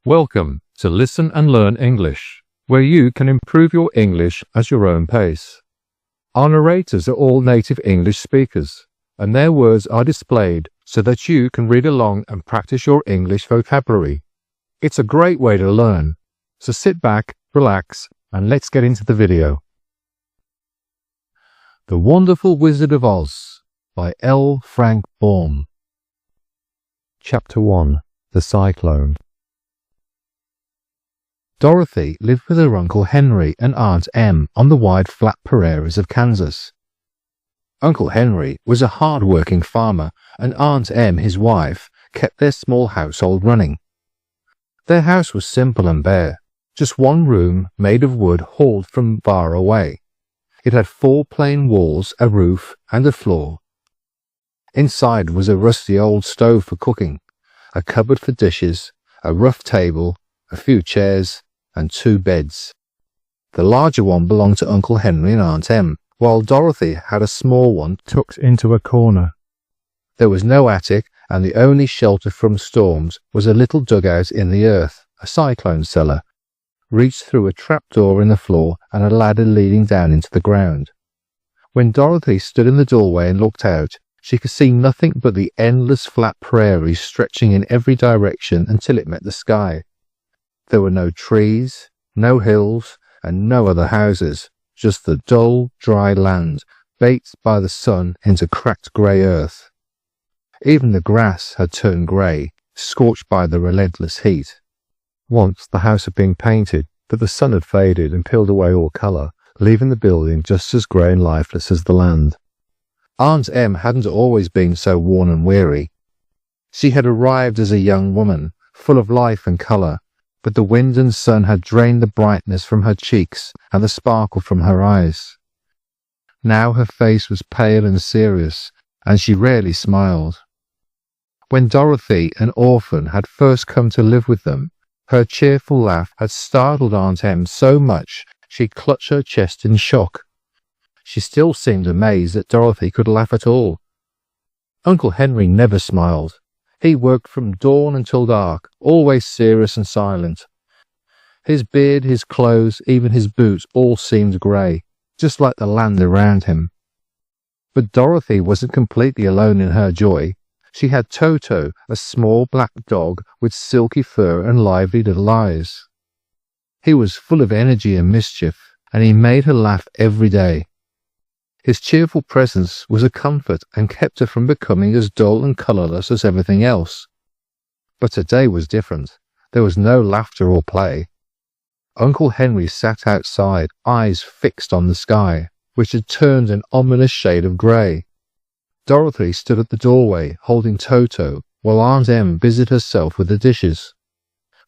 Welcome to Listen and Learn English, where you can improve your English at your own pace. Our narrators are all native English speakers, and their words are displayed so that you can read along and practice your English vocabulary. It's a great way to learn, so sit back, relax, and let's get into the video. The Wonderful Wizard of Oz by L. Frank Baum. Chapter 1. The Cyclone. Dorothy lived with her Uncle Henry and Aunt Em on the wide flat prairies of Kansas. Uncle Henry was a hard-working farmer, and Aunt Em, his wife, kept their small household running. Their house was simple and bare, just one room made of wood hauled from far away. It had 4 plain walls, a roof, and a floor. Inside was a rusty old stove for cooking, a cupboard for dishes, a rough table, a few chairs, and 2 beds. The larger one belonged to Uncle Henry and Aunt Em, while Dorothy had a small one tucked into a corner. There was no attic, and the only shelter from storms was a little dugout in the earth, a cyclone cellar, reached through a trapdoor in the floor and a ladder leading down into the ground. When Dorothy stood in the doorway and looked out, she could see nothing but the endless flat prairies stretching in every direction until it met the sky. There were no trees, no hills, and no other houses, just the dull, dry land, baked by the sun into cracked grey earth. Even the grass had turned grey, scorched by the relentless heat. Once the house had been painted, but the sun had faded and peeled away all colour, leaving the building just as grey and lifeless as the land. Aunt Em hadn't always been so worn and weary. She had arrived as a young woman, full of life and colour, but the wind and sun had drained the brightness from her cheeks and the sparkle from her eyes. Now her face was pale and serious, and she rarely smiled. When Dorothy, an orphan, had first come to live with them, her cheerful laugh had startled Aunt Em so much she clutched her chest in shock. She still seemed amazed that Dorothy could laugh at all. Uncle Henry never smiled. He worked from dawn until dark, always serious and silent. His beard, his clothes, even his boots all seemed grey, just like the land around him. But Dorothy wasn't completely alone in her joy. She had Toto, a small black dog with silky fur and lively little eyes. He was full of energy and mischief, and he made her laugh every day. His cheerful presence was a comfort and kept her from becoming as dull and colourless as everything else. But today was different. There was no laughter or play. Uncle Henry sat outside, eyes fixed on the sky, which had turned an ominous shade of grey. Dorothy stood at the doorway, holding Toto, while Aunt Em busied herself with the dishes.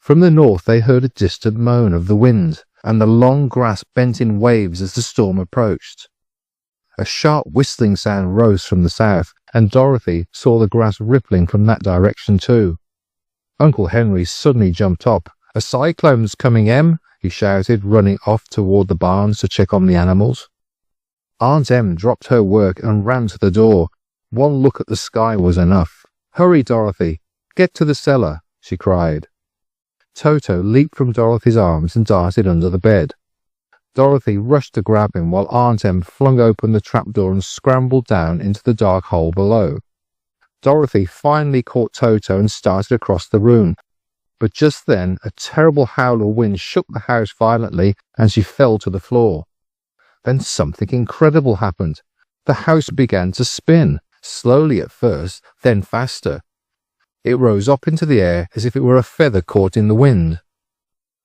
From the north they heard a distant moan of the wind, and the long grass bent in waves as the storm approached. A sharp whistling sound rose from the south, and Dorothy saw the grass rippling from that direction too. Uncle Henry suddenly jumped up. "A cyclone's coming, Em," he shouted, running off toward the barns to check on the animals. Aunt Em dropped her work and ran to the door. One look at the sky was enough. "Hurry, Dorothy! Get to the cellar!" she cried. Toto leaped from Dorothy's arms and darted under the bed. Dorothy rushed to grab him while Aunt Em flung open the trapdoor and scrambled down into the dark hole below. Dorothy finally caught Toto and started across the room, but just then a terrible howl of wind shook the house violently and she fell to the floor. Then something incredible happened. The house began to spin, slowly at first, then faster. It rose up into the air as if it were a feather caught in the wind.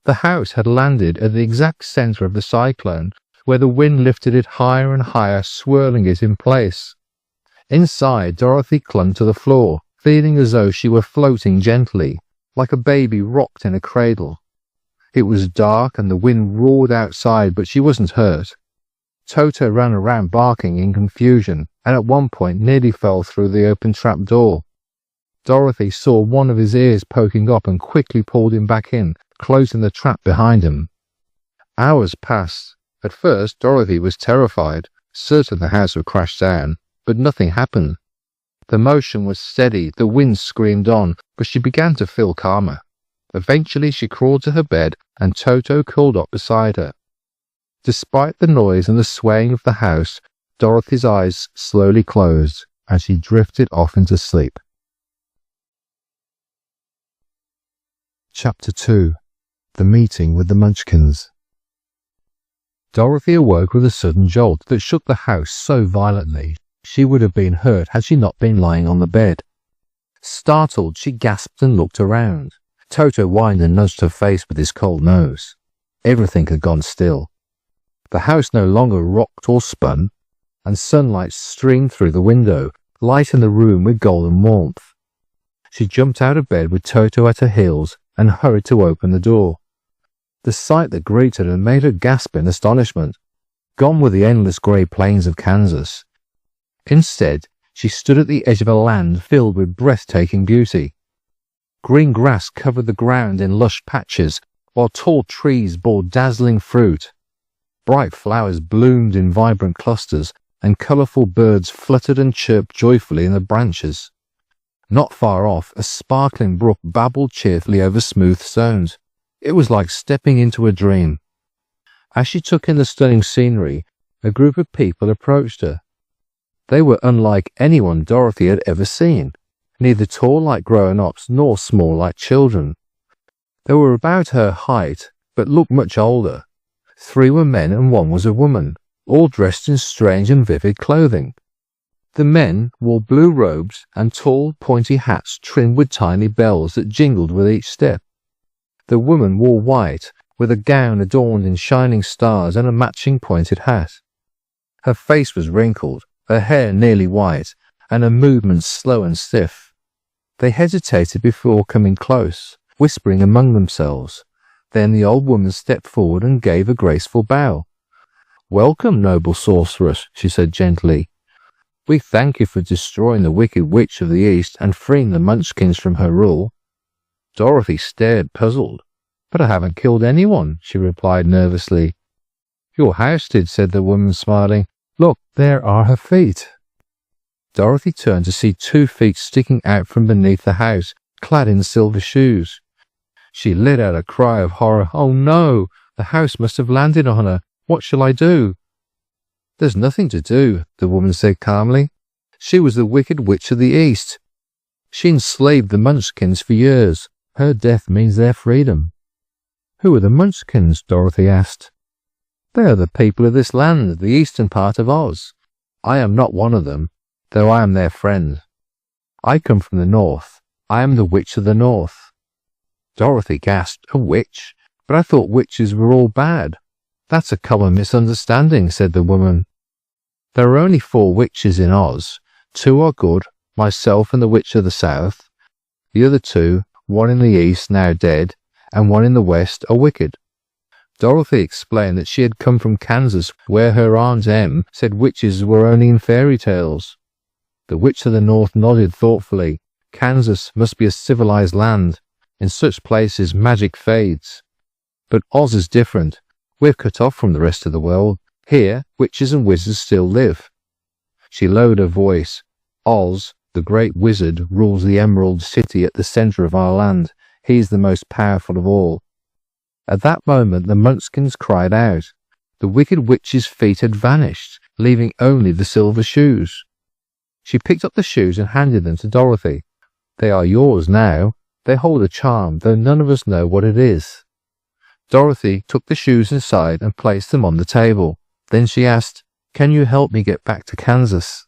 The house had landed at the exact centre of the cyclone, where the wind lifted it higher and higher, swirling it in place. Inside, Dorothy clung to the floor, feeling as though she were floating gently, like a baby rocked in a cradle. It was dark and the wind roared outside, but she wasn't hurt. Toto ran around barking in confusion, and at one point nearly fell through the open trapdoor. Dorothy saw one of his ears poking up and quickly pulled him back in, closing the trap behind him. Hours passed. At first, Dorothy was terrified, certain the house would crash down, but nothing happened. The motion was steady, the wind screamed on, but she began to feel calmer. Eventually she crawled to her bed and Toto curled up beside her. Despite the noise and the swaying of the house, Dorothy's eyes slowly closed and she drifted off into sleep. Chapter 2. The Meeting with the Munchkins. Dorothy awoke with a sudden jolt that shook the house so violently she would have been hurt had she not been lying on the bed. Startled, she gasped and looked around. Toto whined and nudged her face with his cold nose. Everything had gone still. The house no longer rocked or spun, and sunlight streamed through the window, lighting the room with golden warmth. She jumped out of bed with Toto at her heels and hurried to open the door. The sight that greeted her made her gasp in astonishment. Gone were the endless grey plains of Kansas. Instead, she stood at the edge of a land filled with breathtaking beauty. Green grass covered the ground in lush patches, while tall trees bore dazzling fruit. Bright flowers bloomed in vibrant clusters, and colourful birds fluttered and chirped joyfully in the branches. Not far off, a sparkling brook babbled cheerfully over smooth stones. It was like stepping into a dream. As she took in the stunning scenery, a group of people approached her. They were unlike anyone Dorothy had ever seen, neither tall like grown-ups nor small like children. They were about her height, but looked much older. 3 were men and 1 was a woman, all dressed in strange and vivid clothing. The men wore blue robes and tall, pointy hats trimmed with tiny bells that jingled with each step. The woman wore white, with a gown adorned in shining stars and a matching pointed hat. Her face was wrinkled, her hair nearly white, and her movements slow and stiff. They hesitated before coming close, whispering among themselves. Then the old woman stepped forward and gave a graceful bow. "Welcome, noble sorceress," she said gently. "We thank you for destroying the wicked witch of the East and freeing the Munchkins from her rule." Dorothy stared, puzzled. "But I haven't killed anyone," she replied nervously. "Your house did," said the woman, smiling. "Look, there are her feet." Dorothy turned to see 2 feet sticking out from beneath the house, clad in silver shoes. She let out a cry of horror. "Oh no! The house must have landed on her. What shall I do?" "There's nothing to do," the woman said calmly. "She was the wicked witch of the East. She enslaved the Munchkins for years. Her death means their freedom." "Who are the Munchkins?" Dorothy asked. "They are the people of this land, the eastern part of Oz. I am not one of them, though I am their friend. I come from the north. I am the Witch of the North." Dorothy gasped. "A witch? But I thought witches were all bad." "That's a common misunderstanding," said the woman. "There are only 4 witches in Oz. 2 are good, myself and the Witch of the South. The other 2, one in the east, now dead, and one in the west, are wicked." Dorothy explained that she had come from Kansas, where her Aunt Em said witches were only in fairy tales. The Witch of the North nodded thoughtfully. "Kansas must be a civilized land. In such places magic fades. But Oz is different. We're cut off from the rest of the world. Here, witches and wizards still live." She lowered her voice. "Oz, the great wizard, rules the Emerald City at the center of our land. He is the most powerful of all." At that moment the Munchkins cried out. The wicked witch's feet had vanished, leaving only the silver shoes. She picked up the shoes and handed them to Dorothy. "They are yours now. They hold a charm, though none of us know what it is." Dorothy took the shoes inside and placed them on the table. Then she asked, "Can you help me get back to Kansas?"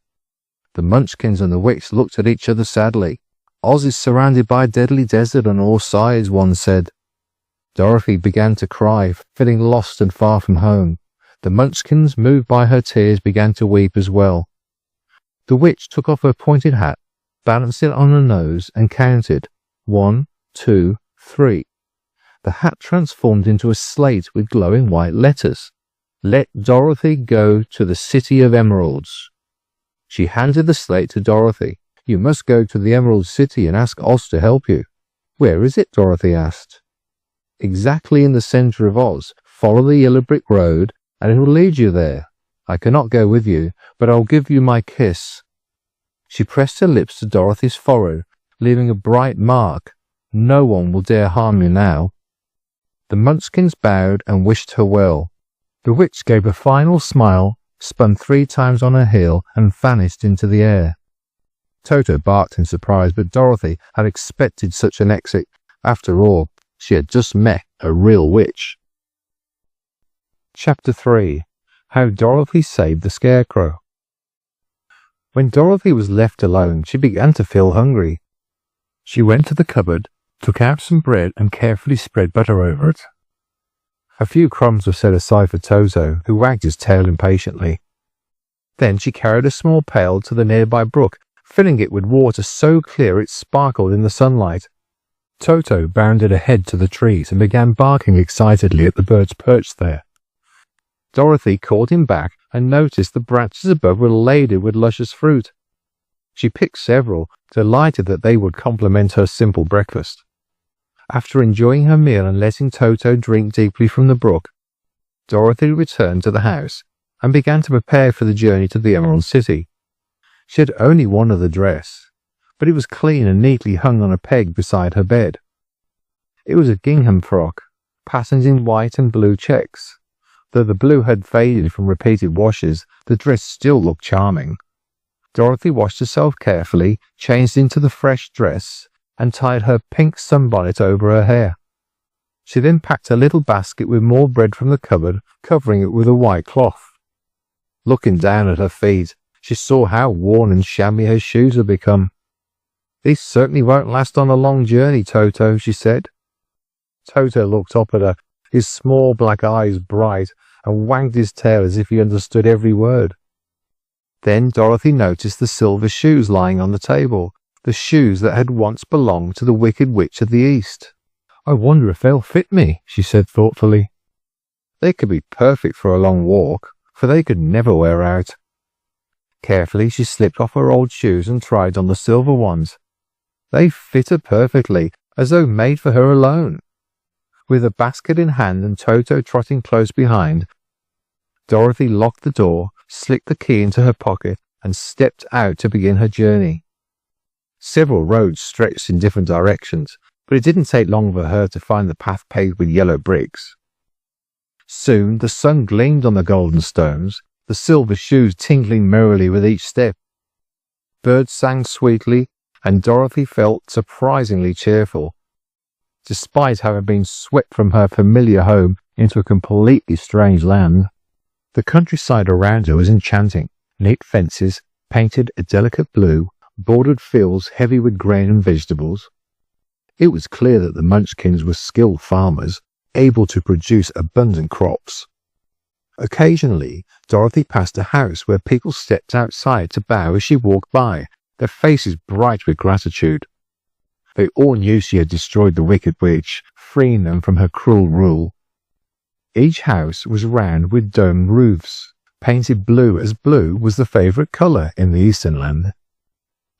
The Munchkins and the witch looked at each other sadly. "Oz is surrounded by a deadly desert on all sides," one said. Dorothy began to cry, feeling lost and far from home. The Munchkins, moved by her tears, began to weep as well. The witch took off her pointed hat, balanced it on her nose, and counted. 1, 2, 3. The hat transformed into a slate with glowing white letters. "Let Dorothy go to the City of Emeralds." She handed the slate to Dorothy. "You must go to the Emerald City and ask Oz to help you." "Where is it?" Dorothy asked. "Exactly in the center of Oz. Follow the yellow brick road and it will lead you there. I cannot go with you, but I'll give you my kiss." She pressed her lips to Dorothy's forehead, leaving a bright mark. No one will dare harm you now." The Munchkins bowed and wished her well. The witch gave a final smile, spun 3 times on her heel, and vanished into the air. Toto barked in surprise, but Dorothy had expected such an exit. After all, she had just met a real witch. Chapter 3. How Dorothy Saved the Scarecrow. When Dorothy was left alone, she began to feel hungry. She went to the cupboard, took out some bread, and carefully spread butter over it. A few crumbs were set aside for Toto, who wagged his tail impatiently. Then she carried a small pail to the nearby brook, filling it with water so clear it sparkled in the sunlight. Toto bounded ahead to the trees and began barking excitedly at the birds perched there. Dorothy called him back and noticed the branches above were laden with luscious fruit. She picked several, delighted that they would complement her simple breakfast. After enjoying her meal and letting Toto drink deeply from the brook, Dorothy returned to the house and began to prepare for the journey to the Emerald City. She had only one other dress, but it was clean and neatly hung on a peg beside her bed. It was a gingham frock, patterned in white and blue checks. Though the blue had faded from repeated washes, the dress still looked charming. Dorothy washed herself carefully, changed into the fresh dress, and tied her pink sunbonnet over her hair. She then packed a little basket with more bread from the cupboard, covering it with a white cloth. Looking down at her feet, she saw how worn and shabby her shoes had become. "These certainly won't last on a long journey, Toto," she said. Toto looked up at her, his small black eyes bright, and wagged his tail as if he understood every word. Then Dorothy noticed the silver shoes lying on the table, the shoes that had once belonged to the Wicked Witch of the East. "I wonder if they'll fit me," she said thoughtfully. "They could be perfect for a long walk, for they could never wear out." Carefully she slipped off her old shoes and tried on the silver ones. They fit her perfectly, as though made for her alone. With a basket in hand and Toto trotting close behind, Dorothy locked the door, slipped the key into her pocket, and stepped out to begin her journey. Several roads stretched in different directions, but it didn't take long for her to find the path paved with yellow bricks. Soon the sun gleamed on the golden stones, the silver shoes tinkling merrily with each step. Birds sang sweetly, and Dorothy felt surprisingly cheerful. Despite having been swept from her familiar home into a completely strange land, the countryside around her was enchanting. Neat fences, painted a delicate blue, bordered fields heavy with grain and vegetables. It was clear that the Munchkins were skilled farmers, able to produce abundant crops. Occasionally, Dorothy passed a house where people stepped outside to bow as she walked by, their faces bright with gratitude. They all knew she had destroyed the Wicked Witch, freeing them from her cruel rule. Each house was round with domed roofs, painted blue, as blue was the favourite colour in the Eastern land.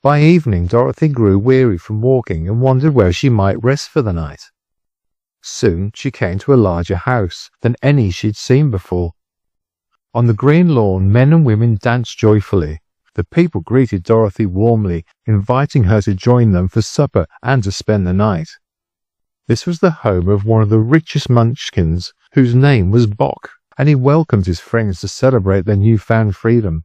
By evening, Dorothy grew weary from walking and wondered where she might rest for the night. Soon she came to a larger house than any she'd seen before. On the green lawn, men and women danced joyfully. The people greeted Dorothy warmly, inviting her to join them for supper and to spend the night. This was the home of one of the richest Munchkins, whose name was Bock, and he welcomed his friends to celebrate their newfound freedom.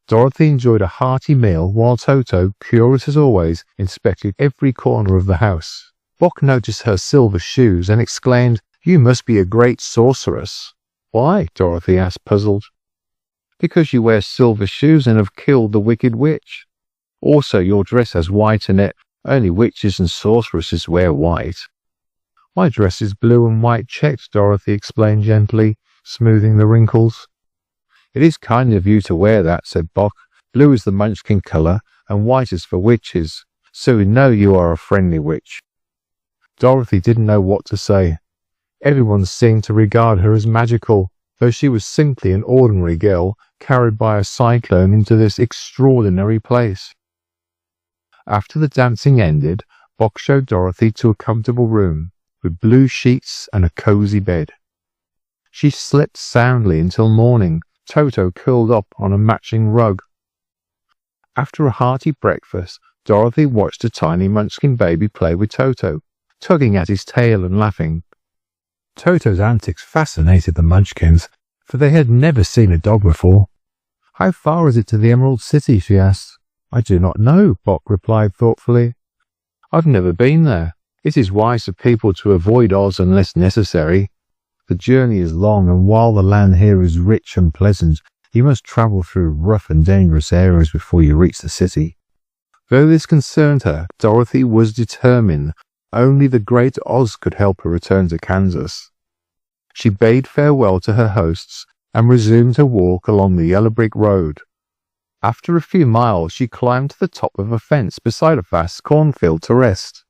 Dorothy enjoyed a hearty meal while Toto, curious as always, inspected every corner of the house. Bock noticed her silver shoes and exclaimed, "You must be a great sorceress." "Why?" Dorothy asked, puzzled. "Because you wear silver shoes and have killed the Wicked Witch. Also, your dress has white in it. Only witches and sorceresses wear white." "My dress is blue and white checked," Dorothy explained gently, smoothing the wrinkles. "It is kind of you to wear that," said Bock. "Blue is the Munchkin colour, and white is for witches, so we know you are a friendly witch." Dorothy didn't know what to say. Everyone seemed to regard her as magical, though she was simply an ordinary girl carried by a cyclone into this extraordinary place. After the dancing ended, Bock showed Dorothy to a comfortable room with blue sheets and a cozy bed. She slept soundly until morning, Toto curled up on a matching rug. After a hearty breakfast, Dorothy watched a tiny Munchkin baby play with Toto, tugging at his tail and laughing. Toto's antics fascinated the Munchkins, for they had never seen a dog before. "How far is it to the Emerald City?" she asked. "I do not know," Boq replied thoughtfully. "I've never been there. It is wise for people to avoid Oz unless necessary. The journey is long, and while the land here is rich and pleasant, you must travel through rough and dangerous areas before you reach the city." Though this concerned her, Dorothy was determined. Only the great Oz could help her return to Kansas. She bade farewell to her hosts and resumed her walk along the yellow brick road. After a few miles, she climbed to the top of a fence beside a vast cornfield to rest.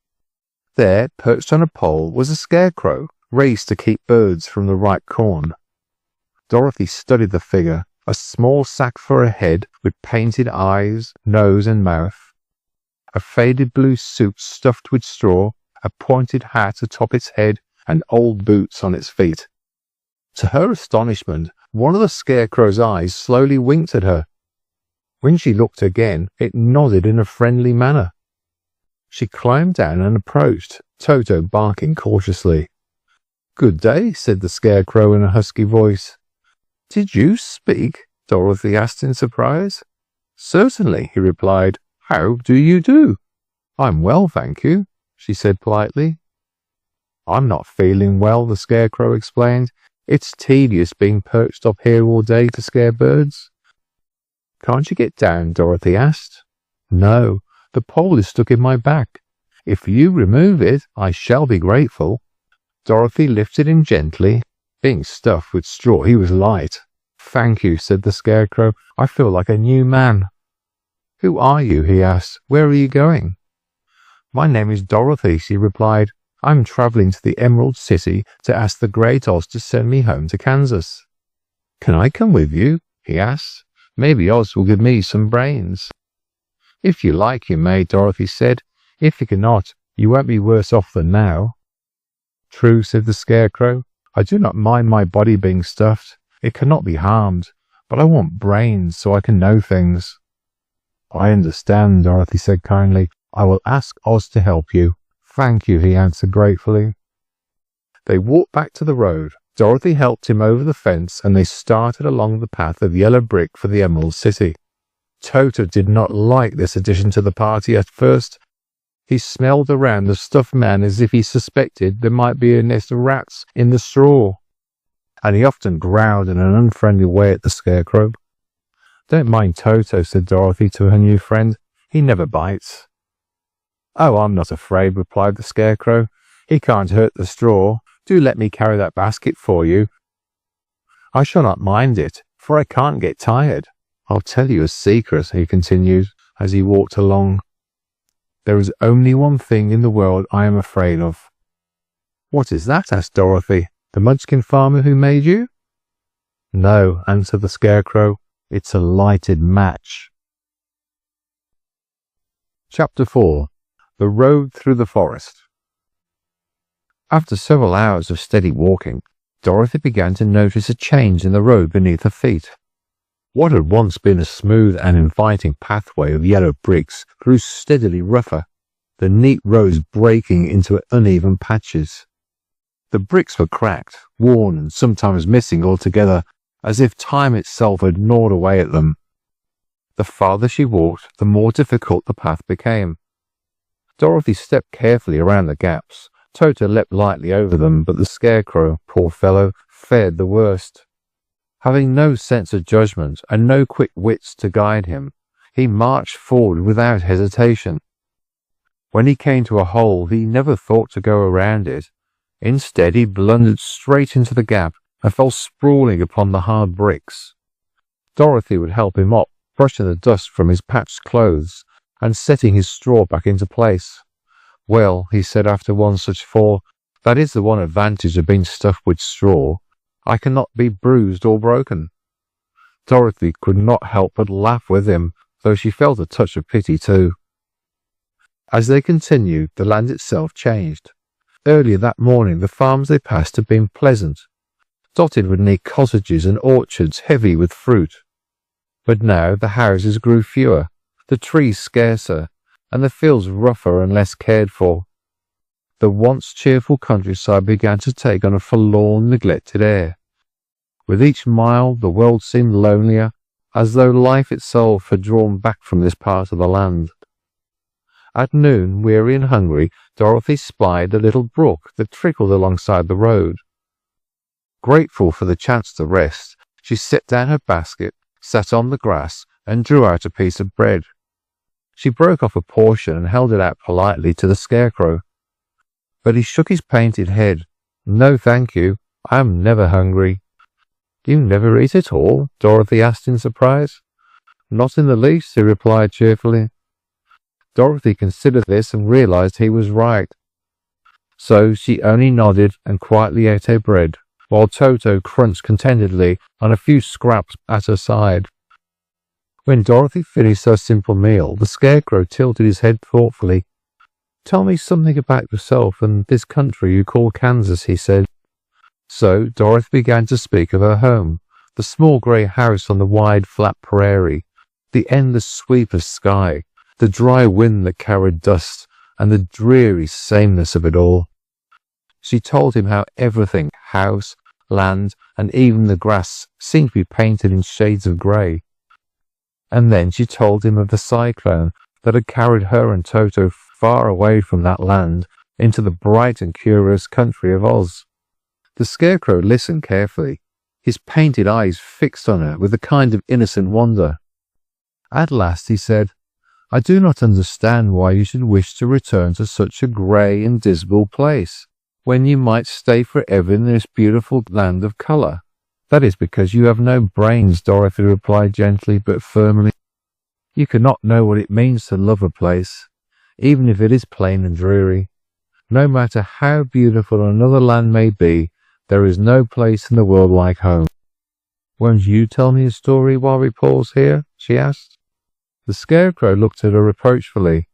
There, perched on a pole, was a scarecrow, raised to keep birds from the ripe corn. Dorothy studied the figure, a small sack for a head with painted eyes, nose and mouth, a faded blue suit stuffed with straw, a pointed hat atop its head, and old boots on its feet. To her astonishment, one of the scarecrow's eyes slowly winked at her. When she looked again, it nodded in a friendly manner. She climbed down and approached, Toto barking cautiously. "Good day," said the scarecrow in a husky voice. "Did you speak?" Dorothy asked in surprise. "Certainly," he replied. "How do you do?" "I'm well, thank you," she said politely. "I'm not feeling well," the scarecrow explained. "It's tedious being perched up here all day to scare birds." "Can't you get down?" Dorothy asked. "No, the pole is stuck in my back. If you remove it, I shall be grateful." Dorothy lifted him gently. Being stuffed with straw, he was light. "Thank you," said the scarecrow. "I feel like a new man." "Who are you?" he asked. "Where are you going?" "My name is Dorothy," she replied. "I'm traveling to the Emerald City to ask the Great Oz to send me home to Kansas." "Can I come with you?" he asked. "Maybe Oz will give me some brains." "If you like, you may," Dorothy said. "If you cannot, you won't be worse off than now." "True," said the scarecrow. "I do not mind my body being stuffed. It cannot be harmed. But I want brains so I can know things." "I understand," Dorothy said kindly. "I will ask Oz to help you." "Thank you," he answered gratefully. They walked back to the road. Dorothy helped him over the fence, and they started along the path of yellow brick for the Emerald City. Toto did not like this addition to the party at first. He smelled around the stuffed man as if he suspected there might be a nest of rats in the straw, and he often growled in an unfriendly way at the scarecrow. "Don't mind Toto," said Dorothy to her new friend. "He never bites." "Oh, I'm not afraid," replied the scarecrow. "He can't hurt the straw. Do let me carry that basket for you." "I shall not mind it, for I can't get tired. I'll tell you a secret," he continued as he walked along. "There is only one thing in the world I am afraid of." "What is that?" asked Dorothy. "The Munchkin farmer who made you?" "No," answered the scarecrow. "It's a lighted match." Chapter 4. The Road Through the Forest. After several hours of steady walking, Dorothy began to notice a change in the road beneath her feet. What had once been a smooth and inviting pathway of yellow bricks grew steadily rougher, the neat roads breaking into uneven patches. The bricks were cracked, worn, and sometimes missing altogether, as if time itself had gnawed away at them. The farther she walked, the more difficult the path became. Dorothy stepped carefully around the gaps. Toto leapt lightly over them, but the scarecrow, poor fellow, fared the worst. Having no sense of judgment and no quick wits to guide him, he marched forward without hesitation. When he came to a hole, he never thought to go around it. Instead, he blundered straight into the gap and fell sprawling upon the hard bricks. Dorothy would help him up, brushing the dust from his patched clothes and setting his straw back into place. "Well," he said after one such fall, "that is the one advantage of being stuffed with straw. I cannot be bruised or broken." Dorothy could not help but laugh with him, though she felt a touch of pity too. As they continued, the land itself changed. Earlier that morning, the farms they passed had been pleasant, dotted with neat cottages and orchards heavy with fruit. But now the houses grew fewer, the trees scarcer, and the fields rougher and less cared for. The once cheerful countryside began to take on a forlorn, neglected air. With each mile the world seemed lonelier, as though life itself had drawn back from this part of the land. At noon, weary and hungry, Dorothy spied a little brook that trickled alongside the road. Grateful for the chance to rest, she set down her basket, sat on the grass, and drew out a piece of bread. She broke off a portion and held it out politely to the Scarecrow. But he shook his painted head. "No, thank you. I am never hungry." "You never eat at all?" Dorothy asked in surprise. "Not in the least," he replied cheerfully. Dorothy considered this and realized he was right. So she only nodded and quietly ate her bread, while Toto crunched contentedly on a few scraps at her side. When Dorothy finished her simple meal, the Scarecrow tilted his head thoughtfully. "Tell me something about yourself and this country you call Kansas," he said. So Dorothy began to speak of her home, the small grey house on the wide flat prairie, the endless sweep of sky, the dry wind that carried dust, and the dreary sameness of it all. She told him how everything, house, land, and even the grass, seemed to be painted in shades of grey. And then she told him of the cyclone that had carried her and Toto far away from that land into the bright and curious country of Oz. The Scarecrow listened carefully, his painted eyes fixed on her with a kind of innocent wonder. At last he said, "I do not understand why you should wish to return to such a grey and dismal place, when you might stay forever in this beautiful land of colour." "That is because you have no brains," Dorothy replied gently but firmly. "You cannot know what it means to love a place, even if it is plain and dreary. No matter how beautiful another land may be, there is no place in the world like home." "Won't you tell me a story while we pause here?" she asked. The Scarecrow looked at her reproachfully.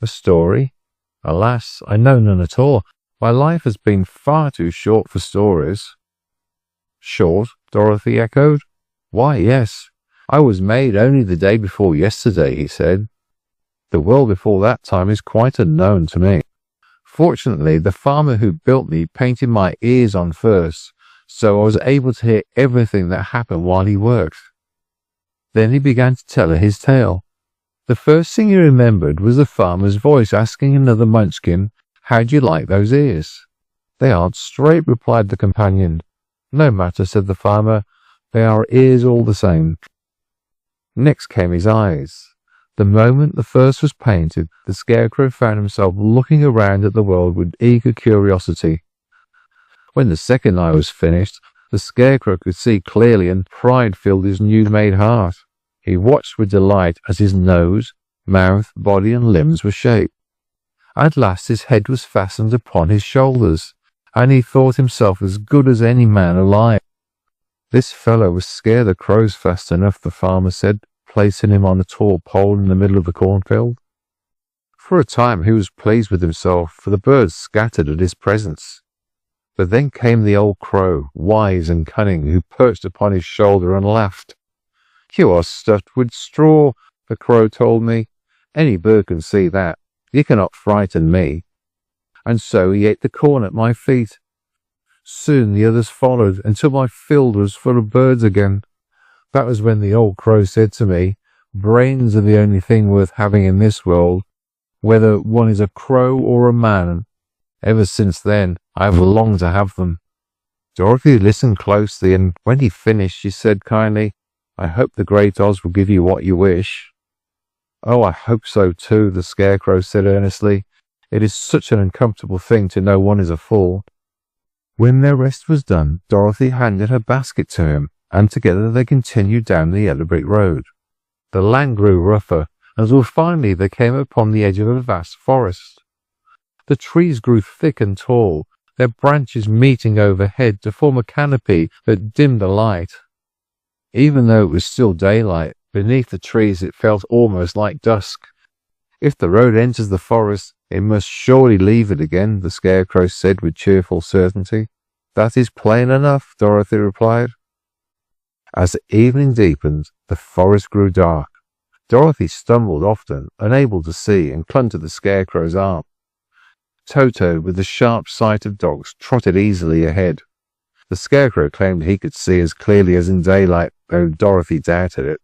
"A story? Alas, I know none at all. My life has been far too short for stories." "Short?" Dorothy echoed. "Why, yes. I was made only the day before yesterday," he said. "The world before that time is quite unknown to me. Fortunately, the farmer who built me painted my ears on first, so I was able to hear everything that happened while he worked." Then he began to tell her his tale. The first thing he remembered was the farmer's voice asking another munchkin, "How do you like those ears?" "They aren't straight," replied the companion. "No matter," said the farmer. "They are ears all the same." Next came his eyes. The moment the first was painted, the Scarecrow found himself looking around at the world with eager curiosity. When the second eye was finished, the Scarecrow could see clearly, and pride filled his new-made heart. He watched with delight as his nose, mouth, body, and limbs were shaped. At last his head was fastened upon his shoulders, and he thought himself as good as any man alive. "This fellow will scare the crows fast enough," the farmer said, placing him on a tall pole in the middle of the cornfield. For a time he was pleased with himself, for the birds scattered at his presence. But then came the old crow, wise and cunning, who perched upon his shoulder and laughed. "You are stuffed with straw," the crow told me. "Any bird can see that. You cannot frighten me." And so he ate the corn at my feet. Soon the others followed, until my field was full of birds again. That was when the old crow said to me, "Brains are the only thing worth having in this world, whether one is a crow or a man." Ever since then, I have longed to have them. Dorothy listened closely, and when he finished, she said kindly, "I hope the Great Oz will give you what you wish." "Oh, I hope so too," the Scarecrow said earnestly. "It is such an uncomfortable thing to know one is a fool." When their rest was done, Dorothy handed her basket to him, and together they continued down the yellow brick road. The land grew rougher, until finally they came upon the edge of a vast forest. The trees grew thick and tall, their branches meeting overhead to form a canopy that dimmed the light. Even though it was still daylight, beneath the trees it felt almost like dusk. "If the road enters the forest, it must surely leave it again," the Scarecrow said with cheerful certainty. "That is plain enough," Dorothy replied. As the evening deepened, the forest grew dark. Dorothy stumbled often, unable to see, and clung to the Scarecrow's arm. Toto, with the sharp sight of dogs, trotted easily ahead. The Scarecrow claimed he could see as clearly as in daylight, though Dorothy doubted it.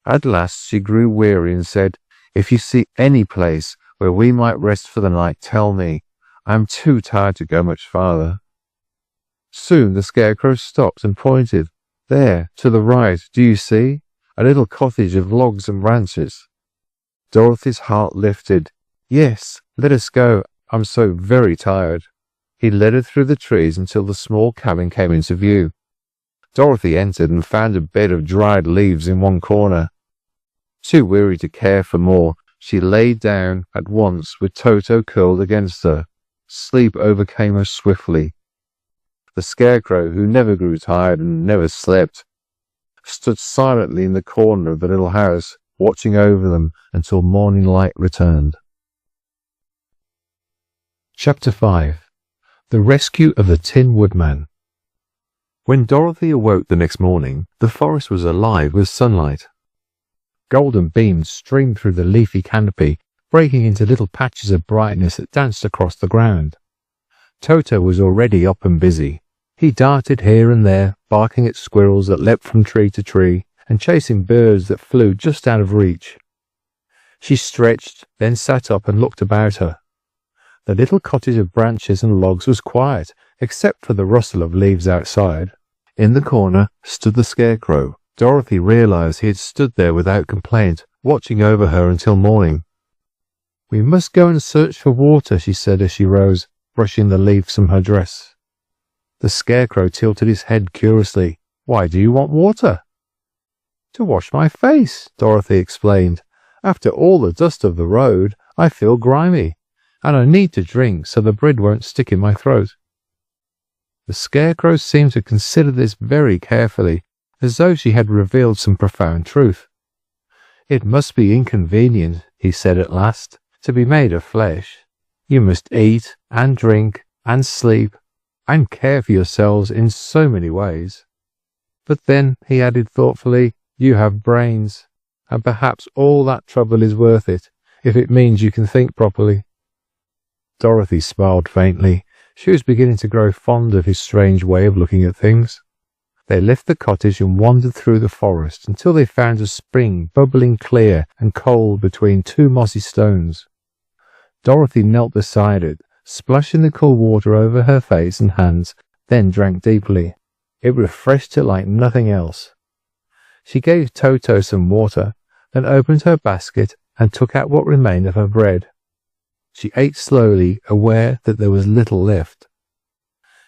At last she grew weary and said, "If you see any place where we might rest for the night, tell me. I am too tired to go much farther." Soon the Scarecrow stopped and pointed. "There, to the right, do you see? A little cottage of logs and branches." Dorothy's heart lifted. "Yes, let us go. I'm so very tired." He led her through the trees until the small cabin came into view. Dorothy entered and found a bed of dried leaves in one corner. Too weary to care for more, she lay down at once with Toto curled against her. Sleep overcame her swiftly. The Scarecrow, who never grew tired and never slept, stood silently in the corner of the little house, watching over them until morning light returned. Chapter 5. The Rescue of the Tin Woodman. When Dorothy awoke the next morning, the forest was alive with sunlight. Golden beams streamed through the leafy canopy, breaking into little patches of brightness that danced across the ground. Toto was already up and busy. He darted here and there, barking at squirrels that leapt from tree to tree, and chasing birds that flew just out of reach. She stretched, then sat up and looked about her. The little cottage of branches and logs was quiet, except for the rustle of leaves outside. In the corner stood the Scarecrow. Dorothy realized he had stood there without complaint, watching over her until morning. "We must go and search for water," she said as she rose, brushing the leaves from her dress. The Scarecrow tilted his head curiously. "Why do you want water?" "To wash my face," Dorothy explained. "After all the dust of the road, I feel grimy, and I need to drink so the bread won't stick in my throat." The Scarecrow seemed to consider this very carefully, as though she had revealed some profound truth. "It must be inconvenient," he said at last, "to be made of flesh. You must eat and drink and sleep and care for yourselves in so many ways. But then," he added thoughtfully, "you have brains, and perhaps all that trouble is worth it, if it means you can think properly." Dorothy smiled faintly. She was beginning to grow fond of his strange way of looking at things. They left the cottage and wandered through the forest until they found a spring bubbling clear and cold between two mossy stones. Dorothy knelt beside it, splashing the cool water over her face and hands, then drank deeply. It refreshed her like nothing else. She gave Toto some water, then opened her basket and took out what remained of her bread. She ate slowly, aware that there was little left.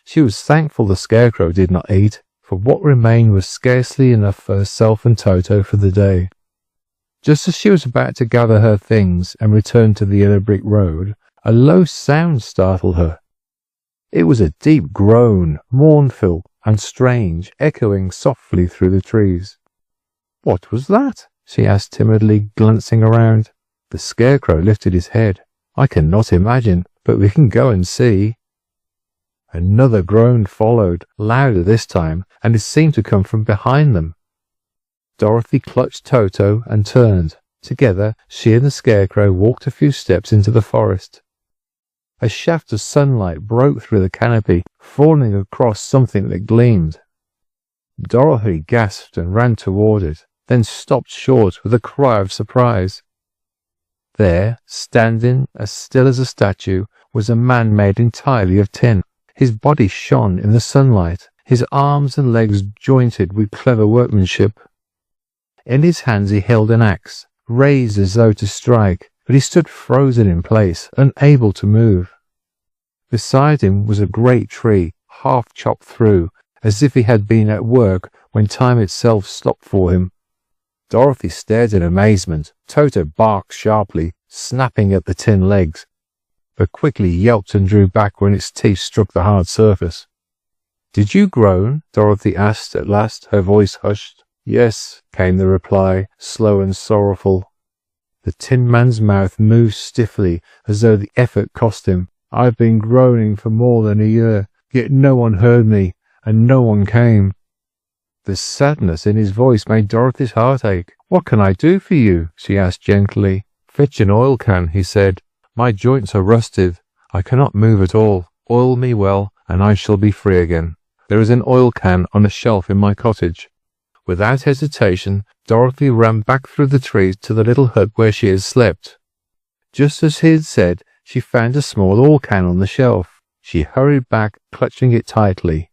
She was thankful the Scarecrow did not eat, for what remained was scarcely enough for herself and Toto for the day. Just as she was about to gather her things and return to the yellow brick road, a low sound startled her. It was a deep groan, mournful and strange, echoing softly through the trees. "What was that?" she asked timidly, glancing around. The Scarecrow lifted his head. "I cannot imagine, but we can go and see." Another groan followed, louder this time, and it seemed to come from behind them. Dorothy clutched Toto and turned. Together, she and the Scarecrow walked a few steps into the forest. A shaft of sunlight broke through the canopy, falling across something that gleamed. Dorothy gasped and ran toward it, then stopped short with a cry of surprise. There, standing as still as a statue, was a man made entirely of tin. His body shone in the sunlight, his arms and legs jointed with clever workmanship. In his hands he held an axe, raised as though to strike, but he stood frozen in place, unable to move. Beside him was a great tree, half chopped through, as if he had been at work when time itself stopped for him. Dorothy stared in amazement. Toto barked sharply, snapping at the tin legs, but quickly yelped and drew back when its teeth struck the hard surface. "Did you groan?" Dorothy asked at last, her voice hushed. "Yes," came the reply, slow and sorrowful. The Tin Man's mouth moved stiffly, as though the effort cost him. "I've been groaning for more than a year, yet no one heard me, and no one came." The sadness in his voice made Dorothy's heart ache. "What can I do for you?" she asked gently. "Fetch an oil can," he said. "My joints are rusted. I cannot move at all. Oil me well, and I shall be free again. There is an oil can on a shelf in my cottage." Without hesitation, Dorothy ran back through the trees to the little hut where she had slept. Just as he had said, she found a small oil can on the shelf. She hurried back, clutching it tightly.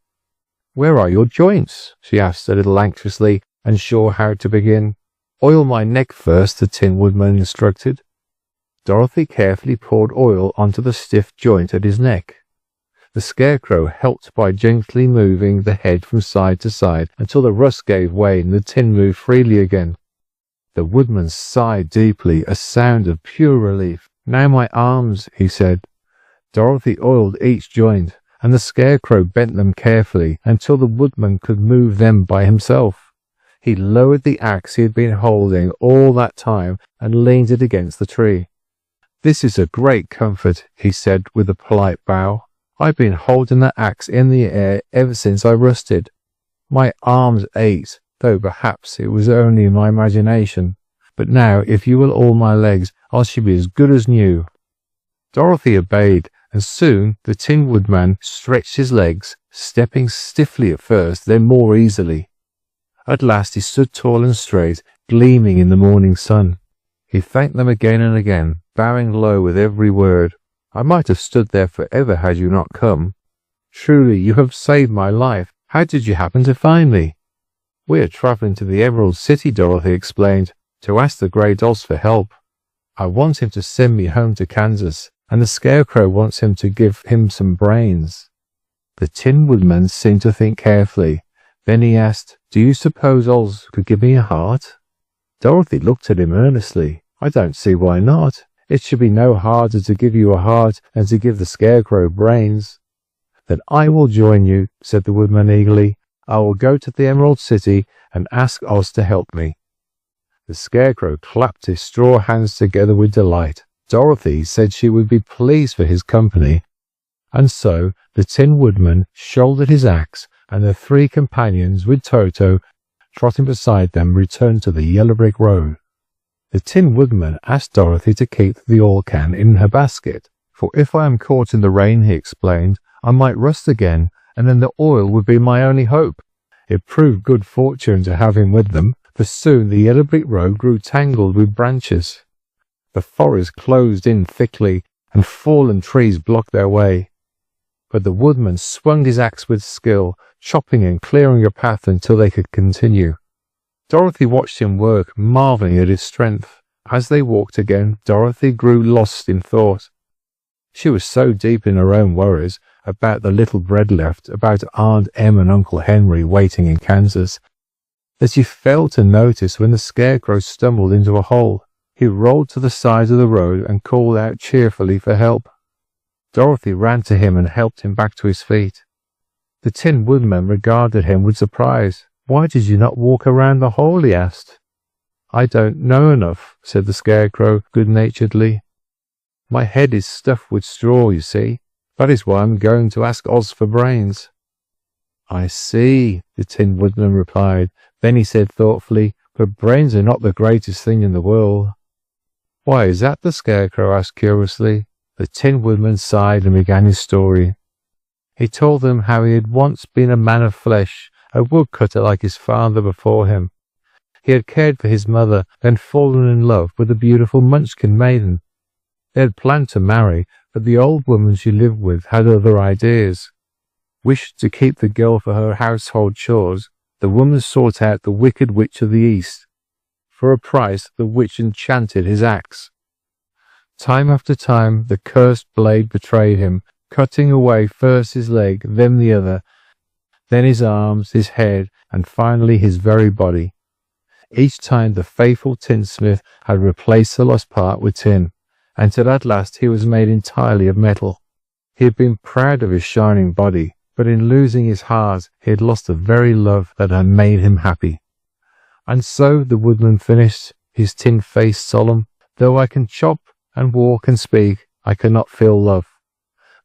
"Where are your joints?" she asked a little anxiously, unsure how to begin. "Oil my neck first," the Tin Woodman instructed. Dorothy carefully poured oil onto the stiff joint at his neck. The Scarecrow helped by gently moving the head from side to side until the rust gave way and the tin moved freely again. The Woodman sighed deeply, a sound of pure relief. "Now my arms," he said. Dorothy oiled each joint, and the Scarecrow bent them carefully until the Woodman could move them by himself. He lowered the axe he had been holding all that time and leaned it against the tree. "This is a great comfort," he said with a polite bow. "I've been holding that axe in the air ever since I rusted. My arms ached, though perhaps it was only my imagination. But now, if you will oil my legs, I shall be as good as new." Dorothy obeyed, and soon the Tin Woodman stretched his legs, stepping stiffly at first, then more easily. At last he stood tall and straight, gleaming in the morning sun. He thanked them again and again, bowing low with every word. "I might have stood there forever had you not come. Truly, you have saved my life. How did you happen to find me?" "We are traveling to the Emerald City," Dorothy explained, "to ask the Great Oz for help. I want him to send me home to Kansas, and the Scarecrow wants him to give him some brains." The Tin Woodman seemed to think carefully. Then he asked, "Do you suppose Oz could give me a heart?" Dorothy looked at him earnestly. "I don't see why not. It should be no harder to give you a heart than to give the Scarecrow brains." "Then I will join you," said the Woodman eagerly. "I will go to the Emerald City and ask Oz to help me." The Scarecrow clapped his straw hands together with delight. Dorothy said she would be pleased for his company, and so the Tin Woodman shouldered his axe, and the three companions, with Toto trotting beside them, returned to the yellow brick road. The Tin Woodman asked Dorothy to keep the oil can in her basket, "For if I am caught in the rain," he explained, "I might rust again, and then the oil would be my only hope." It proved good fortune to have him with them, for soon the yellow brick road grew tangled with branches. The forest closed in thickly, and fallen trees blocked their way. But the Woodman swung his axe with skill, chopping and clearing a path until they could continue. Dorothy watched him work, marveling at his strength. As they walked again, Dorothy grew lost in thought. She was so deep in her own worries about the little bread left, about Aunt Em and Uncle Henry waiting in Kansas, that she failed to notice when the Scarecrow stumbled into a hole. He rolled to the side of the road and called out cheerfully for help. Dorothy ran to him and helped him back to his feet. The Tin Woodman regarded him with surprise. "Why did you not walk around the hole?" he asked. "I don't know enough," said the Scarecrow good-naturedly. "My head is stuffed with straw, you see. That is why I'm going to ask Oz for brains." "I see," the Tin Woodman replied. Then he said thoughtfully, "But brains are not the greatest thing in the world." "Why is that?" the Scarecrow asked curiously. The Tin Woodman sighed and began his story. He told them how he had once been a man of flesh, a woodcutter like his father before him. He had cared for his mother, then fallen in love with a beautiful Munchkin maiden. They had planned to marry, but the old woman she lived with had other ideas. Wished to keep the girl for her household chores, the woman sought out the wicked witch of the East. For a price, the witch enchanted his axe. Time after time, the cursed blade betrayed him, cutting away first his leg, then the other, then his arms, his head, and finally his very body. Each time the faithful tinsmith had replaced the lost part with tin, until at last he was made entirely of metal. He had been proud of his shining body, but in losing his heart he had lost the very love that had made him happy. And so the Woodman finished, his tin face solemn. "Though I can chop and walk and speak, I cannot feel love.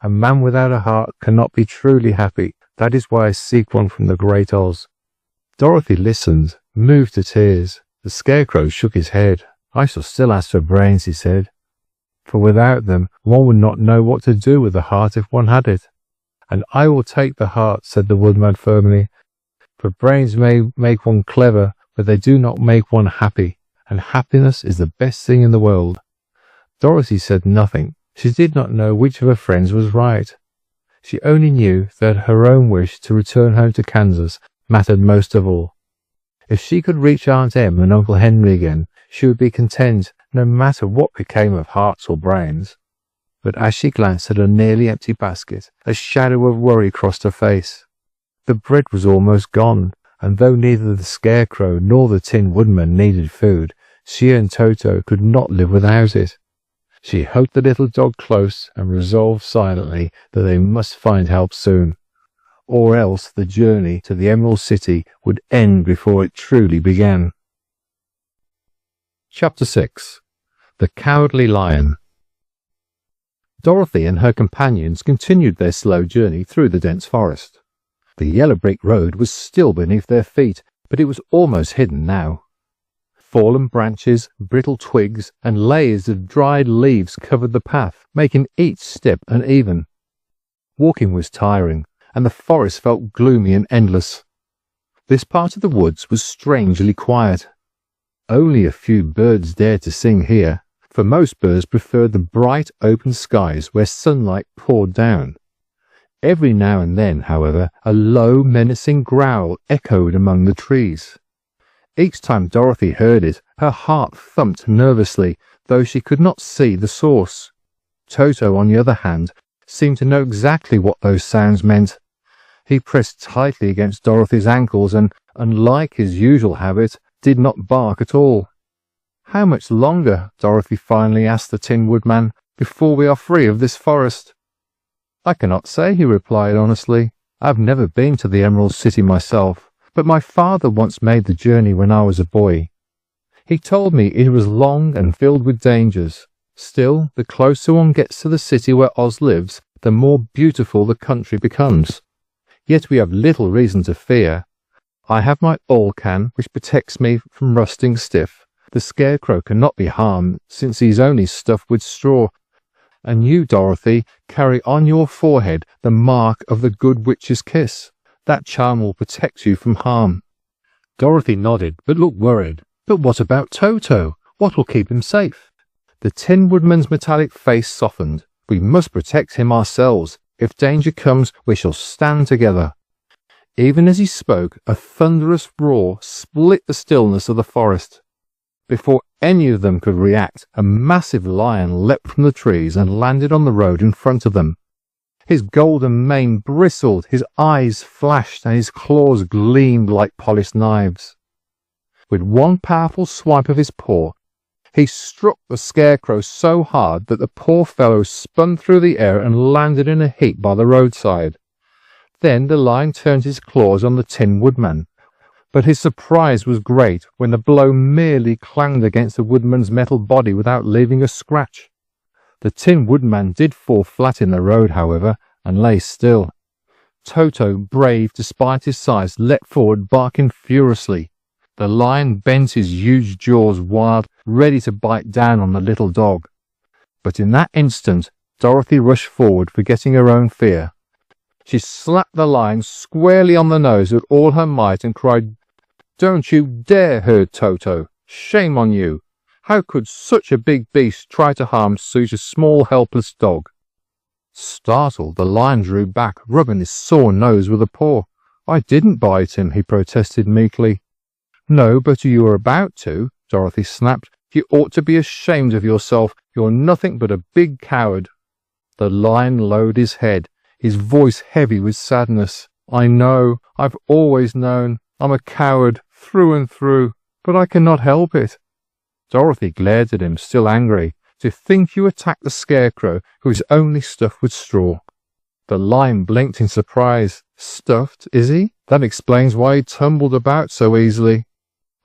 A man without a heart cannot be truly happy. That is why I seek one from the Great Oz." Dorothy listened, moved to tears. The Scarecrow shook his head. "I shall still ask for brains," he said, "for without them one would not know what to do with the heart if one had it." "And I will take the heart," said the Woodman firmly, "for brains may make one clever, but they do not make one happy, and happiness is the best thing in the world." Dorothy said nothing. She did not know which of her friends was right. She only knew that her own wish to return home to Kansas mattered most of all. If she could reach Aunt Em and Uncle Henry again, she would be content no matter what became of hearts or brains. But as she glanced at her nearly empty basket, a shadow of worry crossed her face. The bread was almost gone, and though neither the Scarecrow nor the Tin Woodman needed food, she and Toto could not live without it. She hugged the little dog close and resolved silently that they must find help soon, or else the journey to the Emerald City would end before it truly began. Chapter 6. The Cowardly Lion. Dorothy and her companions continued their slow journey through the dense forest. The yellow brick road was still beneath their feet, but it was almost hidden now. Fallen branches, brittle twigs, and layers of dried leaves covered the path, making each step uneven. Walking was tiring, and the forest felt gloomy and endless. This part of the woods was strangely quiet. Only a few birds dared to sing here, for most birds preferred the bright open skies where sunlight poured down. Every now and then, however, a low, menacing growl echoed among the trees. Each time Dorothy heard it, her heart thumped nervously, though she could not see the source. Toto, on the other hand, seemed to know exactly what those sounds meant. He pressed tightly against Dorothy's ankles and, unlike his usual habit, did not bark at all. "How much longer," Dorothy finally asked the Tin Woodman, "before we are free of this forest?" "I cannot say," he replied honestly. "I have never been to the Emerald City myself, but my father once made the journey when I was a boy. He told me it was long and filled with dangers. Still, the closer one gets to the city where Oz lives, the more beautiful the country becomes. Yet we have little reason to fear. I have my oil can, which protects me from rusting stiff. The Scarecrow cannot be harmed, since he is only stuffed with straw. And you, Dorothy, carry on your forehead the mark of the Good Witch's kiss. That charm will protect you from harm." Dorothy nodded, but looked worried. "But what about Toto? What will keep him safe?" The Tin Woodman's metallic face softened. "We must protect him ourselves. If danger comes, we shall stand together." Even as he spoke, a thunderous roar split the stillness of the forest. Before any of them could react, a massive lion leapt from the trees and landed on the road in front of them. His golden mane bristled, his eyes flashed, and his claws gleamed like polished knives. With one powerful swipe of his paw, he struck the Scarecrow so hard that the poor fellow spun through the air and landed in a heap by the roadside. Then the lion turned his claws on the Tin Woodman, but his surprise was great when the blow merely clanged against the Woodman's metal body without leaving a scratch. The Tin Woodman did fall flat in the road, however, and lay still. Toto, brave despite his size, leapt forward, barking furiously. The lion bent his huge jaws wide, ready to bite down on the little dog. But in that instant, Dorothy rushed forward, forgetting her own fear. She slapped the lion squarely on the nose with all her might and cried, "Don't you dare hurt Toto! Shame on you! How could such a big beast try to harm such a small helpless dog?" Startled, the lion drew back, rubbing his sore nose with a paw. "I didn't bite him," he protested meekly. "No, but you were about to," Dorothy snapped. "You ought to be ashamed of yourself. You're nothing but a big coward." The lion lowered his head, his voice heavy with sadness. "I know, I've always known. I'm a coward through and through, but I cannot help it." Dorothy glared at him, still angry. "To think you attacked the Scarecrow, who is only stuffed with straw." The lion blinked in surprise. "Stuffed, is he? That explains why he tumbled about so easily.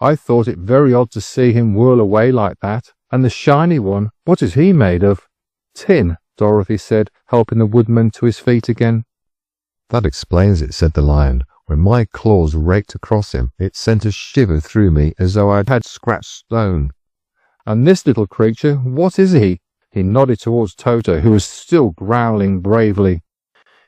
I thought it very odd to see him whirl away like that. And the shiny one, what is he made of?" "Tin," Dorothy said, helping the Woodman to his feet again. "That explains it," said the lion. When my claws raked across him, it sent a shiver through me as though I had scratched stone. "And this little creature, what is he?" He nodded towards Toto, who was still growling bravely.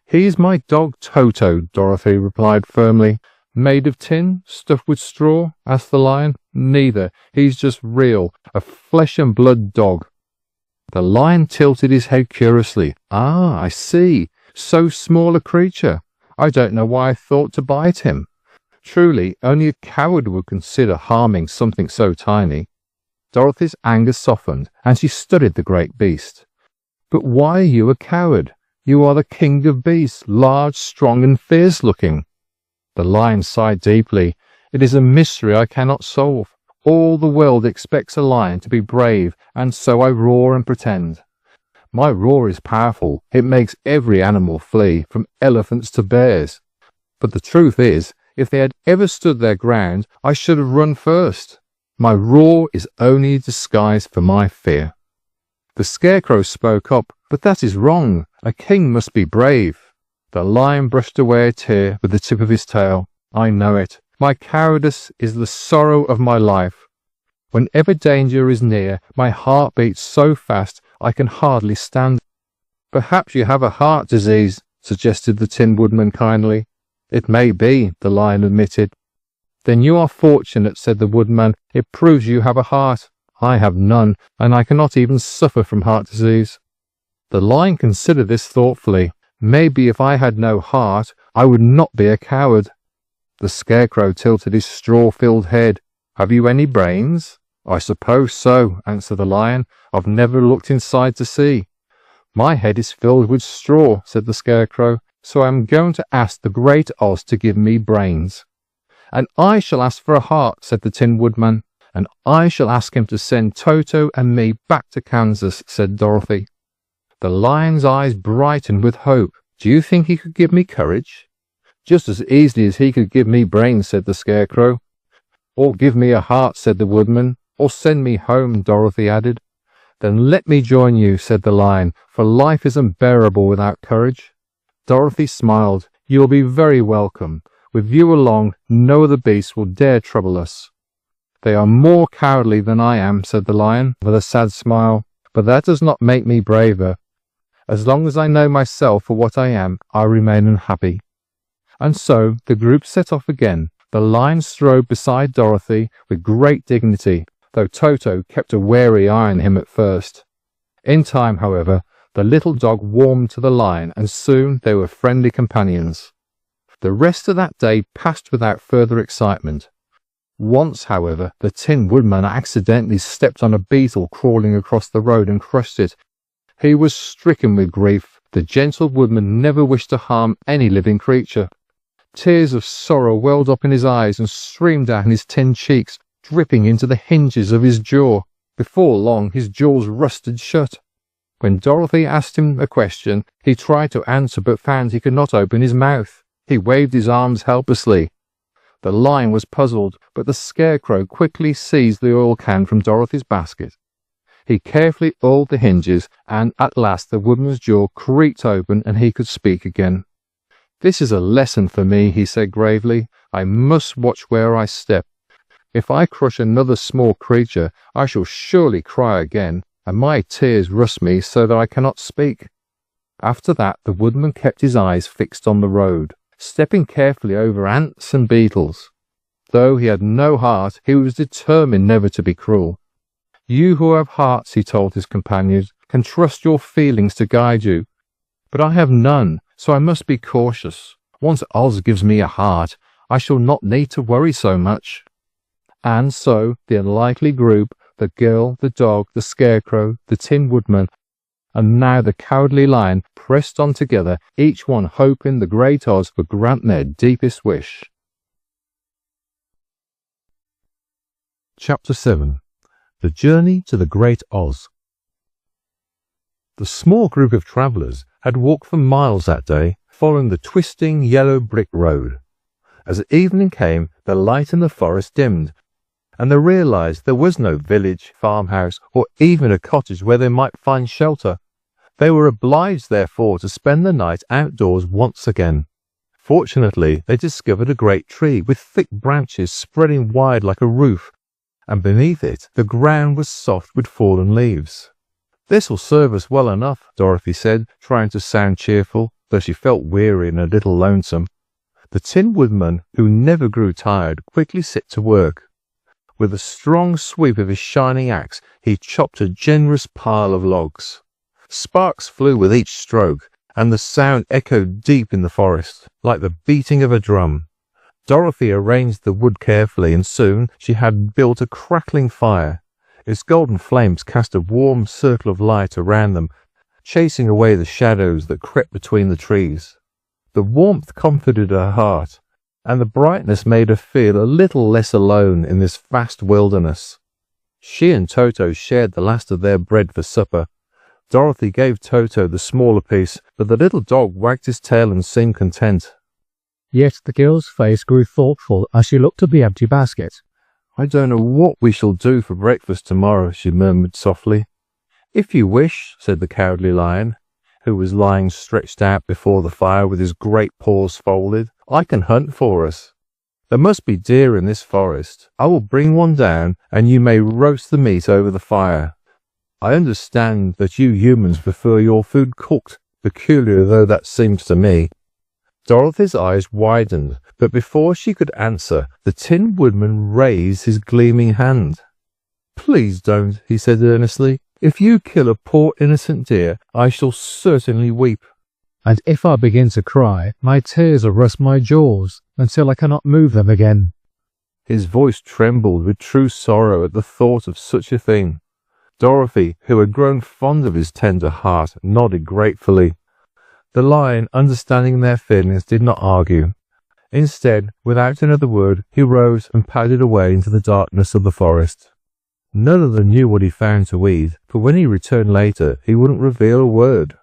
"He is my dog Toto," Dorothy replied firmly. "Made of tin? Stuffed with straw?" asked the lion. "Neither. He's just real, a flesh and blood dog." The lion tilted his head curiously. "Ah, I see. So small a creature. I don't know why I thought to bite him. Truly, only a coward would consider harming something so tiny." Dorothy's anger softened, and she studied the great beast. "But why are you a coward? You are the king of beasts, large, strong, and fierce-looking." The lion sighed deeply. "It is a mystery I cannot solve. All the world expects a lion to be brave, and so I roar and pretend. My roar is powerful. It makes every animal flee, from elephants to bears. But the truth is, if they had ever stood their ground, I should have run first. My roar is only a disguise for my fear." The Scarecrow spoke up. "But that is wrong. A king must be brave." The lion brushed away a tear with the tip of his tail. "I know it. My cowardice is the sorrow of my life. Whenever danger is near, my heart beats so fast I can hardly stand." "Perhaps you have a heart disease," suggested the Tin Woodman kindly. "It may be," the lion admitted. "Then you are fortunate," said the Woodman. "It proves you have a heart. I have none, and I cannot even suffer from heart disease." The lion considered this thoughtfully. "Maybe if I had no heart, I would not be a coward." The Scarecrow tilted his straw-filled head. "Have you any brains?" "I suppose so," answered the lion. "I've never looked inside to see." "My head is filled with straw," said the Scarecrow, "so I am going to ask the Great Oz to give me brains." "And I shall ask for a heart," said the Tin Woodman. "And I shall ask him to send Toto and me back to Kansas," said Dorothy. The lion's eyes brightened with hope. "Do you think he could give me courage?" "Just as easily as he could give me brains," said the Scarecrow. "Or give me a heart," said the Woodman. "Or send me home," Dorothy added. "Then let me join you," said the lion, "for life is unbearable without courage." Dorothy smiled. "You will be very welcome. With you along, no other beasts will dare trouble us." "They are more cowardly than I am," said the lion, with a sad smile. "But that does not make me braver. As long as I know myself for what I am, I remain unhappy." And so the group set off again. The lion strode beside Dorothy with great dignity, though Toto kept a wary eye on him at first. In time, however, the little dog warmed to the lion, and soon they were friendly companions. The rest of that day passed without further excitement. Once, however, the Tin Woodman accidentally stepped on a beetle crawling across the road and crushed it. He was stricken with grief. The gentle woodman never wished to harm any living creature. Tears of sorrow welled up in his eyes and streamed down his tin cheeks, dripping into the hinges of his jaw. Before long, his jaws rusted shut. When Dorothy asked him a question, he tried to answer but found he could not open his mouth. He waved his arms helplessly. The lion was puzzled, but the Scarecrow quickly seized the oil can from Dorothy's basket. He carefully oiled the hinges, and at last the woodman's jaw creaked open and he could speak again. "This is a lesson for me," he said gravely. "I must watch where I step. If I crush another small creature, I shall surely cry again, and my tears rust me so that I cannot speak." After that, the woodman kept his eyes fixed on the road, stepping carefully over ants and beetles. Though he had no heart, he was determined never to be cruel. "You who have hearts," he told his companions, "can trust your feelings to guide you. But I have none, so I must be cautious. Once Oz gives me a heart, I shall not need to worry so much." And so the unlikely group, the girl, the dog, the Scarecrow, the Tin Woodman, and now the Cowardly Lion, pressed on together, each one hoping the Great Oz would grant their deepest wish. Chapter 7. The Journey to the Great Oz. The small group of travellers had walked for miles that day, following the twisting yellow brick road. As evening came, the light in the forest dimmed, and they realized there was no village, farmhouse, or even a cottage where they might find shelter. They were obliged, therefore, to spend the night outdoors once again. Fortunately, they discovered a great tree with thick branches spreading wide like a roof, and beneath it the ground was soft with fallen leaves. "This'll serve us well enough," Dorothy said, trying to sound cheerful, though she felt weary and a little lonesome. The Tin Woodman, who never grew tired, quickly set to work. With a strong sweep of his shining axe, he chopped a generous pile of logs. Sparks flew with each stroke, and the sound echoed deep in the forest, like the beating of a drum. Dorothy arranged the wood carefully, and soon she had built a crackling fire. Its golden flames cast a warm circle of light around them, chasing away the shadows that crept between the trees. The warmth comforted her heart, and the brightness made her feel a little less alone in this vast wilderness. She and Toto shared the last of their bread for supper. Dorothy gave Toto the smaller piece, but the little dog wagged his tail and seemed content. Yet the girl's face grew thoughtful as she looked at the empty basket. "I don't know what we shall do for breakfast tomorrow," she murmured softly. "If you wish," said the Cowardly Lion, who was lying stretched out before the fire with his great paws folded, "I can hunt for us. There must be deer in this forest. I will bring one down, and you may roast the meat over the fire. I understand that you humans prefer your food cooked, peculiar though that seems to me." Dorothy's eyes widened, but before she could answer, the Tin Woodman raised his gleaming hand. "Please don't," he said earnestly. "If you kill a poor innocent deer, I shall certainly weep. And if I begin to cry, my tears will rust my jaws until I cannot move them again." His voice trembled with true sorrow at the thought of such a thing. Dorothy, who had grown fond of his tender heart, nodded gratefully. The lion, understanding their feelings, did not argue. Instead, without another word, he rose and padded away into the darkness of the forest. None of them knew what he found to eat, for when he returned later, he wouldn't reveal a word.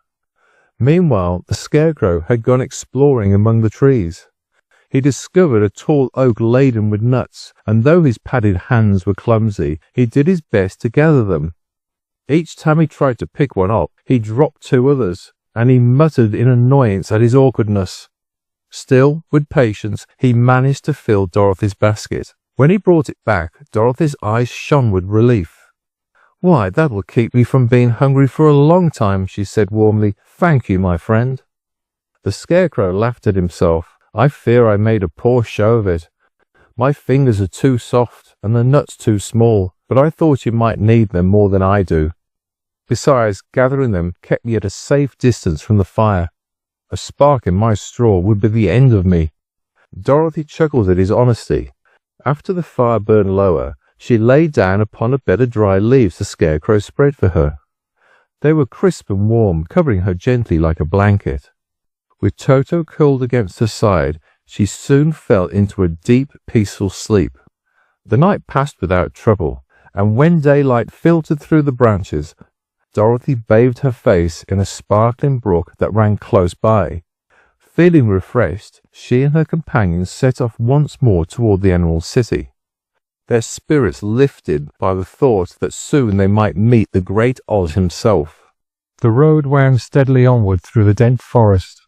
Meanwhile, the Scarecrow had gone exploring among the trees. He discovered a tall oak laden with nuts, and though his padded hands were clumsy, he did his best to gather them. Each time he tried to pick one up, he dropped two others, and he muttered in annoyance at his awkwardness. Still, with patience, he managed to fill Dorothy's basket. When he brought it back, Dorothy's eyes shone with relief. "Why, that will keep me from being hungry for a long time," she said warmly. "Thank you, my friend." The Scarecrow laughed at himself. "I fear I made a poor show of it. My fingers are too soft and the nuts too small, but I thought you might need them more than I do. Besides, gathering them kept me at a safe distance from the fire. A spark in my straw would be the end of me." Dorothy chuckled at his honesty. After the fire burned lower, she lay down upon a bed of dry leaves the Scarecrow spread for her. They were crisp and warm, covering her gently like a blanket. With Toto curled against her side, she soon fell into a deep, peaceful sleep. The night passed without trouble, and when daylight filtered through the branches, Dorothy bathed her face in a sparkling brook that ran close by. Feeling refreshed, she and her companions set off once more toward the Emerald City. Their spirits lifted by the thought that soon they might meet the great Oz himself. The road wound steadily onward through the dense forest.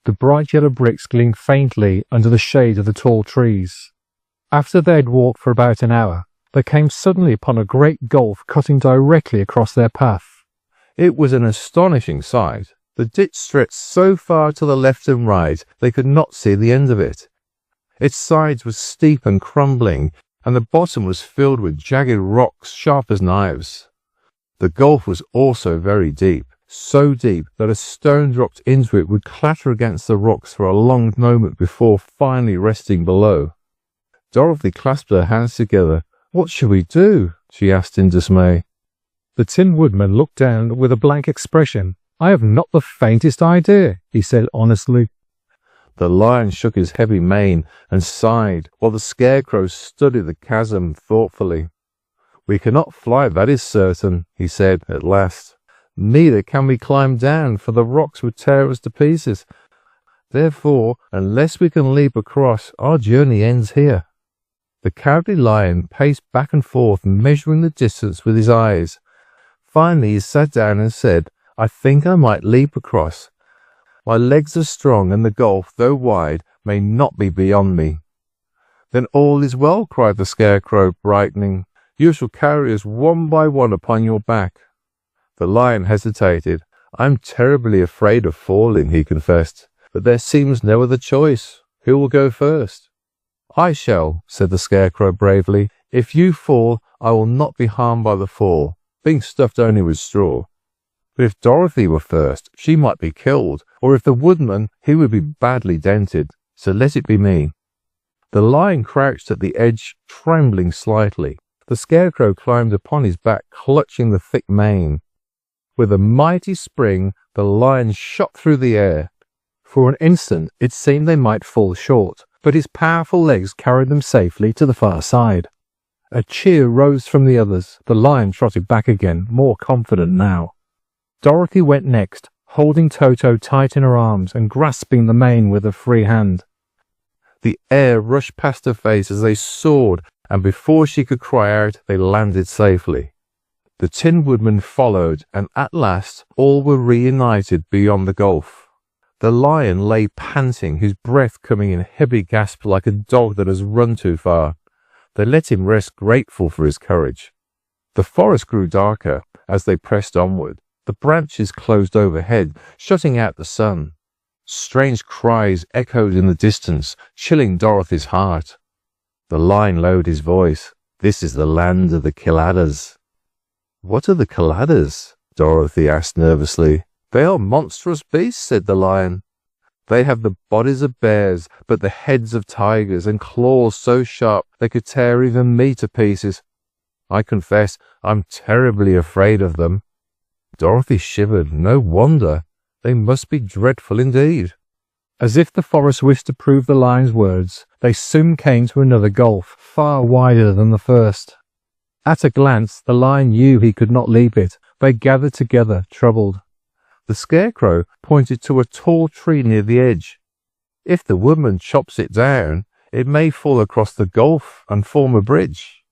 The bright yellow bricks gleamed faintly under the shade of the tall trees. After they had walked for about an hour, they came suddenly upon a great gulf cutting directly across their path. It was an astonishing sight. The ditch stretched so far to the left and right they could not see the end of it. Its sides were steep and crumbling, and the bottom was filled with jagged rocks sharp as knives. The gulf was also very deep, so deep that a stone dropped into it would clatter against the rocks for a long moment before finally resting below. Dorothy clasped her hands together. "What shall we do?" she asked in dismay. The Tin Woodman looked down with a blank expression. "I have not the faintest idea," he said honestly. The lion shook his heavy mane and sighed, while the Scarecrow studied the chasm thoughtfully. "We cannot fly, that is certain," he said at last. "Neither can we climb down, for the rocks would tear us to pieces. Therefore, unless we can leap across, our journey ends here." The Cowardly Lion paced back and forth, measuring the distance with his eyes. Finally he sat down and said, "I think I might leap across." My legs are strong, and the gulf, though wide, may not be beyond me." "Then all is well," cried the Scarecrow, brightening. "You shall carry us one by one upon your back." The Lion hesitated. "I'm terribly afraid of falling," he confessed, "but there seems no other choice. Who will go first?" "I shall," said the Scarecrow bravely. "If you fall, I will not be harmed by the fall, being stuffed only with straw. But if Dorothy were first, she might be killed, or if the Woodman, he would be badly dented. So let it be me." The Lion crouched at the edge, trembling slightly. The Scarecrow climbed upon his back, clutching the thick mane. With a mighty spring, the Lion shot through the air. For an instant, it seemed they might fall short, but his powerful legs carried them safely to the far side. A cheer rose from the others. The Lion trotted back again, more confident now. Dorothy went next, holding Toto tight in her arms and grasping the mane with a free hand. The air rushed past her face as they soared, and before she could cry out, they landed safely. The Tin Woodman followed, and at last all were reunited beyond the gulf. The Lion lay panting, his breath coming in heavy gasps like a dog that has run too far. They let him rest, grateful for his courage. The forest grew darker as they pressed onward. The branches closed overhead, shutting out the sun. Strange cries echoed in the distance, chilling Dorothy's heart. The Lion lowered his voice. "This is the land of the Killadas." "What are the Killadas?" Dorothy asked nervously. "They are monstrous beasts," said the Lion. "They have the bodies of bears, but the heads of tigers, and claws so sharp they could tear even me to pieces. I confess I'm terribly afraid of them." Dorothy shivered. No wonder. They must be dreadful indeed. As if the forest wished to prove the Lion's words, they soon came to another gulf, far wider than the first. At a glance, the Lion knew he could not leap it. They gathered together, troubled. The Scarecrow pointed to a tall tree near the edge. "If the Woodman chops it down, it may fall across the gulf and form a bridge."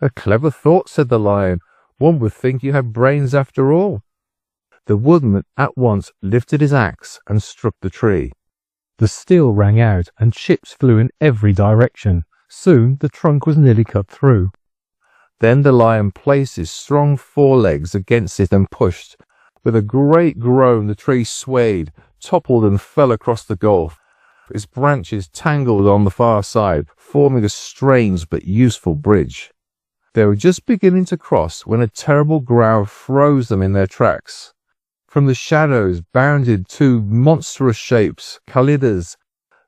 "A clever thought," said the Lion. "One would think you had brains after all." The Woodman at once lifted his axe and struck the tree. The steel rang out, and chips flew in every direction. Soon the trunk was nearly cut through. Then the Lion placed his strong forelegs against it and pushed. With a great groan the tree swayed, toppled and fell across the gulf. Its branches tangled on the far side, forming a strange but useful bridge. They were just beginning to cross when a terrible growl froze them in their tracks. From the shadows bounded two monstrous shapes, Killadas.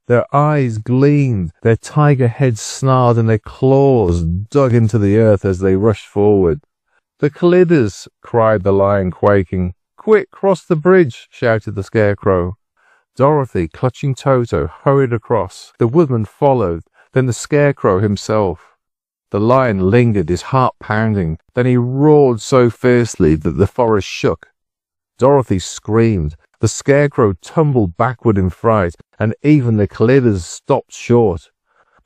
Their eyes gleamed, their tiger heads snarled, and their claws dug into the earth as they rushed forward. "The Killadas!" cried the Lion, quaking. "Quick, cross the bridge!" shouted the Scarecrow. Dorothy, clutching Toto, hurried across. The Woodman followed, then the Scarecrow himself. The Lion lingered, his heart pounding. Then he roared so fiercely that the forest shook. Dorothy screamed. The Scarecrow tumbled backward in fright, and even the Killadas stopped short.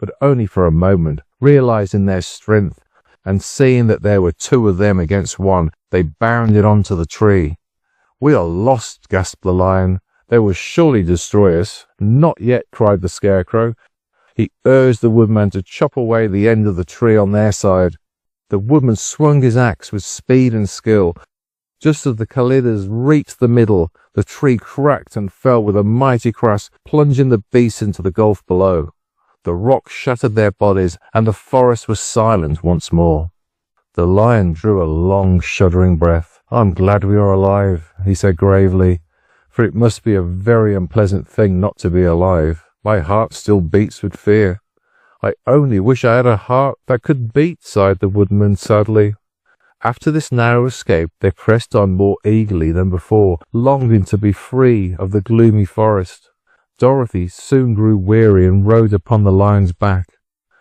But only for a moment, realizing their strength, and seeing that there were two of them against one, they bounded onto the tree. "We are lost," gasped the Lion. "They will surely destroy us." "Not yet," cried the Scarecrow. He urged the Woodman to chop away the end of the tree on their side. The Woodman swung his axe with speed and skill. Just as the Killadas reached the middle, the tree cracked and fell with a mighty crash, plunging the beasts into the gulf below. The rock shattered their bodies, and the forest was silent once more. The Lion drew a long, shuddering breath. "I'm glad we are alive," he said gravely, "for it must be a very unpleasant thing not to be alive. My heart still beats with fear." "I only wish I had a heart that could beat," sighed the Woodman sadly. After this narrow escape, they pressed on more eagerly than before, longing to be free of the gloomy forest. Dorothy soon grew weary and rode upon the Lion's back.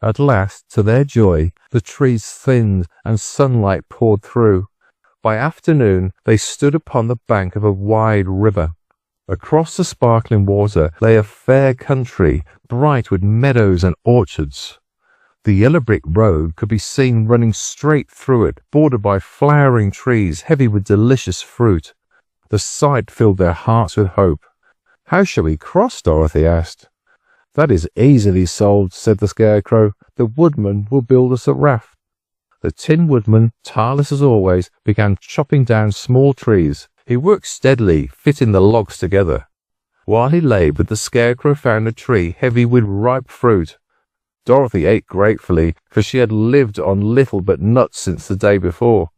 At last, to their joy, the trees thinned and sunlight poured through. By afternoon, they stood upon the bank of a wide river. Across the sparkling water lay a fair country, bright with meadows and orchards. The yellow brick road could be seen running straight through it, bordered by flowering trees heavy with delicious fruit. The sight filled their hearts with hope. "How shall we cross?" Dorothy asked. "That is easily solved," said the Scarecrow. "The woodman will build us a raft." The Tin Woodman, tireless as always, began chopping down small trees. He worked steadily, fitting the logs together. While he labored, the Scarecrow found a tree heavy with ripe fruit. Dorothy ate gratefully, for she had lived on little but nuts since the day before.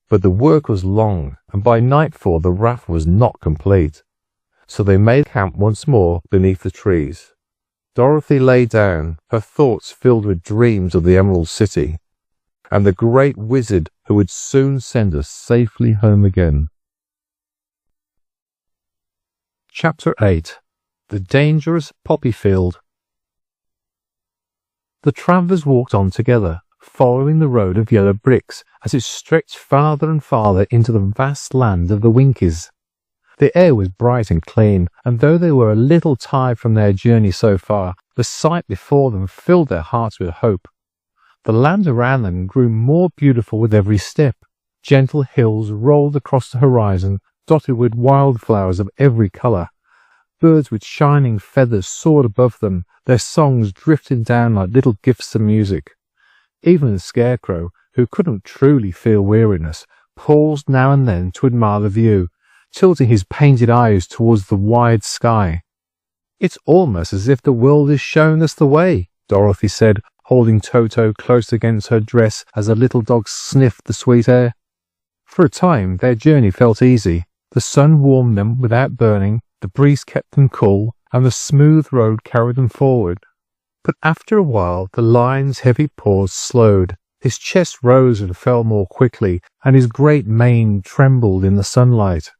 But the work was long, and by nightfall the raft was not complete. So they made camp once more beneath the trees. Dorothy lay down, her thoughts filled with dreams of the Emerald City, and the great wizard who would soon send us safely home again. Chapter 8. The Dangerous Poppy Field. The travellers walked on together, following the road of yellow bricks as it stretched farther and farther into the vast land of the Winkies. The air was bright and clean, and though they were a little tired from their journey so far, the sight before them filled their hearts with hope. The land around them grew more beautiful with every step. Gentle hills rolled across the horizon, dotted with wildflowers of every colour. Birds with shining feathers soared above them, their songs drifting down like little gifts of music. Even the Scarecrow, who couldn't truly feel weariness, paused now and then to admire the view, tilting his painted eyes towards the wide sky. "It's almost as if the world is showing us the way," Dorothy said, holding Toto close against her dress as the little dog sniffed the sweet air. For a time their journey felt easy. The sun warmed them without burning, the breeze kept them cool, and the smooth road carried them forward. But after a while the lion's heavy paws slowed. His chest rose and fell more quickly, and his great mane trembled in the sunlight.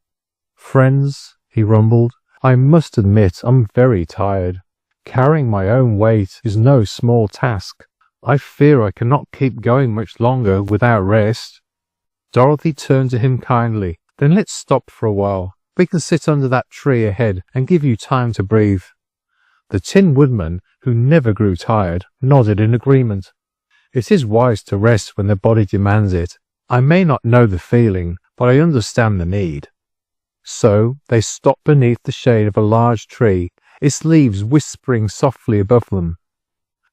"Friends," he rumbled, "I must admit I'm very tired. Carrying my own weight is no small task. I fear I cannot keep going much longer without rest." Dorothy turned to him kindly. "Then let's stop for a while. We can sit under that tree ahead and give you time to breathe." The Tin Woodman, who never grew tired, nodded in agreement. "It is wise to rest when the body demands it. I may not know the feeling, but I understand the need." So they stopped beneath the shade of a large tree, its leaves whispering softly above them.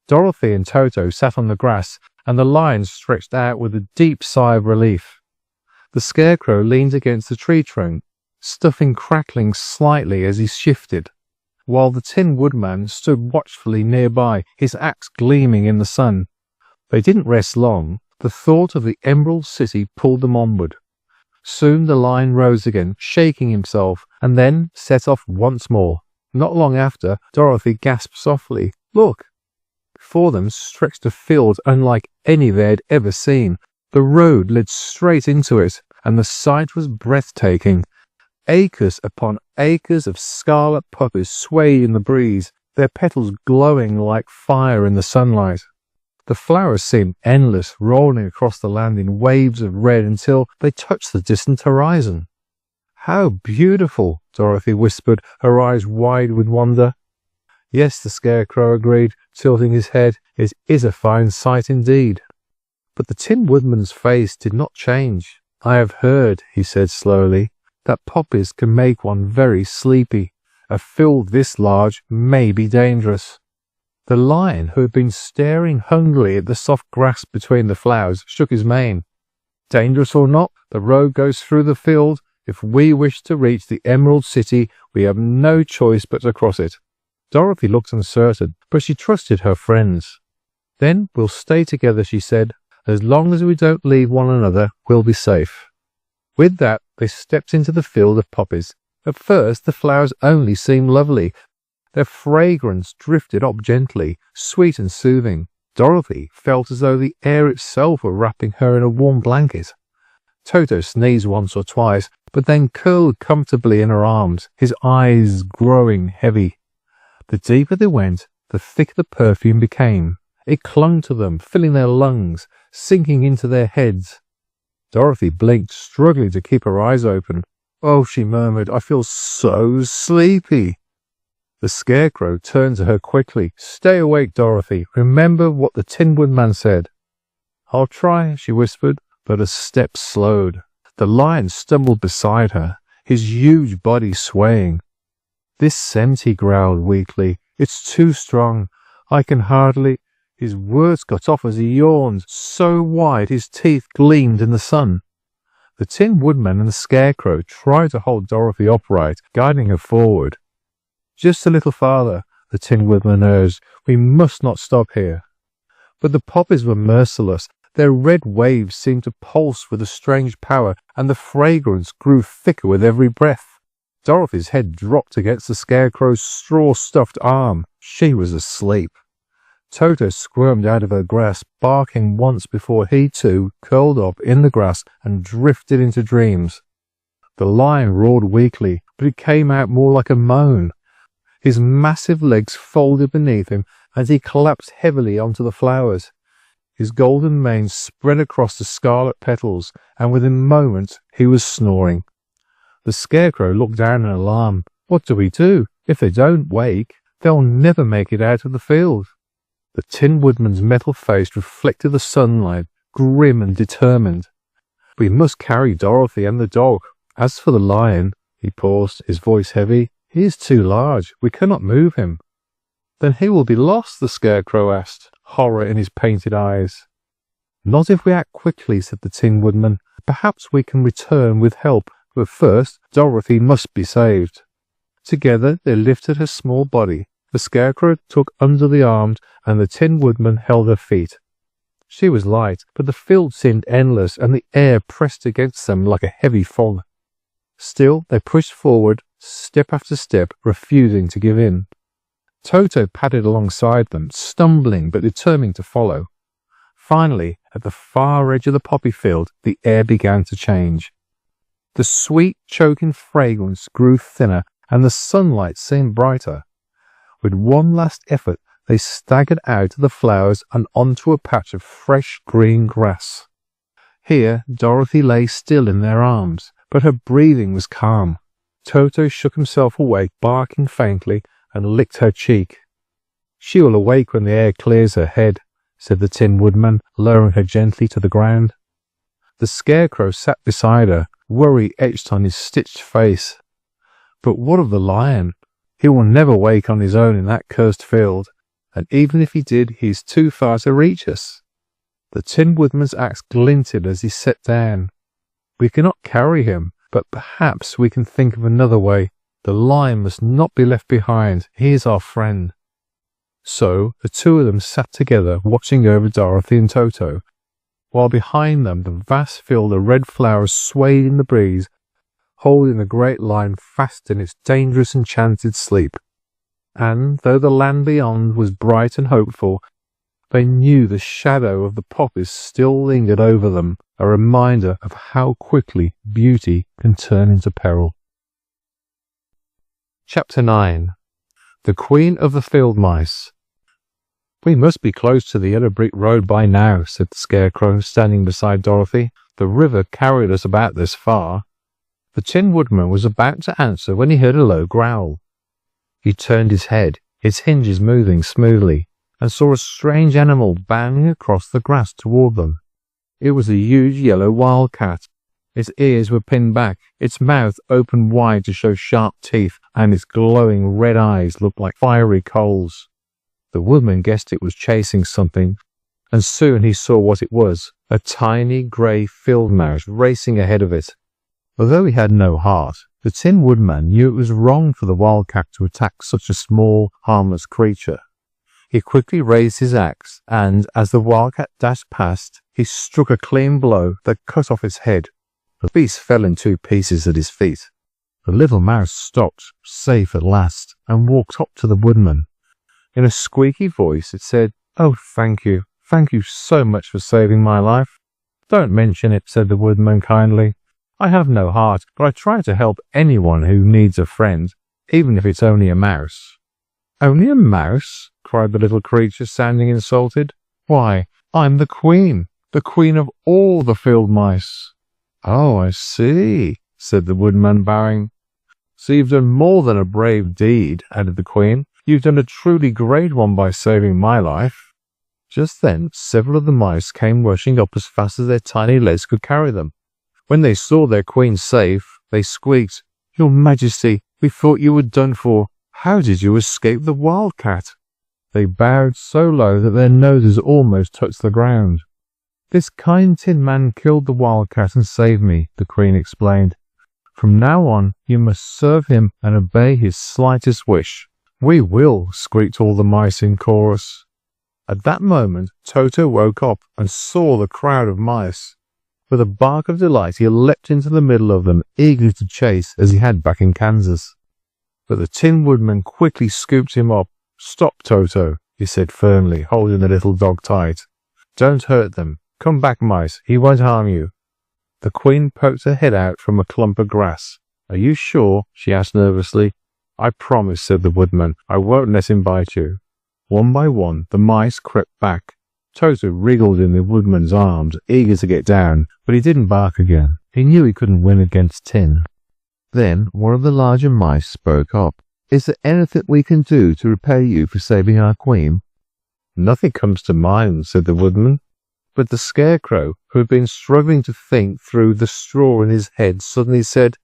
Dorothy and Toto sat on the grass, and the lion stretched out with a deep sigh of relief. The Scarecrow leaned against the tree trunk, stuffing crackling slightly as he shifted, while the Tin Woodman stood watchfully nearby, his axe gleaming in the sun. They didn't rest long. The thought of the Emerald City pulled them onward. Soon the lion rose again, shaking himself, and then set off once more. Not long after, Dorothy gasped softly, "Look!" Before them stretched a field unlike any they had ever seen. The road led straight into it, and the sight was breathtaking. Acres upon acres of scarlet poppies swayed in the breeze, their petals glowing like fire in the sunlight. The flowers seemed endless, rolling across the land in waves of red until they touched the distant horizon. "How beautiful!" Dorothy whispered, her eyes wide with wonder. "Yes," the Scarecrow agreed, tilting his head, "it is a fine sight indeed." But the Tin Woodman's face did not change. "I have heard," he said slowly, "that poppies can make one very sleepy. A field this large may be dangerous." The lion, who had been staring hungrily at the soft grass between the flowers, shook his mane. "Dangerous or not, the road goes through the field. If we wish to reach the Emerald City, we have no choice but to cross it." Dorothy looked uncertain, but she trusted her friends. "Then we'll stay together," she said. "As long as we don't leave one another, we'll be safe." With that, they stepped into the field of poppies. At first, the flowers only seemed lovely. Their fragrance drifted up gently, sweet and soothing. Dorothy felt as though the air itself were wrapping her in a warm blanket. Toto sneezed once or twice, but then curled comfortably in her arms, his eyes growing heavy. The deeper they went, the thicker the perfume became. It clung to them, filling their lungs, sinking into their heads. Dorothy blinked, struggling to keep her eyes open. "Oh," she murmured, "I feel so sleepy." The Scarecrow turned to her quickly. "Stay awake, Dorothy. Remember what the Tin Woodman said." "I'll try," she whispered, but her steps slowed. The lion stumbled beside her, his huge body swaying. "This scent," he growled weakly. "It's too strong. I can hardly—" His words got off as he yawned so wide his teeth gleamed in the sun. The Tin Woodman and the Scarecrow tried to hold Dorothy upright, guiding her forward. "Just a little farther," the Tin Woodman urged. "We must not stop here." But the poppies were merciless. Their red waves seemed to pulse with a strange power, and the fragrance grew thicker with every breath. Dorothy's head dropped against the Scarecrow's straw-stuffed arm. She was asleep. Toto squirmed out of her grasp, barking once before he too curled up in the grass and drifted into dreams. The lion roared weakly, but it came out more like a moan. His massive legs folded beneath him as he collapsed heavily onto the flowers. His golden mane spread across the scarlet petals, and within moments he was snoring. The Scarecrow looked down in alarm. "What do we do? If they don't wake, they'll never make it out of the field." The Tin Woodman's metal face reflected the sunlight, grim and determined. "We must carry Dorothy and the dog. As for the lion," he paused, his voice heavy, "he is too large. We cannot move him." "Then he will be lost?" the Scarecrow asked, horror in his painted eyes. "Not if we act quickly," said the Tin Woodman. "Perhaps we can return with help, but first Dorothy must be saved." Together they lifted her small body. The Scarecrow took under the arms, and the Tin Woodman held her feet. She was light, but the field seemed endless, and the air pressed against them like a heavy fog. Still they pushed forward, step after step, refusing to give in. Toto padded alongside them, stumbling but determined to follow. Finally, at the far edge of the poppy field, the air began to change. The sweet, choking fragrance grew thinner, and the sunlight seemed brighter. With one last effort, they staggered out of the flowers and onto a patch of fresh green grass. Here Dorothy lay still in their arms, but her breathing was calm. Toto shook himself awake, barking faintly, and licked her cheek. "She will awake when the air clears her head," said the Tin Woodman, lowering her gently to the ground. The Scarecrow sat beside her, worry etched on his stitched face. "But what of the lion? He will never wake on his own in that cursed field, and even if he did, he is too far to reach us." The Tin Woodman's axe glinted as he sat down. "We cannot carry him, but perhaps we can think of another way. The lion must not be left behind. He is our friend." So the two of them sat together, watching over Dorothy and Toto, while behind them the vast field of red flowers swayed in the breeze, holding the great lion fast in its dangerous enchanted sleep. And though the land beyond was bright and hopeful, they knew the shadow of the poppies still lingered over them, a reminder of how quickly beauty can turn into peril. Chapter 9. The Queen of the Field Mice. "We must be close to the yellow brick road by now," said the Scarecrow, standing beside Dorothy. "The river carried us about this far." The Tin Woodman was about to answer when he heard a low growl. He turned his head, its hinges moving smoothly, and saw a strange animal bounding across the grass toward them. It was a huge yellow wildcat. Its ears were pinned back, its mouth opened wide to show sharp teeth, and its glowing red eyes looked like fiery coals. The Woodman guessed it was chasing something, and soon he saw what it was, a tiny grey field mouse racing ahead of it. Although he had no heart, the Tin Woodman knew it was wrong for the wildcat to attack such a small, harmless creature. He quickly raised his axe, and as the wildcat dashed past, he struck a clean blow that cut off its head. The beast fell in 2 pieces at his feet. The little mouse stopped, safe at last, and walked up to the Woodman. In a squeaky voice it said, "Oh, thank you. Thank you so much for saving my life." "Don't mention it," said the Woodman kindly. "I have no heart, but I try to help anyone who needs a friend, even if it's only a mouse." "Only a mouse?" cried the little creature, sounding insulted. "Why, I'm the Queen of all the field mice." "Oh, I see," said the Woodman, bowing. "So you've done more than a brave deed," added the Queen. "You've done a truly great one by saving my life." Just then, several of the mice came rushing up as fast as their tiny legs could carry them. When they saw their Queen safe, they squeaked, "Your Majesty, We thought you were done for. How did you escape the wildcat?" They bowed so low that their noses almost touched the ground. "This kind tin man killed the wildcat and saved me," the Queen explained. "From now on, you must serve him and obey his slightest wish." "We will," squeaked all the mice in chorus. At that moment, Toto woke up and saw the crowd of mice. With a bark of delight, he leapt into the middle of them, eager to chase as he had back in Kansas. But the Tin Woodman quickly scooped him up. "Stop, Toto," he said firmly, holding the little dog tight. "Don't hurt them. Come back, mice. He won't harm you." The Queen poked her head out from a clump of grass. "Are you sure?" she asked nervously. "I promise," said the Woodman. "I won't let him bite you." One by one, the mice crept back. Toto wriggled in the Woodman's arms, eager to get down, but he didn't bark again. He knew he couldn't win against Tin. Then one of the larger mice spoke up. "Is there anything we can do to repay you for saving our Queen?" "Nothing comes to mind," said the Woodman. But the Scarecrow, who had been struggling to think through the straw in his head, suddenly said,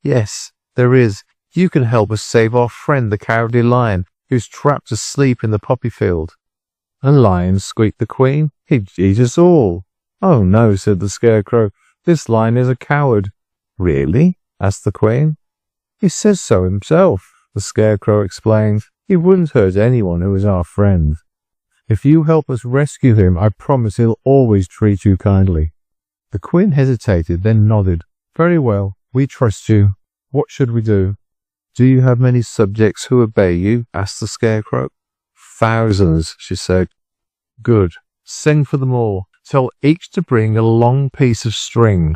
"Yes, there is. You can help us save our friend the Cowardly Lion, who's trapped asleep in the poppy field." "A lion?" squeaked the Queen. "He'd eat us all." "Oh no," said the Scarecrow. "This lion is a coward." "Really?" asked the Queen. "He says so himself," the Scarecrow explained. "He wouldn't hurt anyone who is our friend. If you help us rescue him, I promise he'll always treat you kindly." The Queen hesitated, then nodded. "Very well, we trust you. What should we do?" "Do you have many subjects who obey you?" asked the Scarecrow. "Thousands," she said. "Good. Send for them all. Tell each to bring a long piece of string."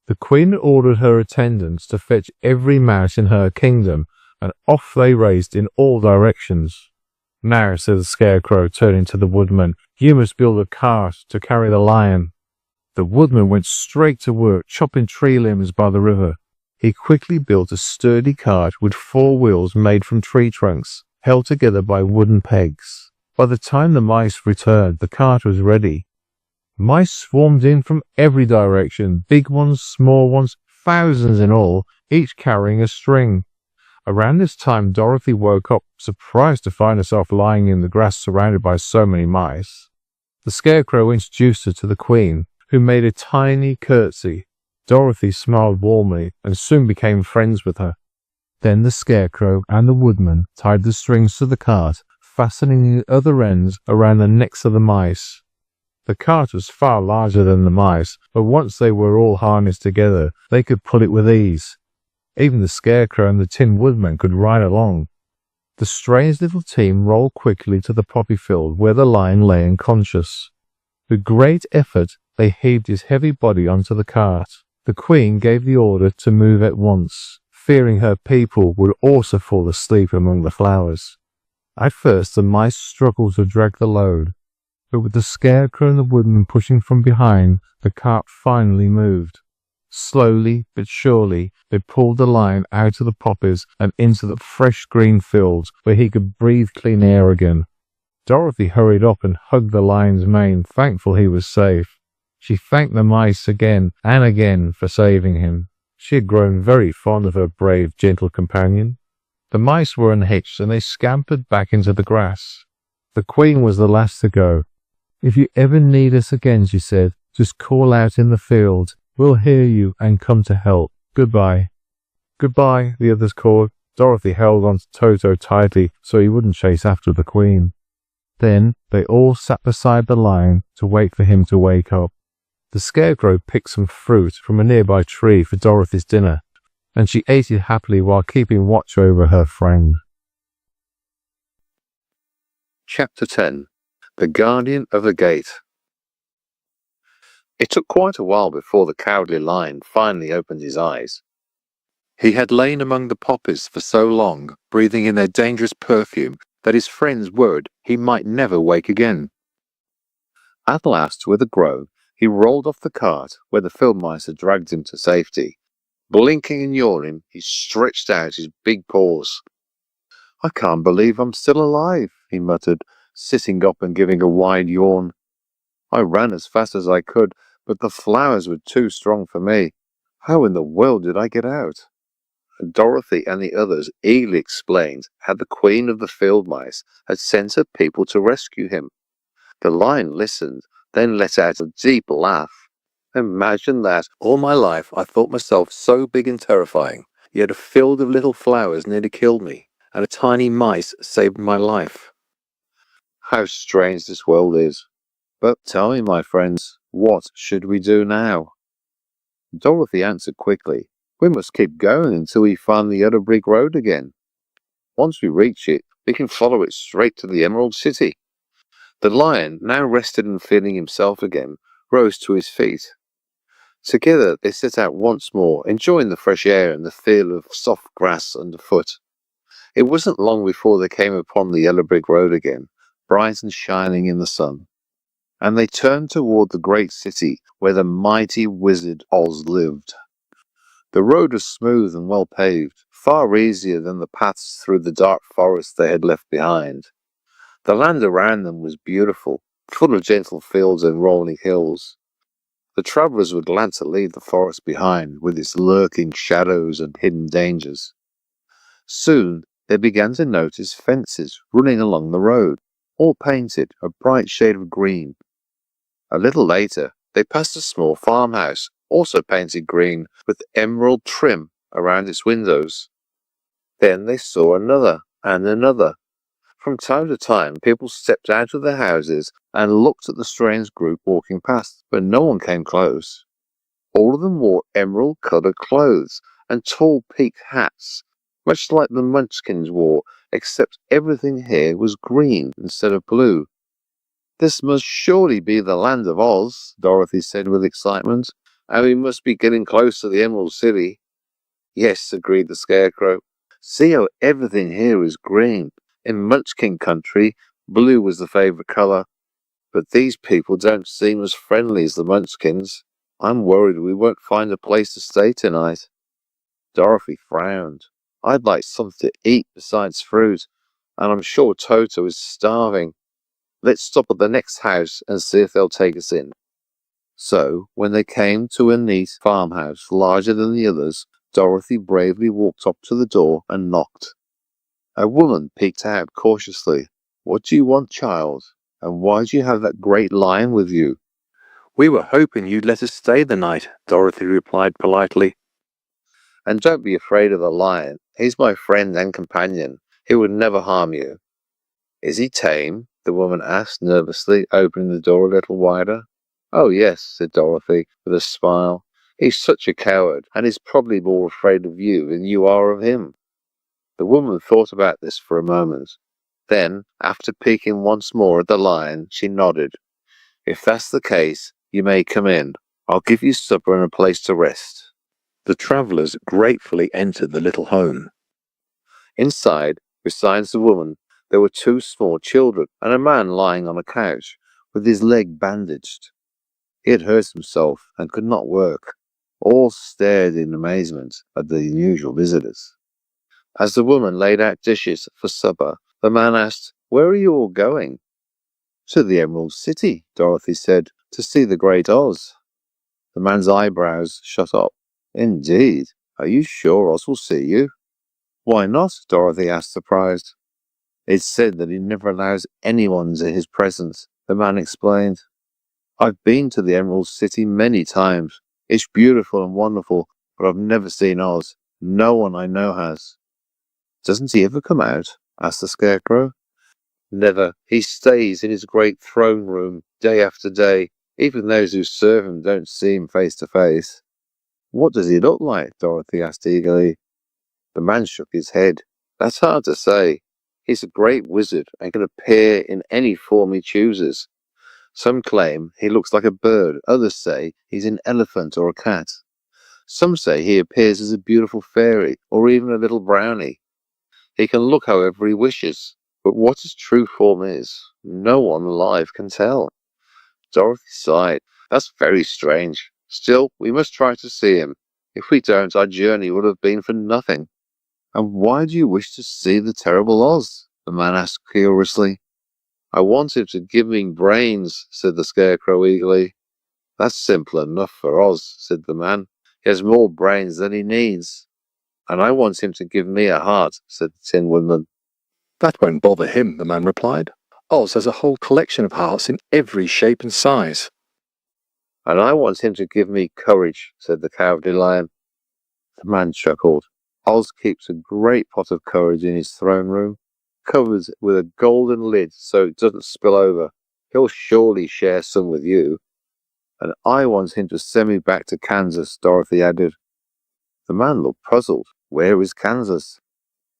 The Queen ordered her attendants to fetch every mouse in her kingdom, and off they raced in all directions. "Now," said the Scarecrow, turning to the Woodman, "you must build a cart to carry the lion." The Woodman went straight to work, chopping tree limbs by the river. He quickly built a sturdy cart with 4 wheels made from tree trunks, held together by wooden pegs. By the time the mice returned, the cart was ready. Mice swarmed in from every direction, big ones, small ones, thousands in all, each carrying a string. Around this time, Dorothy woke up, surprised to find herself lying in the grass surrounded by so many mice. The Scarecrow introduced her to the Queen, who made a tiny curtsy. Dorothy smiled warmly and soon became friends with her. Then the Scarecrow and the Woodman tied the strings to the cart, fastening the other ends around the necks of the mice. The cart was far larger than the mice, but once they were all harnessed together, they could pull it with ease. Even the Scarecrow and the Tin Woodman could ride along. The strange little team rolled quickly to the poppy field where the lion lay unconscious. With great effort, they heaved his heavy body onto the cart. The Queen gave the order to move at once, fearing her people would also fall asleep among the flowers. At first, the mice struggled to drag the load, but with the Scarecrow and the Woodman pushing from behind, the cart finally moved. Slowly but surely, they pulled the lion out of the poppies and into the fresh green fields where he could breathe clean air again. Dorothy hurried up and hugged the lion's mane, thankful he was safe. She thanked the mice again and again for saving him. She had grown very fond of her brave, gentle companion. The mice were unhitched and they scampered back into the grass. The Queen was the last to go. "If you ever need us again," she said, "just call out in the field. We'll hear you and come to help. Goodbye." "Goodbye," the others called. Dorothy held on to Toto tightly so he wouldn't chase after the Queen. Then they all sat beside the lion to wait for him to wake up. The Scarecrow picked some fruit from a nearby tree for Dorothy's dinner, and she ate it happily while keeping watch over her friend. Chapter 10. The Guardian of the Gate. It took quite a while before the Cowardly Lion finally opened his eyes. He had lain among the poppies for so long, breathing in their dangerous perfume, that his friends worried he might never wake again. At last, with a groan, he rolled off the cart where the field mice had dragged him to safety. Blinking and yawning, he stretched out his big paws. "I can't believe I'm still alive," he muttered, sitting up and giving a wide yawn. "I ran as fast as I could, but the flowers were too strong for me. How in the world did I get out?" Dorothy and the others eagerly explained how the Queen of the Field Mice had sent her people to rescue him. The lion listened, then let out a deep laugh. Imagine that! All my life I thought myself so big and terrifying, yet a field of little flowers nearly killed me, and a tiny mice saved my life. How strange this world is. But tell me, my friends, what should we do now? Dorothy answered quickly. We must keep going until we find the other brick road again. Once we reach it, we can follow it straight to the Emerald City. The lion, now rested and feeling himself again, rose to his feet. Together they set out once more, enjoying the fresh air and the feel of soft grass underfoot. It wasn't long before they came upon the yellow brick road again, bright and shining in the sun. And they turned toward the great city where the mighty wizard Oz lived. The road was smooth and well paved, far easier than the paths through the dark forest they had left behind. The land around them was beautiful, full of gentle fields and rolling hills. The travellers were glad to leave the forest behind with its lurking shadows and hidden dangers. Soon they began to notice fences running along the road, all painted a bright shade of green. A little later they passed a small farmhouse, also painted green, with emerald trim around its windows. Then they saw another and another. From time to time people stepped out of their houses and looked at the strange group walking past, but no one came close. All of them wore emerald-coloured clothes and tall peaked hats, much like the Munchkins wore, except everything here was green instead of blue. This must surely be the land of Oz, Dorothy said with excitement, and we must be getting close to the Emerald City. Yes, agreed the Scarecrow. See how everything here is green. In Munchkin country, blue was the favourite colour, but these people don't seem as friendly as the Munchkins. I'm worried we won't find a place to stay tonight. Dorothy frowned. I'd like something to eat besides fruit, and I'm sure Toto is starving. Let's stop at the next house and see if they'll take us in. So, when they came to a neat farmhouse larger than the others, Dorothy bravely walked up to the door and knocked. A woman peeked out cautiously. What do you want, child? And why do you have that great lion with you? We were hoping you'd let us stay the night, Dorothy replied politely. And don't be afraid of the lion. He's my friend and companion. He would never harm you. Is he tame? The woman asked nervously, opening the door a little wider. Oh, yes, said Dorothy, with a smile. He's such a coward, and is probably more afraid of you than you are of him. The woman thought about this for a moment. Then, after peeking once more at the lion, she nodded. If that's the case, you may come in. I'll give you supper and a place to rest. The travellers gratefully entered the little home. Inside, besides the woman, there were two small children and a man lying on a couch, with his leg bandaged. He had hurt himself and could not work. All stared in amazement at the unusual visitors. As the woman laid out dishes for supper, the man asked, Where are you all going? To the Emerald City, Dorothy said, to see the great Oz. The man's eyebrows shot up. Indeed? Are you sure Oz will see you? Why not? Dorothy asked, surprised. It's said that he never allows anyone into his presence, the man explained. I've been to the Emerald City many times. It's beautiful and wonderful, but I've never seen Oz. No one I know has. Doesn't he ever come out? Asked the Scarecrow. Never. He stays in his great throne room day after day. Even those who serve him don't see him face to face. What does he look like? Dorothy asked eagerly. The man shook his head. That's hard to say. He's a great wizard and can appear in any form he chooses. Some claim he looks like a bird. Others say he's an elephant or a cat. Some say he appears as a beautiful fairy or even a little brownie. He can look however he wishes, but what his true form is, no one alive can tell. Dorothy sighed. That's very strange. Still, we must try to see him. If we don't, our journey would have been for nothing. And why do you wish to see the terrible Oz? The man asked curiously. I want him to give me brains, said the Scarecrow eagerly. That's simple enough for Oz, said the man. He has more brains than he needs. "And I want him to give me a heart," said the Tin Woodman. That won't bother him, the man replied. Oz has a whole collection of hearts in every shape and size. "And I want him to give me courage," said the Cowardly Lion. The man chuckled. "Oz keeps a great pot of courage in his throne room, covered with a golden lid so it doesn't spill over. He'll surely share some with you." "And I want him to send me back to Kansas," Dorothy added. The man looked puzzled. "Where is Kansas?"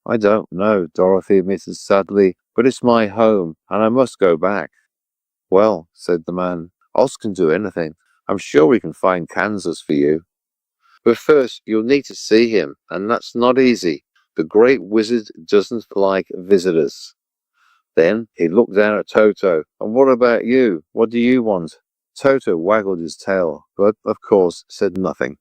"I don't know," Dorothy admitted sadly, "but it's my home, and I must go back." "Well," said the man, "Oz can do anything. I'm sure we can find Kansas for you. But first, you'll need to see him, and that's not easy. The great wizard doesn't like visitors." Then he looked down at Toto. "And what about you? What do you want?" Toto waggled his tail, but, of course, said nothing.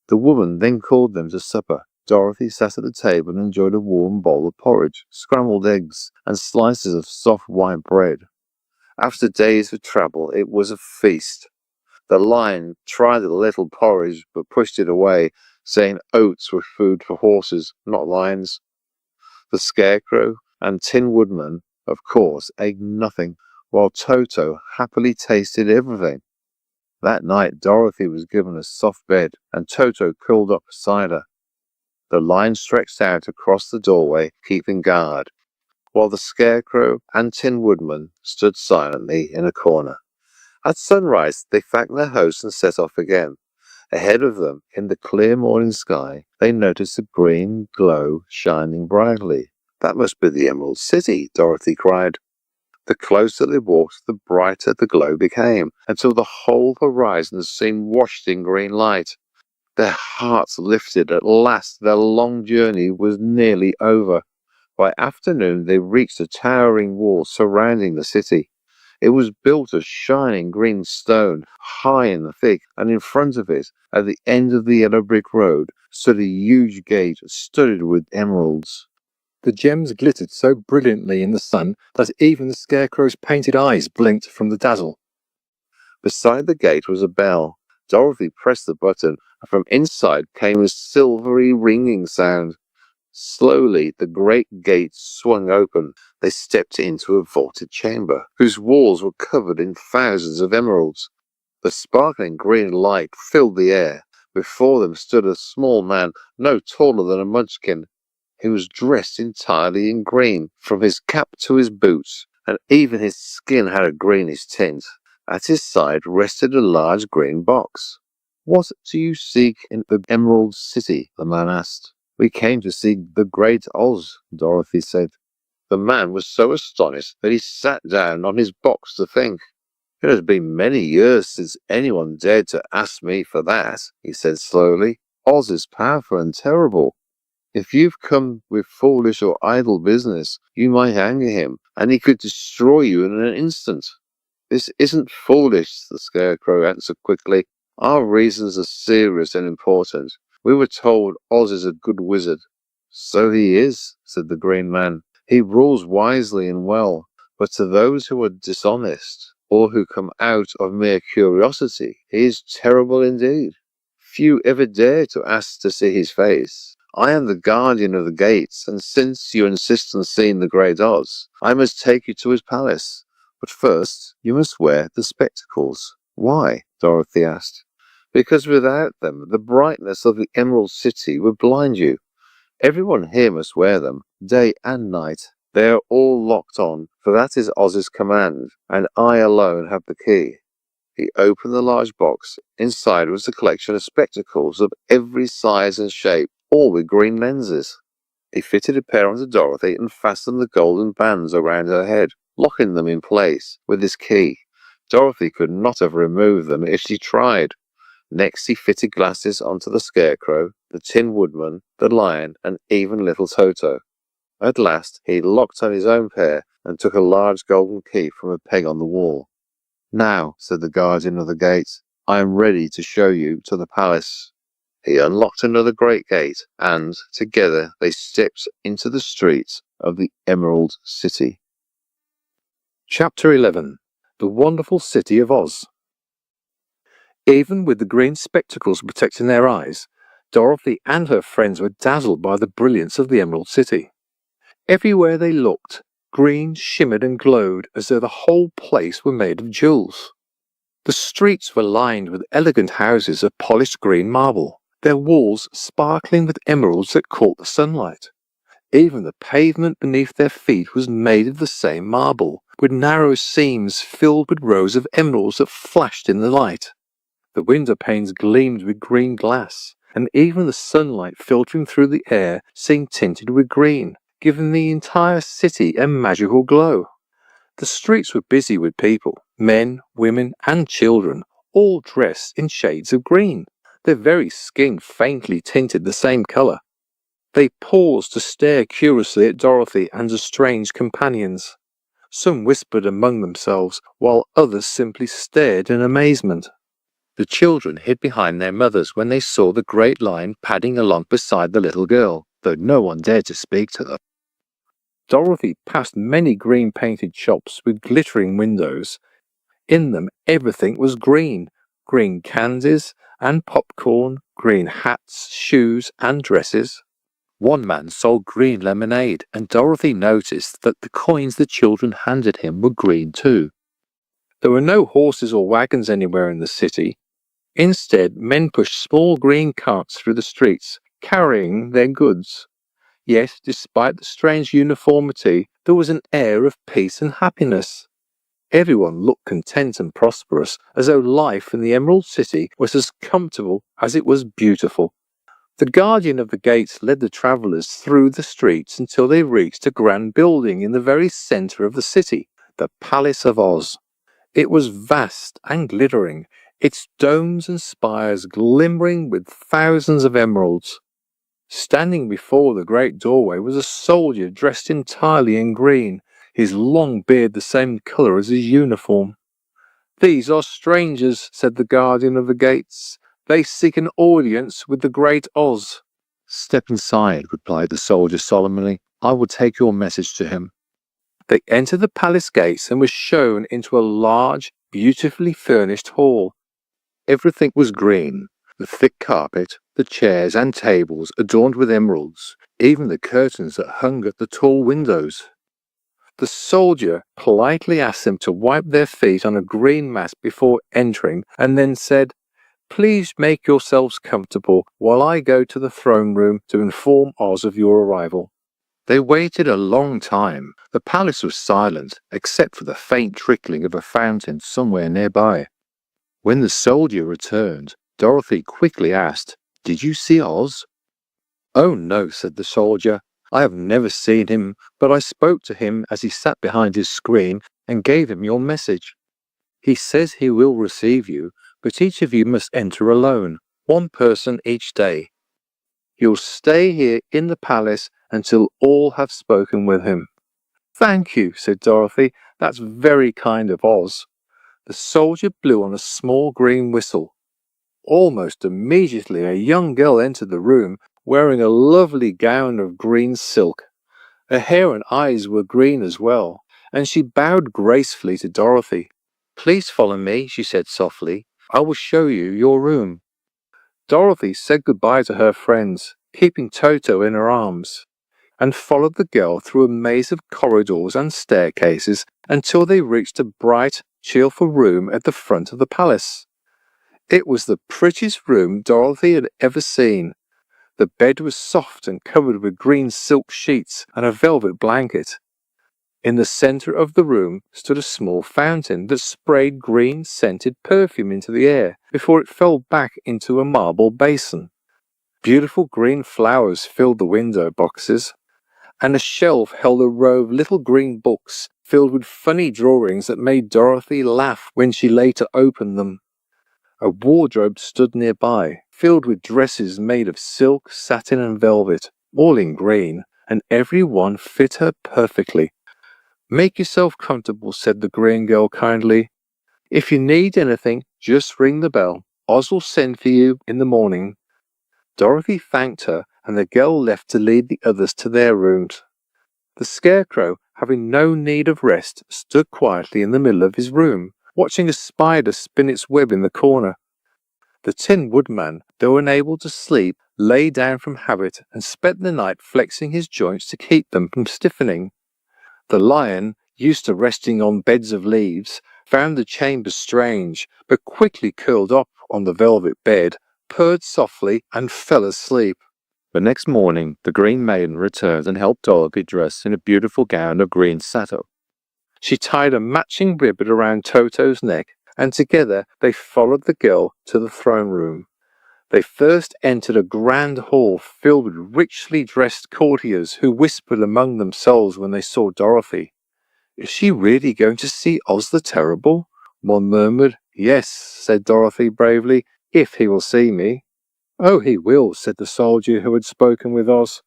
The woman then called them to supper. Dorothy sat at the table and enjoyed a warm bowl of porridge, scrambled eggs, and slices of soft white bread. After days of travel, it was a feast. The lion tried a little porridge, but pushed it away, saying oats were food for horses, not lions. The Scarecrow and Tin Woodman, of course, ate nothing, while Toto happily tasted everything. That night, Dorothy was given a soft bed, and Toto curled up beside her. The lion stretched out across the doorway, keeping guard, while the Scarecrow and Tin Woodman stood silently in a corner. At sunrise, they thanked their host and set off again. Ahead of them, in the clear morning sky, they noticed a green glow shining brightly. "That must be the Emerald City," Dorothy cried. The closer they walked, the brighter the glow became, until the whole horizon seemed washed in green light. Their hearts lifted. At last their long journey was nearly over. By afternoon they reached a towering wall surrounding the city. It was built of shining green stone, high and thick, and in front of it, at the end of the yellow brick road, stood a huge gate studded with emeralds. The gems glittered so brilliantly in the sun that even the Scarecrow's painted eyes blinked from the dazzle. Beside the gate was a bell. Dorothy pressed the button, and from inside came a silvery ringing sound. Slowly, the great gate swung open. They stepped into a vaulted chamber, whose walls were covered in thousands of emeralds. The sparkling green light filled the air. Before them stood a small man, no taller than a munchkin. He was dressed entirely in green, from his cap to his boots, and even his skin had a greenish tint. At his side rested a large green box. "What do you seek in the Emerald City?" the man asked. "We came to see the great Oz," Dorothy said. The man was so astonished that he sat down on his box to think. "It has been many years since anyone dared to ask me for that," he said slowly. "Oz is powerful and terrible. If you've come with foolish or idle business, you might anger him, and he could destroy you in an instant." "This isn't foolish," the Scarecrow answered quickly. "Our reasons are serious and important. We were told Oz is a good wizard." "So he is," said the Green Man. "He rules wisely and well, but to those who are dishonest, or who come out of mere curiosity, he is terrible indeed. Few ever dare to ask to see his face. I am the guardian of the gates, and since you insist on seeing the great Oz, I must take you to his palace. But first, you must wear the spectacles." "Why?" Dorothy asked. "Because without them, the brightness of the Emerald City would blind you. Everyone here must wear them, day and night. They are all locked on, for that is Oz's command, and I alone have the key." He opened the large box. Inside was a collection of spectacles of every size and shape, all with green lenses. He fitted a pair onto Dorothy and fastened the golden bands around her head, locking them in place with his key. Dorothy could not have removed them if she tried. Next he fitted glasses onto the Scarecrow, the Tin Woodman, the Lion, and even little Toto. At last he locked on his own pair and took a large golden key from a peg on the wall. "Now," said the guardian of the gate, "I am ready to show you to the palace." He unlocked another great gate, and, together, they stepped into the streets of the Emerald City. Chapter 11. The Wonderful City of Oz. Even with the green spectacles protecting their eyes, Dorothy and her friends were dazzled by the brilliance of the Emerald City. Everywhere they looked, green shimmered and glowed as though the whole place were made of jewels. The streets were lined with elegant houses of polished green marble, their walls sparkling with emeralds that caught the sunlight. Even the pavement beneath their feet was made of the same marble, with narrow seams filled with rows of emeralds that flashed in the light. The window panes gleamed with green glass, and even the sunlight filtering through the air seemed tinted with green, giving the entire city a magical glow. The streets were busy with people, men, women, and children, all dressed in shades of green. Their very skin faintly tinted the same color. They paused to stare curiously at Dorothy and her strange companions. Some whispered among themselves, while others simply stared in amazement. The children hid behind their mothers when they saw the great line padding along beside the little girl, though no one dared to speak to them. Dorothy passed many green-painted shops with glittering windows. In them everything was green. Green candies and popcorn, green hats, shoes and dresses. One man sold green lemonade, and Dorothy noticed that the coins the children handed him were green too. There were no horses or wagons anywhere in the city. Instead, men pushed small green carts through the streets, carrying their goods. Yet, despite the strange uniformity, there was an air of peace and happiness. Everyone looked content and prosperous, as though life in the Emerald City was as comfortable as it was beautiful. The guardian of the gates led the travellers through the streets until they reached a grand building in the very centre of the city, the Palace of Oz. It was vast and glittering, its domes and spires glimmering with thousands of emeralds. Standing before the great doorway was a soldier dressed entirely in green, his long beard the same colour as his uniform. "These are strangers," said the guardian of the gates. "They seek an audience with the great Oz." "Step inside," replied the soldier solemnly. "I will take your message to him." They entered the palace gates and were shown into a large, beautifully furnished hall. Everything was green. The thick carpet, the chairs and tables adorned with emeralds, even the curtains that hung at the tall windows. The soldier politely asked them to wipe their feet on a green mat before entering, and then said, "Please make yourselves comfortable while I go to the throne room to inform Oz of your arrival." They waited a long time. The palace was silent, except for the faint trickling of a fountain somewhere nearby. When the soldier returned, Dorothy quickly asked, "Did you see Oz?" "Oh no," said the soldier. "I have never seen him, but I spoke to him as he sat behind his screen and gave him your message. He says he will receive you, but each of you must enter alone, one person each day. You'll stay here in the palace until all have spoken with him." "Thank you," said Dorothy. "That's very kind of Oz." The soldier blew on a small green whistle. Almost immediately a young girl entered the room, wearing a lovely gown of green silk. Her hair and eyes were green as well, and she bowed gracefully to Dorothy. "Please follow me," she said softly. "I will show you your room." Dorothy said goodbye to her friends, keeping Toto in her arms, and followed the girl through a maze of corridors and staircases until they reached a bright, cheerful room at the front of the palace. It was the prettiest room Dorothy had ever seen. The bed was soft and covered with green silk sheets and a velvet blanket. In the center of the room stood a small fountain that sprayed green scented perfume into the air before it fell back into a marble basin. Beautiful green flowers filled the window boxes, and a shelf held a row of little green books filled with funny drawings that made Dorothy laugh when she later opened them. A wardrobe stood nearby, filled with dresses made of silk, satin and velvet, all in green, and every one fit her perfectly. "Make yourself comfortable," said the green girl kindly. "If you need anything, just ring the bell. Oz will send for you in the morning." Dorothy thanked her, and the girl left to lead the others to their rooms. The Scarecrow, having no need of rest, stood quietly in the middle of his room, watching a spider spin its web in the corner. The Tin Woodman, though unable to sleep, lay down from habit and spent the night flexing his joints to keep them from stiffening. The Lion, used to resting on beds of leaves, found the chamber strange, but quickly curled up on the velvet bed, purred softly, and fell asleep. The next morning, the Green Maiden returned and helped Dorothy dress in a beautiful gown of green satin. She tied a matching ribbon around Toto's neck, and together they followed the girl to the throne room. They first entered a grand hall filled with richly dressed courtiers who whispered among themselves when they saw Dorothy. "Is she really going to see Oz the Terrible?" One murmured. "Yes," said Dorothy bravely, "if he will see me." "Oh, he will," said the soldier who had spoken with Oz.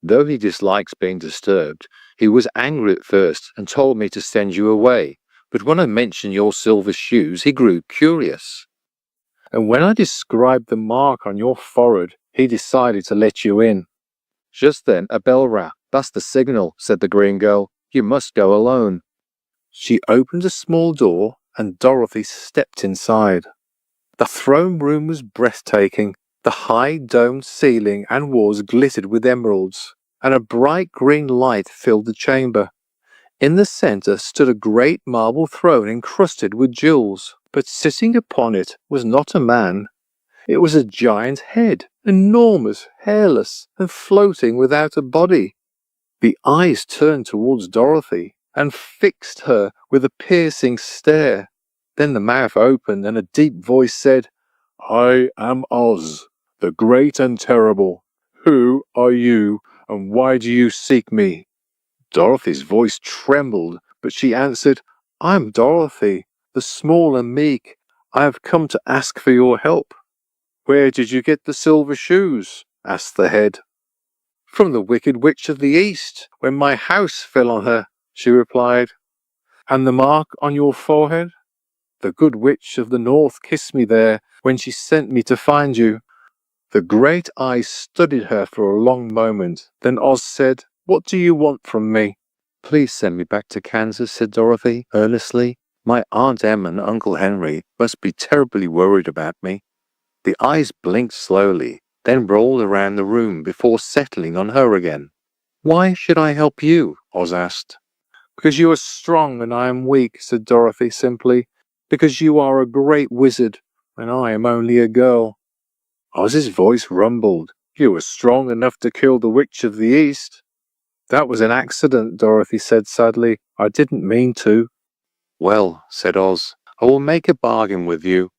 Though he dislikes being disturbed, he was angry at first and told me to send you away. But when I mentioned your silver shoes, he grew curious. "And when I described the mark on your forehead, he decided to let you in." Just then a bell rang. "That's the signal," said the green girl. "You must go alone." She opened a small door, and Dorothy stepped inside. The throne room was breathtaking. The high domed ceiling and walls glittered with emeralds, and a bright green light filled the chamber. In the center stood a great marble throne encrusted with jewels, but sitting upon it was not a man. It was a giant head, enormous, hairless, and floating without a body. The eyes turned towards Dorothy and fixed her with a piercing stare. Then the mouth opened and a deep voice said, "I am Oz, the great and terrible. Who are you, and why do you seek me?" Dorothy's voice trembled, but she answered, "I'm Dorothy, the small and meek. I have come to ask for your help." "Where did you get the silver shoes?" asked the head. "From the Wicked Witch of the East, when my house fell on her," she replied. "And the mark on your forehead?" "The Good Witch of the North kissed me there when she sent me to find you." The great eyes studied her for a long moment. Then Oz said, "What do you want from me?" "Please send me back to Kansas," said Dorothy earnestly. "My Aunt Em and Uncle Henry must be terribly worried about me." The eyes blinked slowly, then rolled around the room before settling on her again. "Why should I help you?" Oz asked. "Because you are strong and I am weak," said Dorothy simply. "Because you are a great wizard and I am only a girl." Oz's voice rumbled. "You were strong enough to kill the Witch of the East." "That was an accident," Dorothy said sadly. "I didn't mean to." "Well," said Oz, "I will make a bargain with you.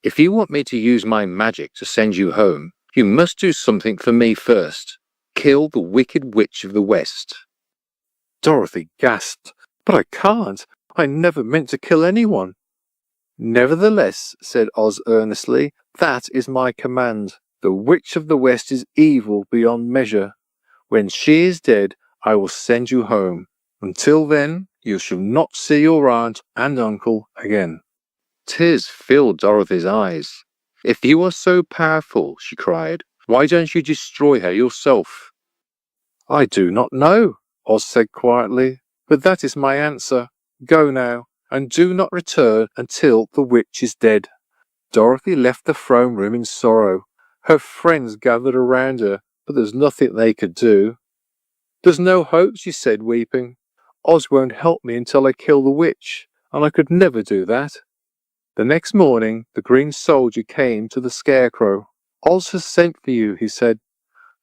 If you want me to use my magic to send you home, you must do something for me first. Kill the Wicked Witch of the West." Dorothy gasped. "But I can't. I never meant to kill anyone." "Nevertheless," said Oz earnestly, "that is my command. The Witch of the West is evil beyond measure. When she is dead, I will send you home. Until then, you shall not see your aunt and uncle again." Tears filled Dorothy's eyes. "If you are so powerful," she cried, "why don't you destroy her yourself?" "I do not know," Oz said quietly, "but that is my answer. Go now, and do not return until the witch is dead." Dorothy left the throne room in sorrow. Her friends gathered around her, but there was nothing they could do. "There's no hope," she said, weeping. "Oz won't help me until I kill the witch, and I could never do that." The next morning, the green soldier came to the Scarecrow. "Oz has sent for you," he said.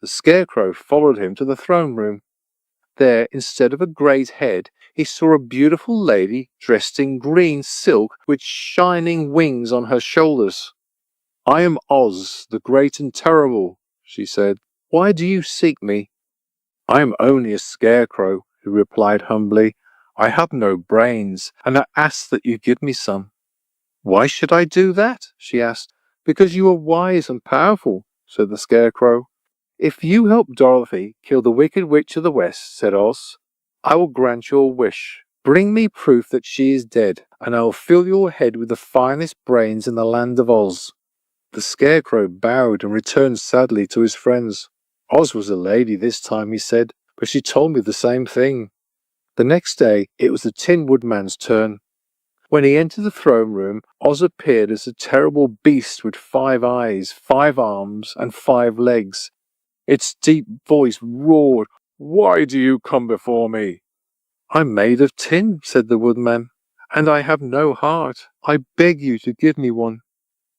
The Scarecrow followed him to the throne room. There, instead of a great head, he saw a beautiful lady dressed in green silk with shining wings on her shoulders. "I am Oz, the great and terrible," she said. "Why do you seek me?" "I am only a scarecrow," he replied humbly. "I have no brains, and I ask that you give me some." "Why should I do that?" she asked. "Because you are wise and powerful," said the Scarecrow. "If you help Dorothy kill the Wicked Witch of the West," said Oz, "I will grant your wish. Bring me proof that she is dead, and I will fill your head with the finest brains in the land of Oz." The Scarecrow bowed and returned sadly to his friends. "Oz was a lady this time," he said, "but she told me the same thing." The next day it was the Tin Woodman's turn. When he entered the throne room, Oz appeared as a terrible beast with 5 eyes, 5 arms, and 5 legs. Its deep voice roared, "Why do you come before me?" "I'm made of tin," said the woodman, "and I have no heart. I beg you to give me one."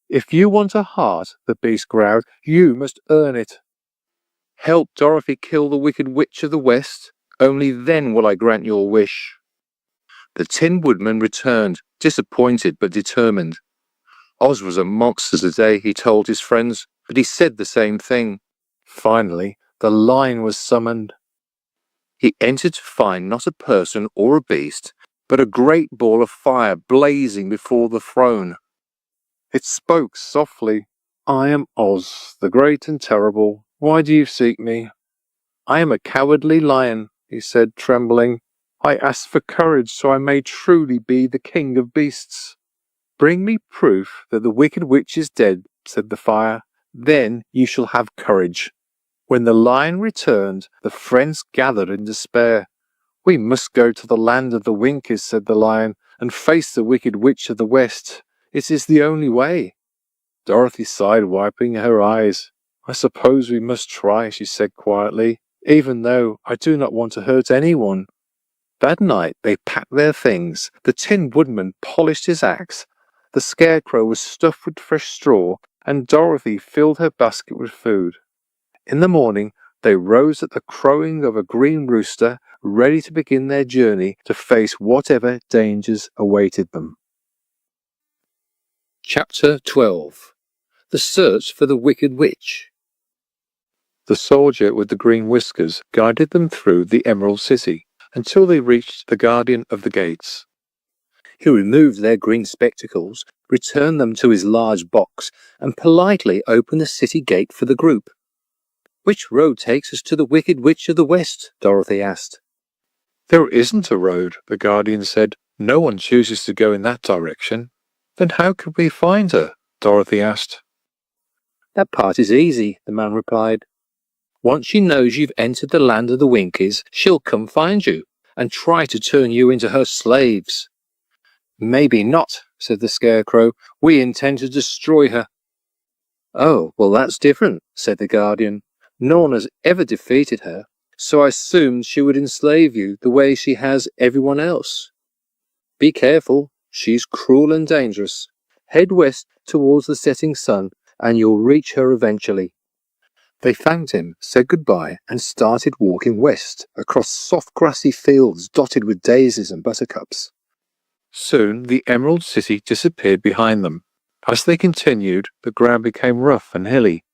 "If you want a heart," the beast growled, "you must earn it. Help Dorothy kill the Wicked Witch of the West. Only then will I grant your wish." The Tin Woodman returned, disappointed but determined. Oz was a monster today, he told his friends, but he said the same thing. Finally, the Lion was summoned. He entered to find not a person or a beast, but a great ball of fire blazing before the throne. It spoke softly. "I am Oz, the great and terrible. Why do you seek me?" "I am a cowardly lion," he said, trembling. "I asked for courage so I may truly be the king of beasts." "Bring me proof that the Wicked Witch is dead," said the fire. "Then you shall have courage." When the lion returned, the friends gathered in despair. "We must go to the land of the Winkies," said the lion, "and face the Wicked Witch of the West. It is the only way." Dorothy sighed, wiping her eyes. "I suppose we must try," she said quietly, "even though I do not want to hurt anyone." That night they packed their things. The Tin Woodman polished his axe. The Scarecrow was stuffed with fresh straw, and Dorothy filled her basket with food. In the morning they rose at the crowing of a green rooster, ready to begin their journey to face whatever dangers awaited them. Chapter 12. The Search for the Wicked Witch. The soldier with the green whiskers guided them through the Emerald City until they reached the guardian of the gates. He removed their green spectacles, returned them to his large box, and politely opened the city gate for the group. "Which road takes us to the Wicked Witch of the West?" Dorothy asked. "There isn't a road," the guardian said. "No one chooses to go in that direction." "Then how could we find her?" Dorothy asked. "That part is easy," the man replied. "Once she knows you've entered the land of the Winkies, she'll come find you and try to turn you into her slaves." "Maybe not," said the Scarecrow. "We intend to destroy her." "Oh, well, that's different," said the guardian. "No one has ever defeated her, so I assumed she would enslave you the way she has everyone else. Be careful, she's cruel and dangerous. Head west towards the setting sun, and you'll reach her eventually." They thanked him, said goodbye, and started walking west, across soft grassy fields dotted with daisies and buttercups. Soon the Emerald City disappeared behind them. As they continued, the ground became rough and hilly.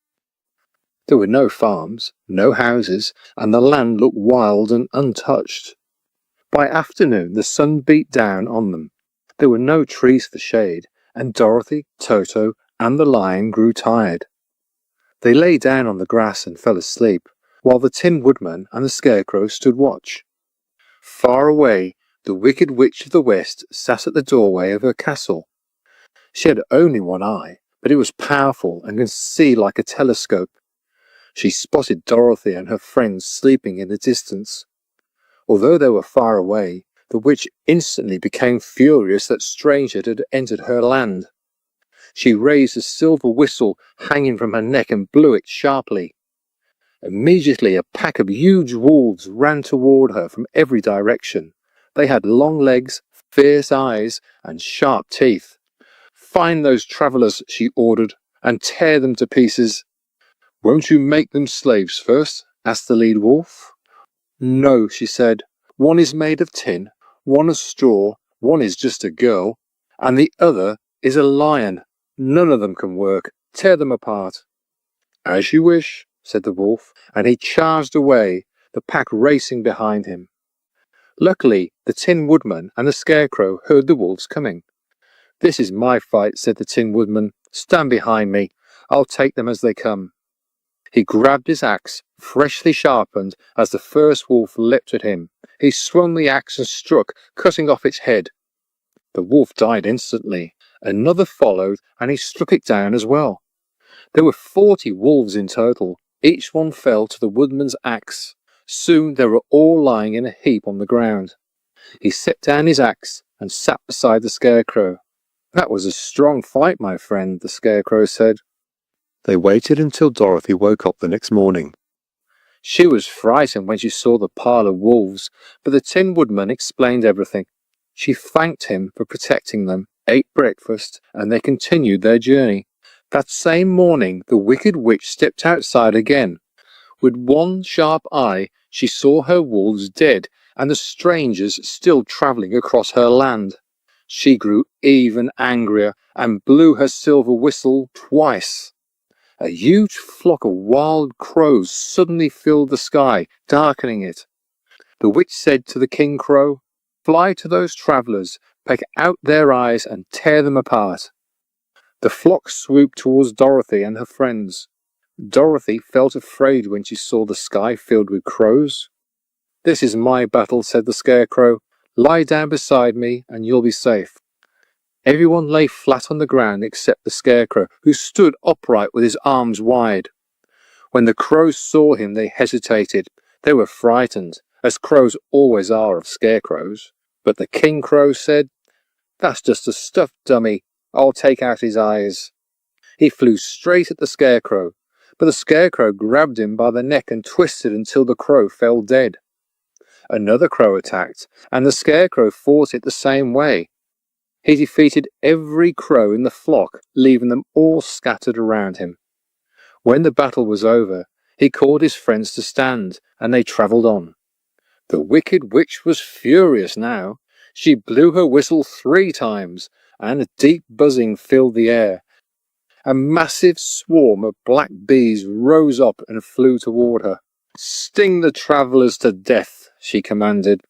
There were no farms, no houses, and the land looked wild and untouched. By afternoon the sun beat down on them. There were no trees for shade, and Dorothy, Toto, and the lion grew tired. They lay down on the grass and fell asleep, while the Tin Woodman and the Scarecrow stood watch. Far away, the Wicked Witch of the West sat at the doorway of her castle. She had only one eye, but it was powerful and could see like a telescope. She spotted Dorothy and her friends sleeping in the distance. Although they were far away, the witch instantly became furious that strangers had entered her land. She raised a silver whistle hanging from her neck and blew it sharply. Immediately a pack of huge wolves ran toward her from every direction. They had long legs, fierce eyes, and sharp teeth. "Find those travellers," she ordered, "and tear them to pieces." "Won't you make them slaves first?" asked the lead wolf. "No," she said. "One is made of tin, one of straw, one is just a girl, and the other is a lion. None of them can work. Tear them apart." "As you wish," said the wolf, and he charged away, the pack racing behind him. Luckily, the Tin Woodman and the Scarecrow heard the wolves coming. "This is my fight," said the Tin Woodman. "Stand behind me. I'll take them as they come." He grabbed his axe, freshly sharpened, as the first wolf leapt at him. He swung the axe and struck, cutting off its head. The wolf died instantly. Another followed, and he struck it down as well. There were 40 wolves in total. Each one fell to the woodman's axe. Soon they were all lying in a heap on the ground. He set down his axe, and sat beside the Scarecrow. "That was a strong fight, my friend," the Scarecrow said. They waited until Dorothy woke up the next morning. She was frightened when she saw the pile of wolves, but the Tin Woodman explained everything. She thanked him for protecting them, ate breakfast, and they continued their journey. That same morning, the Wicked Witch stepped outside again. With one sharp eye, she saw her wolves dead and the strangers still travelling across her land. She grew even angrier and blew her silver whistle twice. A huge flock of wild crows suddenly filled the sky, darkening it. The witch said to the King Crow, "Fly to those travellers, peck out their eyes and tear them apart." The flock swooped towards Dorothy and her friends. Dorothy felt afraid when she saw the sky filled with crows. "This is my battle," said the Scarecrow. "Lie down beside me and you'll be safe." Everyone lay flat on the ground except the Scarecrow, who stood upright with his arms wide. When the crows saw him, they hesitated. They were frightened, as crows always are of scarecrows. But the King Crow said, "That's just a stuffed dummy. I'll take out his eyes." He flew straight at the Scarecrow, but the Scarecrow grabbed him by the neck and twisted until the crow fell dead. Another crow attacked, and the Scarecrow fought it the same way. He defeated every crow in the flock, leaving them all scattered around him. When the battle was over, he called his friends to stand, and they travelled on. The Wicked Witch was furious now. She blew her whistle 3 times, and a deep buzzing filled the air. A massive swarm of black bees rose up and flew toward her. "Sting the travellers to death," she commanded.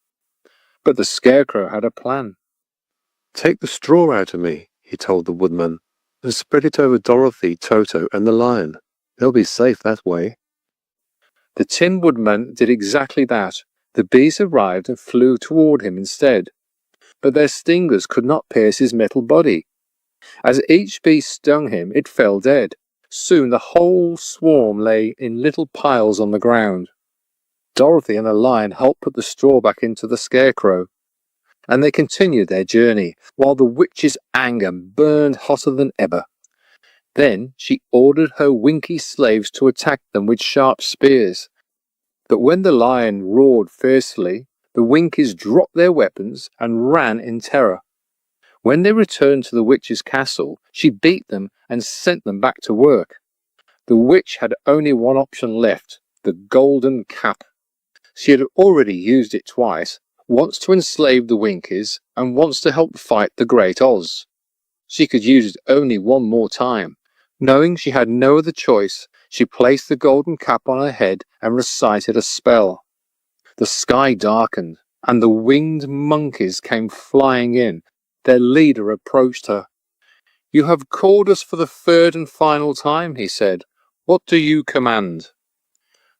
But the Scarecrow had a plan. "Take the straw out of me," he told the Woodman, "and spread it over Dorothy, Toto, and the lion. They'll be safe that way." The Tin Woodman did exactly that. The bees arrived and flew toward him instead. But their stingers could not pierce his metal body. As each bee stung him, it fell dead. Soon the whole swarm lay in little piles on the ground. Dorothy and the lion helped put the straw back into the Scarecrow, and they continued their journey, while the witch's anger burned hotter than ever. Then she ordered her Winky slaves to attack them with sharp spears. But when the lion roared fiercely, the Winkies dropped their weapons and ran in terror. When they returned to the witch's castle, she beat them and sent them back to work. The witch had only one option left, the golden cap. She had already used it twice, once to enslave the Winkies and once to help fight the Great Oz. She could use it only one more time. Knowing she had no other choice, she placed the golden cap on her head and recited a spell. The sky darkened, and the winged monkeys came flying in. Their leader approached her. "You have called us for the 3rd and final time," he said. "What do you command?"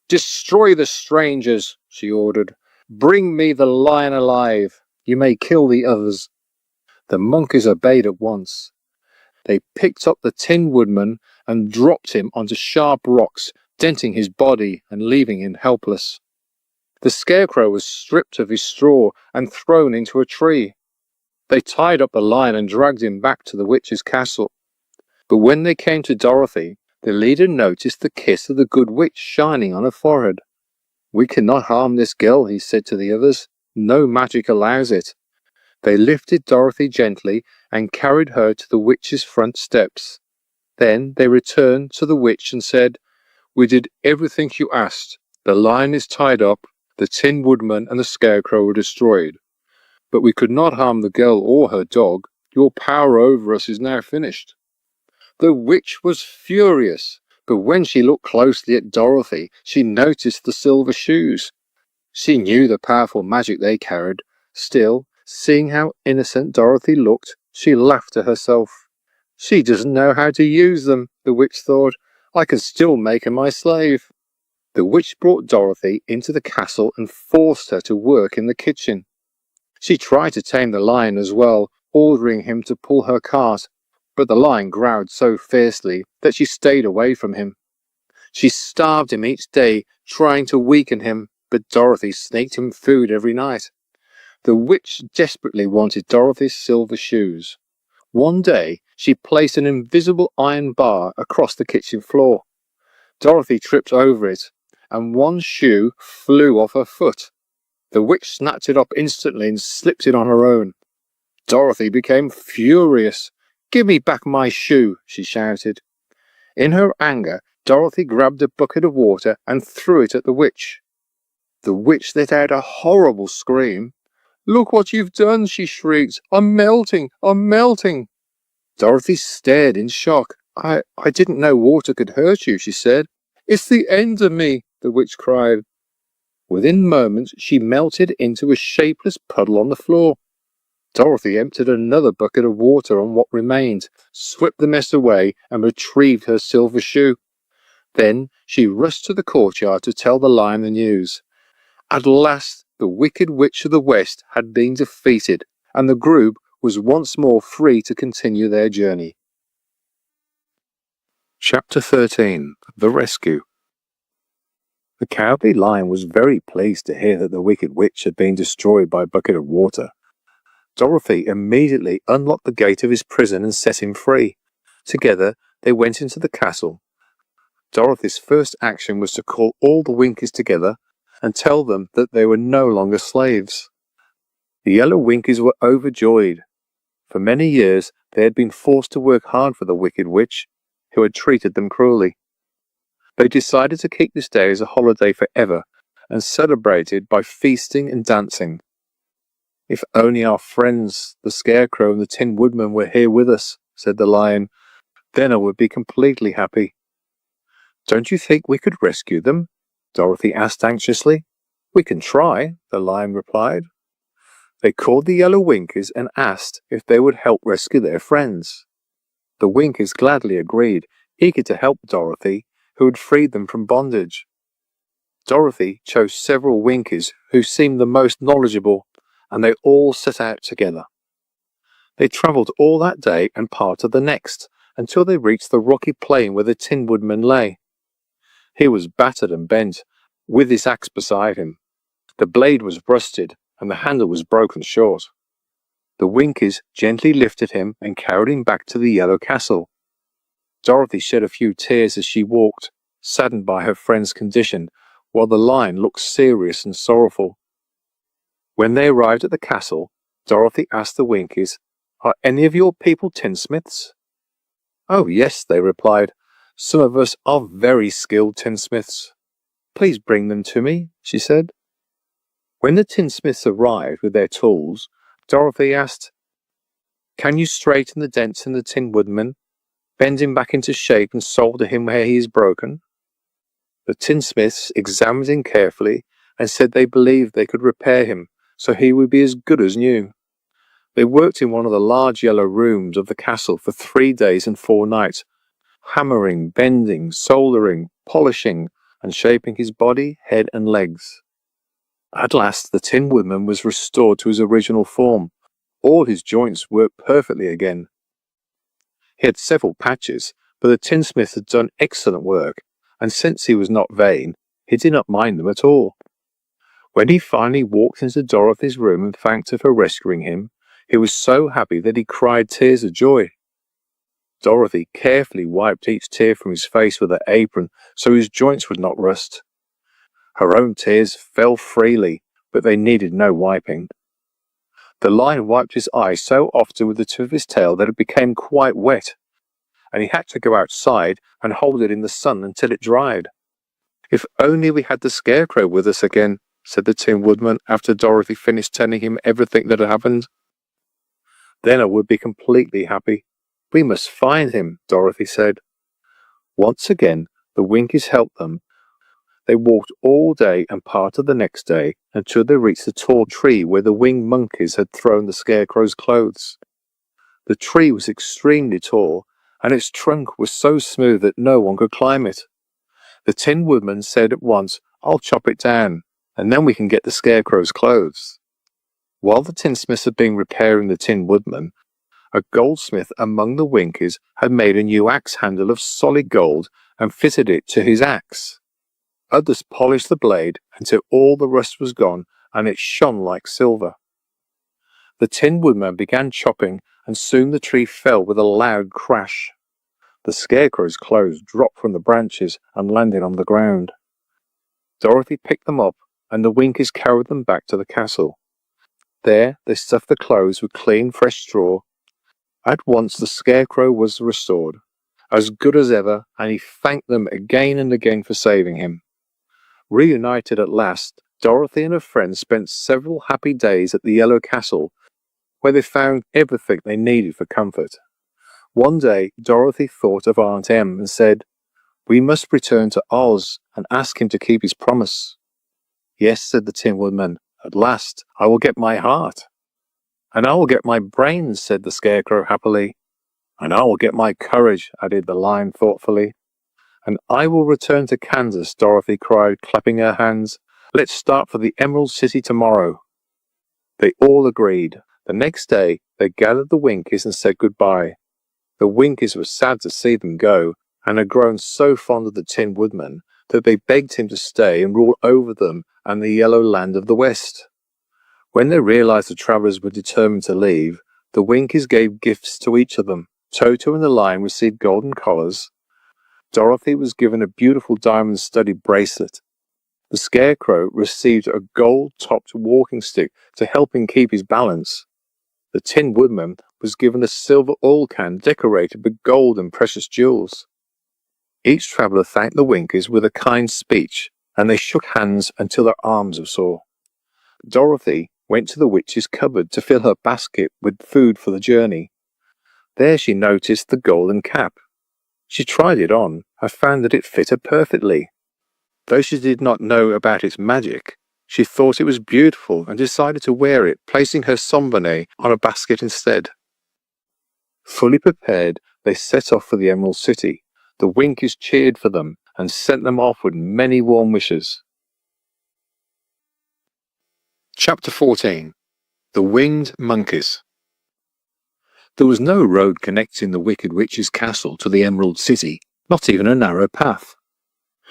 "Destroy the strangers," she ordered. "Bring me the lion alive. You may kill the others." The monkeys obeyed at once. They picked up the Tin Woodman and dropped him onto sharp rocks, denting his body and leaving him helpless. The Scarecrow was stripped of his straw and thrown into a tree. They tied up the lion and dragged him back to the witch's castle. But when they came to Dorothy, the leader noticed the kiss of the good witch shining on her forehead. "We cannot harm this girl," he said to the others. "No magic allows it." They lifted Dorothy gently and carried her to the witch's front steps. Then they returned to the witch and said, "We did everything you asked. The lion is tied up, the Tin Woodman and the Scarecrow were destroyed. But we could not harm the girl or her dog. Your power over us is now finished." The witch was furious, but when she looked closely at Dorothy, she noticed the silver shoes. She knew the powerful magic they carried. Still, seeing how innocent Dorothy looked, she laughed to herself. "She doesn't know how to use them," the witch thought. "I can still make her my slave." The witch brought Dorothy into the castle and forced her to work in the kitchen. She tried to tame the lion as well, ordering him to pull her cart, but the lion growled so fiercely that she stayed away from him. She starved him each day, trying to weaken him, but Dorothy sneaked him food every night. The witch desperately wanted Dorothy's silver shoes. One day, she placed an invisible iron bar across the kitchen floor. Dorothy tripped over it, and one shoe flew off her foot. The witch snatched it up instantly and slipped it on her own. Dorothy became furious. "Give me back my shoe," she shouted. In her anger, Dorothy grabbed a bucket of water and threw it at the witch. The witch let out a horrible scream. "Look what you've done," she shrieked. "I'm melting! I'm melting!" Dorothy stared in shock. I didn't know water could hurt you," she said. "It's the end of me," the witch cried. Within moments, she melted into a shapeless puddle on the floor. Dorothy emptied another bucket of water on what remained, swept the mess away, and retrieved her silver shoe. Then she rushed to the courtyard to tell the lion the news. At last, the Wicked Witch of the West had been defeated, and the group was once more free to continue their journey. Chapter 13. The Rescue. The Cowardly Lion was very pleased to hear that the Wicked Witch had been destroyed by a bucket of water. Dorothy immediately unlocked the gate of his prison and set him free. Together, they went into the castle. Dorothy's first action was to call all the Winkies together and tell them that they were no longer slaves. The yellow Winkies were overjoyed. For many years, they had been forced to work hard for the Wicked Witch, who had treated them cruelly. They decided to keep this day as a holiday forever and celebrated by feasting and dancing. "If only our friends, the Scarecrow and the Tin Woodman, were here with us," said the Lion. "Then I would be completely happy." "Don't you think we could rescue them?" Dorothy asked anxiously. "We can try," the Lion replied. They called the yellow Winkies and asked if they would help rescue their friends. The Winkies gladly agreed, eager to help Dorothy, who had freed them from bondage. Dorothy chose several Winkies who seemed the most knowledgeable, and they all set out together. They travelled all that day and part of the next, until they reached the rocky plain where the Tin Woodman lay. He was battered and bent, with his axe beside him. The blade was rusted, and the handle was broken short. The Winkies gently lifted him and carried him back to the Yellow Castle. Dorothy shed a few tears as she walked, saddened by her friend's condition, while the Lion looked serious and sorrowful. When they arrived at the castle, Dorothy asked the Winkies, "Are any of your people tinsmiths?" "Oh, yes," they replied. "Some of us are very skilled tinsmiths." "Please bring them to me," she said. When the tinsmiths arrived with their tools, Dorothy asked, "Can you straighten the dents in the Tin Woodman, bend him back into shape and solder him where he is broken?" The tinsmiths examined him carefully and said they believed they could repair him so he would be as good as new. They worked in one of the large yellow rooms of the castle for 3 days and 4 nights, hammering, bending, soldering, polishing, and shaping his body, head, and legs. At last, the Tin Woodman was restored to his original form. All his joints worked perfectly again. He had several patches, but the tinsmith had done excellent work, and since he was not vain, he did not mind them at all. When he finally walked into Dorothy's room and thanked her for rescuing him, he was so happy that he cried tears of joy. Dorothy carefully wiped each tear from his face with her apron so his joints would not rust. Her own tears fell freely, but they needed no wiping. The Lion wiped his eyes so often with the tip of his tail that it became quite wet, and he had to go outside and hold it in the sun until it dried. "If only we had the Scarecrow with us again," said the Tin Woodman after Dorothy finished telling him everything that had happened. "Then I would be completely happy. We must find him," Dorothy said. Once again, the Winkies helped them. They walked all day and part of the next day until they reached the tall tree where the winged monkeys had thrown the Scarecrow's clothes. The tree was extremely tall, and its trunk was so smooth that no one could climb it. The Tin Woodman said at once, "I'll chop it down, and then we can get the Scarecrow's clothes." While the tinsmiths had been repairing the Tin Woodman, a goldsmith among the Winkies had made a new axe handle of solid gold and fitted it to his axe. Others polished the blade until all the rust was gone and it shone like silver. The Tin Woodman began chopping, and soon the tree fell with a loud crash. The Scarecrow's clothes dropped from the branches and landed on the ground. Dorothy picked them up, and the Winkies carried them back to the castle. There they stuffed the clothes with clean, fresh straw. At once the Scarecrow was restored, as good as ever, and he thanked them again and again for saving him. Reunited at last, Dorothy and her friends spent several happy days at the Yellow Castle, where they found everything they needed for comfort. One day, Dorothy thought of Aunt Em and said, "We must return to Oz and ask him to keep his promise." "Yes," said the Tin Woodman, "at last I will get my heart." "And I will get my brains," said the Scarecrow happily. "And I will get my courage," added the Lion thoughtfully. "And I will return to Kansas," Dorothy cried, clapping her hands. "Let's start for the Emerald City tomorrow." They all agreed. The next day, they gathered the Winkies and said goodbye. The Winkies were sad to see them go, and had grown so fond of the Tin Woodman that they begged him to stay and rule over them and the Yellow Land of the West. When they realized the travelers were determined to leave, the Winkies gave gifts to each of them. Toto and the Lion received golden collars. Dorothy was given a beautiful diamond-studded bracelet. The Scarecrow received a gold-topped walking stick to help him keep his balance. The Tin Woodman was given a silver oil can decorated with gold and precious jewels. Each traveller thanked the Winkies with a kind speech, and they shook hands until their arms were sore. Dorothy went to the witch's cupboard to fill her basket with food for the journey. There she noticed the golden cap. She tried it on and found that it fit her perfectly. Though she did not know about its magic, she thought it was beautiful and decided to wear it, placing her sunbonnet on a basket instead. Fully prepared, they set off for the Emerald City. The Winkies cheered for them and sent them off with many warm wishes. Chapter 14. The Winged Monkeys. There was no road connecting the Wicked Witch's castle to the Emerald City, not even a narrow path.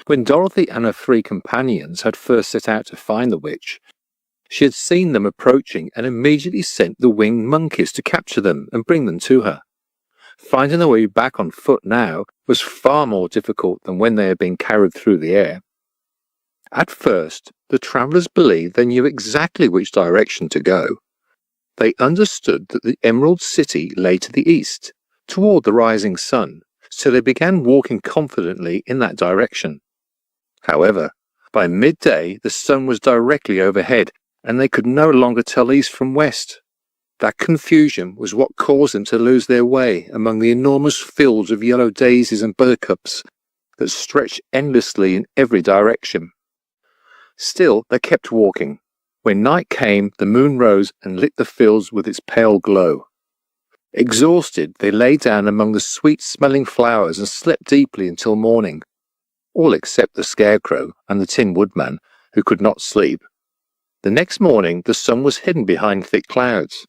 When Dorothy and her 3 companions had first set out to find the witch, she had seen them approaching and immediately sent the winged monkeys to capture them and bring them to her. Finding their way back on foot now was far more difficult than when they had been carried through the air. At first, the travellers believed they knew exactly which direction to go. They understood that the Emerald City lay to the east, toward the rising sun, so they began walking confidently in that direction. However, by midday the sun was directly overhead, and they could no longer tell east from west. That confusion was what caused them to lose their way among the enormous fields of yellow daisies and buttercups that stretched endlessly in every direction. Still, they kept walking. When night came, the moon rose and lit the fields with its pale glow. Exhausted, they lay down among the sweet-smelling flowers and slept deeply until morning, all except the Scarecrow and the Tin Woodman, who could not sleep. The next morning, the sun was hidden behind thick clouds.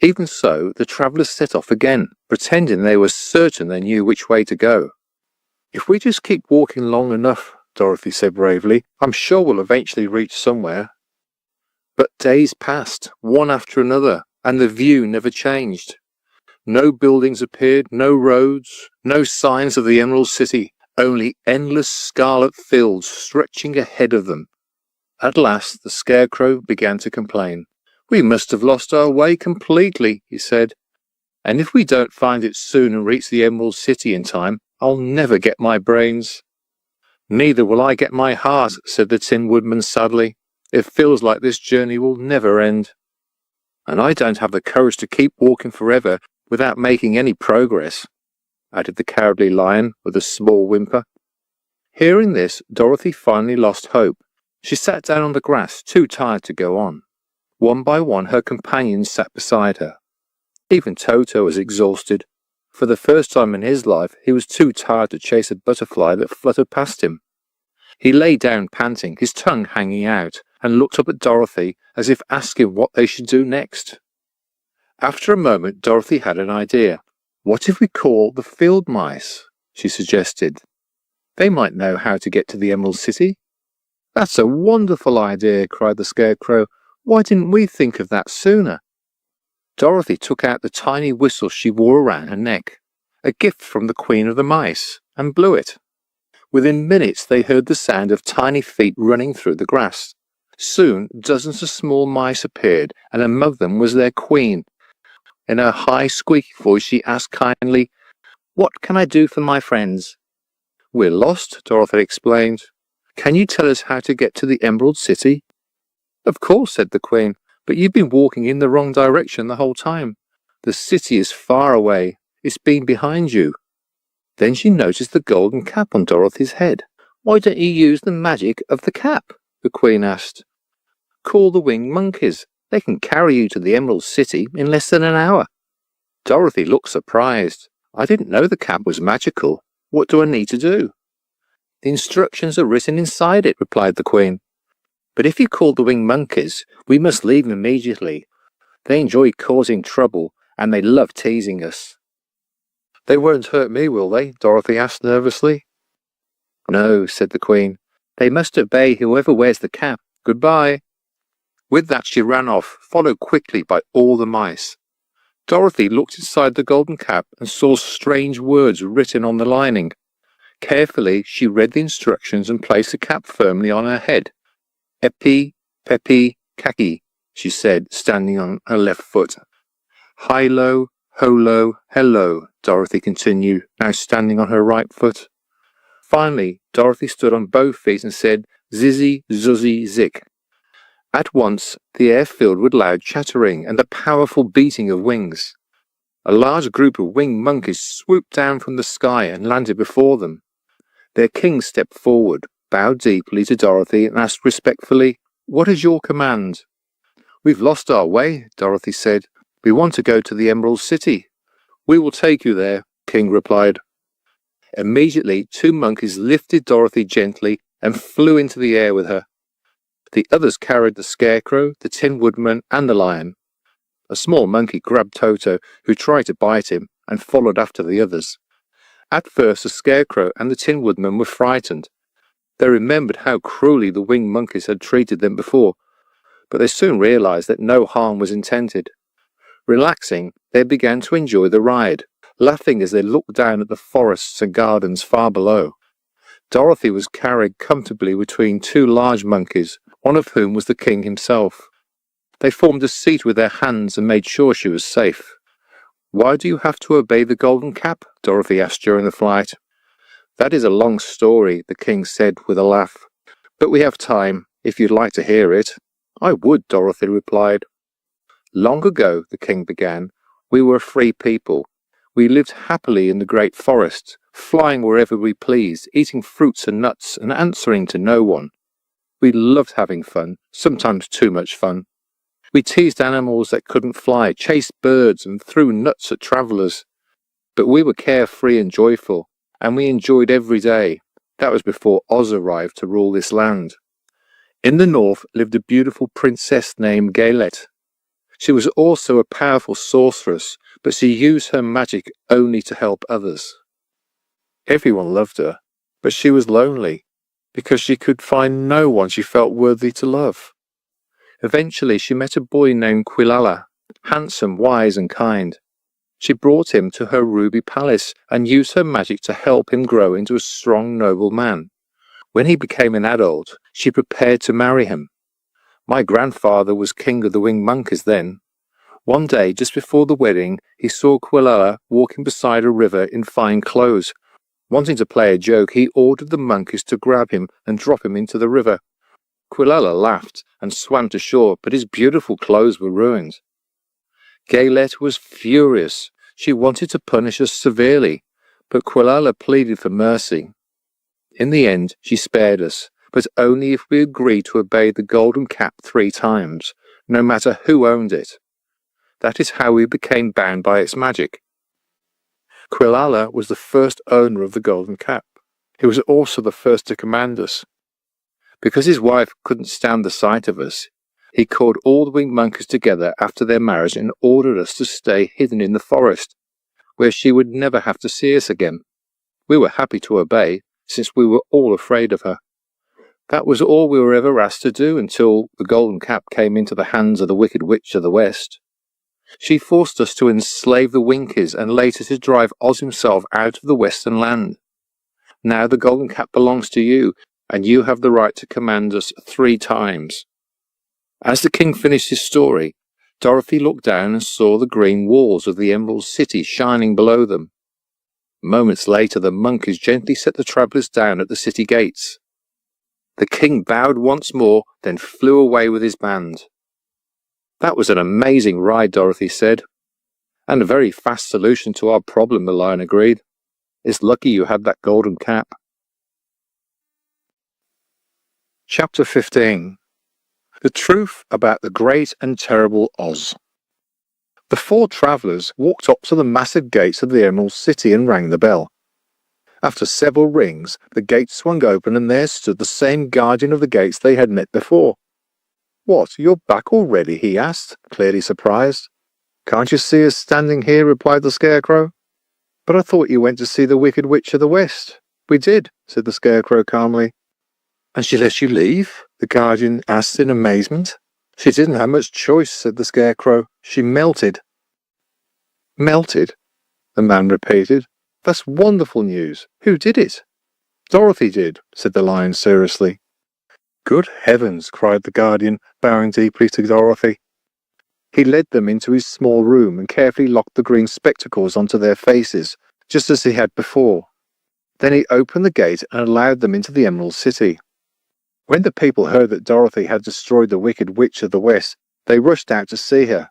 Even so, the travellers set off again, pretending they were certain they knew which way to go. "If we just keep walking long enough," Dorothy said bravely, "I'm sure we'll eventually reach somewhere." But days passed, one after another, and the view never changed. No buildings appeared, no roads, no signs of the Emerald City, only endless scarlet fields stretching ahead of them. At last the Scarecrow began to complain. "We must have lost our way completely," he said. "And if we don't find it soon and reach the Emerald City in time, I'll never get my brains." "Neither will I get my heart," said the Tin Woodman sadly. "It feels like this journey will never end. And I don't have the courage to keep walking forever without making any progress," added the Cowardly Lion with a small whimper. Hearing this, Dorothy finally lost hope. She sat down on the grass, too tired to go on. One by one, her companions sat beside her. Even Toto was exhausted. For the first time in his life, he was too tired to chase a butterfly that fluttered past him. He lay down panting, his tongue hanging out, and looked up at Dorothy as if asking what they should do next. After a moment, Dorothy had an idea. "What if we call the field mice?" she suggested. "They might know how to get to the Emerald City." "That's a wonderful idea," cried the Scarecrow. "Why didn't we think of that sooner?" Dorothy took out the tiny whistle she wore around her neck, a gift from the Queen of the Mice, and blew it. Within minutes they heard the sound of tiny feet running through the grass. Soon dozens of small mice appeared, and among them was their queen. In her high, squeaky voice she asked kindly, "What can I do for my friends?" "We're lost," Dorothy explained. "Can you tell us how to get to the Emerald City?" "Of course," said the Queen, "but you've been walking in the wrong direction the whole time. The city is far away. It's been behind you." Then she noticed the golden cap on Dorothy's head. "Why don't you use the magic of the cap?" the Queen asked. "Call the winged monkeys. They can carry you to the Emerald City in less than an hour." Dorothy looked surprised. "I didn't know the cap was magical. What do I need to do?" "The instructions are written inside it," replied the Queen. "But if you call the winged monkeys, we must leave immediately. They enjoy causing trouble, and they love teasing us." "They won't hurt me, will they?" Dorothy asked nervously. "No," said the Queen. "They must obey whoever wears the cap. Goodbye." With that she ran off, followed quickly by all the mice. Dorothy looked inside the golden cap and saw strange words written on the lining. Carefully she read the instructions and placed the cap firmly on her head. "Epi, pepi, kaki," she said, standing on her left foot. "Hilo, holo, hello," Dorothy continued, now standing on her right foot. Finally, Dorothy stood on both feet and said, "Zizzy, zuzzy, zik." At once, the air filled with loud chattering and the powerful beating of wings. A large group of winged monkeys swooped down from the sky and landed before them. Their king stepped forward, bowed deeply to Dorothy, and asked respectfully, "What is your command?" "We've lost our way," Dorothy said. "We want to go to the Emerald City." "We will take you there," King replied. Immediately, 2 monkeys lifted Dorothy gently and flew into the air with her. The others carried the Scarecrow, the Tin Woodman, and the Lion. A small monkey grabbed Toto, who tried to bite him, and followed after the others. At first the Scarecrow and the Tin Woodman were frightened. They remembered how cruelly the winged monkeys had treated them before, but they soon realized that no harm was intended. Relaxing, they began to enjoy the ride, laughing as they looked down at the forests and gardens far below. Dorothy was carried comfortably between 2 large monkeys, one of whom was the king himself. They formed a seat with their hands and made sure she was safe. "Why do you have to obey the golden cap?" Dorothy asked during the flight. "That is a long story," the king said with a laugh. "But we have time, if you'd like to hear it." "I would," Dorothy replied. "Long ago," the king began, "we were a free people. We lived happily in the great forest, flying wherever we pleased, eating fruits and nuts, and answering to no one. We loved having fun, sometimes too much fun. We teased animals that couldn't fly, chased birds, and threw nuts at travellers. But we were carefree and joyful, and we enjoyed every day. That was before Oz arrived to rule this land. In the north lived a beautiful princess named Gaylette. She was also a powerful sorceress, but she used her magic only to help others. Everyone loved her, but she was lonely, because she could find no one she felt worthy to love. Eventually she met a boy named Quilala, handsome, wise and kind. She brought him to her ruby palace and used her magic to help him grow into a strong, noble man. When he became an adult, she prepared to marry him. My grandfather was king of the winged monkeys then. One day, just before the wedding, he saw Quilala walking beside a river in fine clothes. Wanting to play a joke, he ordered the monkeys to grab him and drop him into the river. Quilala laughed and swam to shore, but his beautiful clothes were ruined. Gaylette was furious. She wanted to punish us severely, but Quilala pleaded for mercy. In the end, she spared us, but only if we agreed to obey the golden cap 3 times, no matter who owned it. That is how we became bound by its magic. Quilala was the first owner of the golden cap. He was also the first to command us. Because his wife couldn't stand the sight of us, he called all the winged monkeys together after their marriage and ordered us to stay hidden in the forest, where she would never have to see us again. We were happy to obey, since we were all afraid of her. That was all we were ever asked to do until the golden cap came into the hands of the Wicked Witch of the West. She forced us to enslave the Winkies and later to drive Oz himself out of the Western land. Now the golden cap belongs to you, and you have the right to command us 3 times. As the king finished his story, Dorothy looked down and saw the green walls of the Emerald City shining below them. Moments later, the monkeys gently set the travellers down at the city gates. The king bowed once more, then flew away with his band. "That was an amazing ride," Dorothy said. "And a very fast solution to our problem," the lion agreed. "It's lucky you had that golden cap." Chapter 15. The Truth About the Great and Terrible Oz. The 4 travellers walked up to the massive gates of the Emerald City and rang the bell. After several rings, the gates swung open and there stood the same guardian of the gates they had met before. "What, you're back already?" he asked, clearly surprised. "Can't you see us standing here?" replied the Scarecrow. "But I thought you went to see the Wicked Witch of the West." "We did," said the Scarecrow calmly. "And she let you leave?" the guardian asked in amazement. "She didn't have much choice," said the Scarecrow. "She melted." "Melted?" the man repeated. "That's wonderful news. Who did it?" "Dorothy did," said the lion seriously. "Good heavens!" cried the guardian, bowing deeply to Dorothy. He led them into his small room and carefully locked the green spectacles onto their faces, just as he had before. Then he opened the gate and allowed them into the Emerald City. When the people heard that Dorothy had destroyed the Wicked Witch of the West, they rushed out to see her.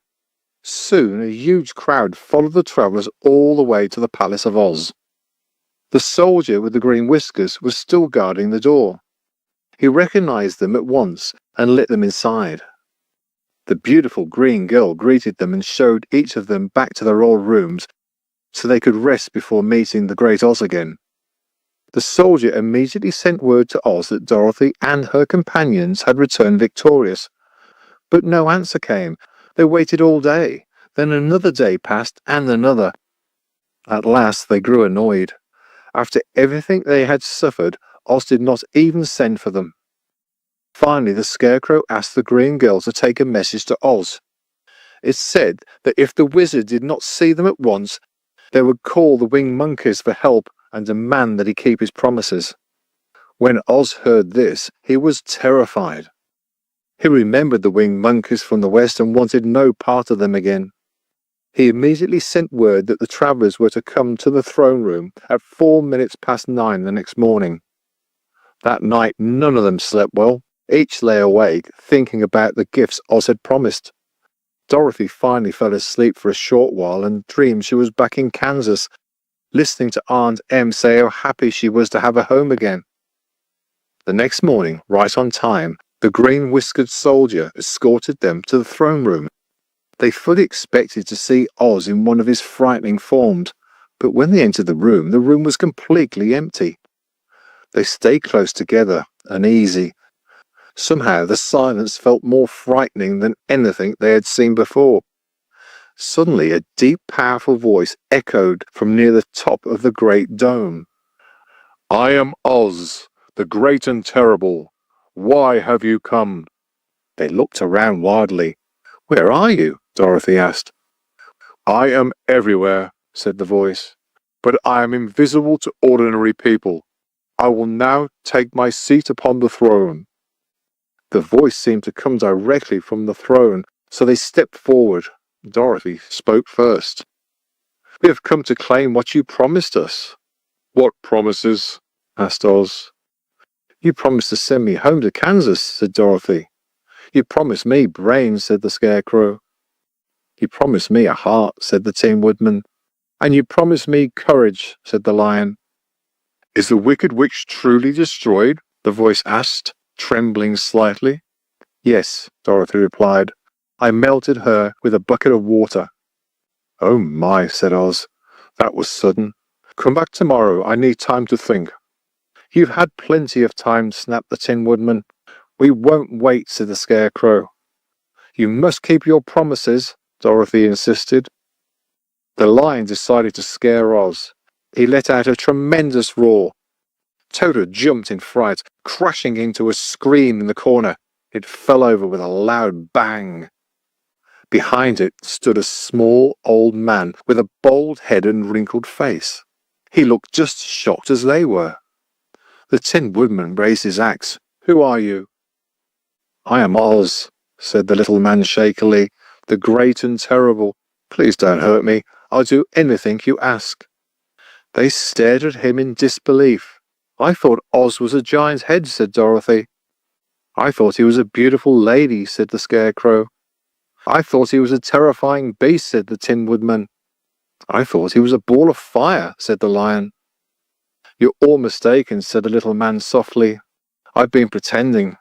Soon a huge crowd followed the travellers all the way to the Palace of Oz. The soldier with the green whiskers was still guarding the door. He recognized them at once and let them inside. The beautiful green girl greeted them and showed each of them back to their old rooms so they could rest before meeting the great Oz again. The soldier immediately sent word to Oz that Dorothy and her companions had returned victorious. But no answer came. They waited all day. Then another day passed and another. At last they grew annoyed. After everything they had suffered, Oz did not even send for them. Finally, the Scarecrow asked the green girl to take a message to Oz. It said that if the wizard did not see them at once, they would call the winged monkeys for help and demand that he keep his promises. When Oz heard this, he was terrified. He remembered the winged monkeys from the West and wanted no part of them again. He immediately sent word that the travellers were to come to the throne room at 9:04 the next morning. That night none of them slept well. Each lay awake, thinking about the gifts Oz had promised. Dorothy finally fell asleep for a short while and dreamed she was back in Kansas, listening to Aunt Em say how happy she was to have a home again. The next morning, right on time, the green-whiskered soldier escorted them to the throne room. They fully expected to see Oz in one of his frightening forms, but when they entered the room was completely empty. They stayed close together, uneasy. Somehow the silence felt more frightening than anything they had seen before. Suddenly a deep, powerful voice echoed from near the top of the great dome. "I am Oz, the great and terrible. Why have you come?" They looked around wildly. "Where are you?" Dorothy asked. "I am everywhere," said the voice, "but I am invisible to ordinary people. I will now take my seat upon the throne." The voice seemed to come directly from the throne, so they stepped forward. Dorothy spoke first. "We have come to claim what you promised us." "What promises?" asked Oz. "You promised to send me home to Kansas," said Dorothy. "You promised me brains," said the Scarecrow. "You promised me a heart," said the Tin Woodman. "And you promised me courage," said the Lion. "Is the Wicked Witch truly destroyed?" the voice asked, trembling slightly. "Yes," Dorothy replied. "I melted her with a bucket of water." "Oh my," said Oz. "That was sudden. Come back tomorrow. I need time to think." "You've had plenty of time," snapped the Tin Woodman. "We won't wait," said the Scarecrow. "You must keep your promises," Dorothy insisted. The Lion decided to scare Oz. He let out a tremendous roar. Toto jumped in fright, crashing into a screen in the corner. It fell over with a loud bang. Behind it stood a small old man with a bald head and wrinkled face. He looked just as shocked as they were. The Tin Woodman raised his axe. "Who are you?" "I am Oz," said the little man shakily, "the great and terrible. Please don't hurt me. I'll do anything you ask." They stared at him in disbelief. "I thought Oz was a giant's head," said Dorothy. "I thought he was a beautiful lady," said the Scarecrow. "I thought he was a terrifying beast," said the Tin Woodman. "I thought he was a ball of fire," said the Lion. "You're all mistaken," said the little man softly. "I've been pretending."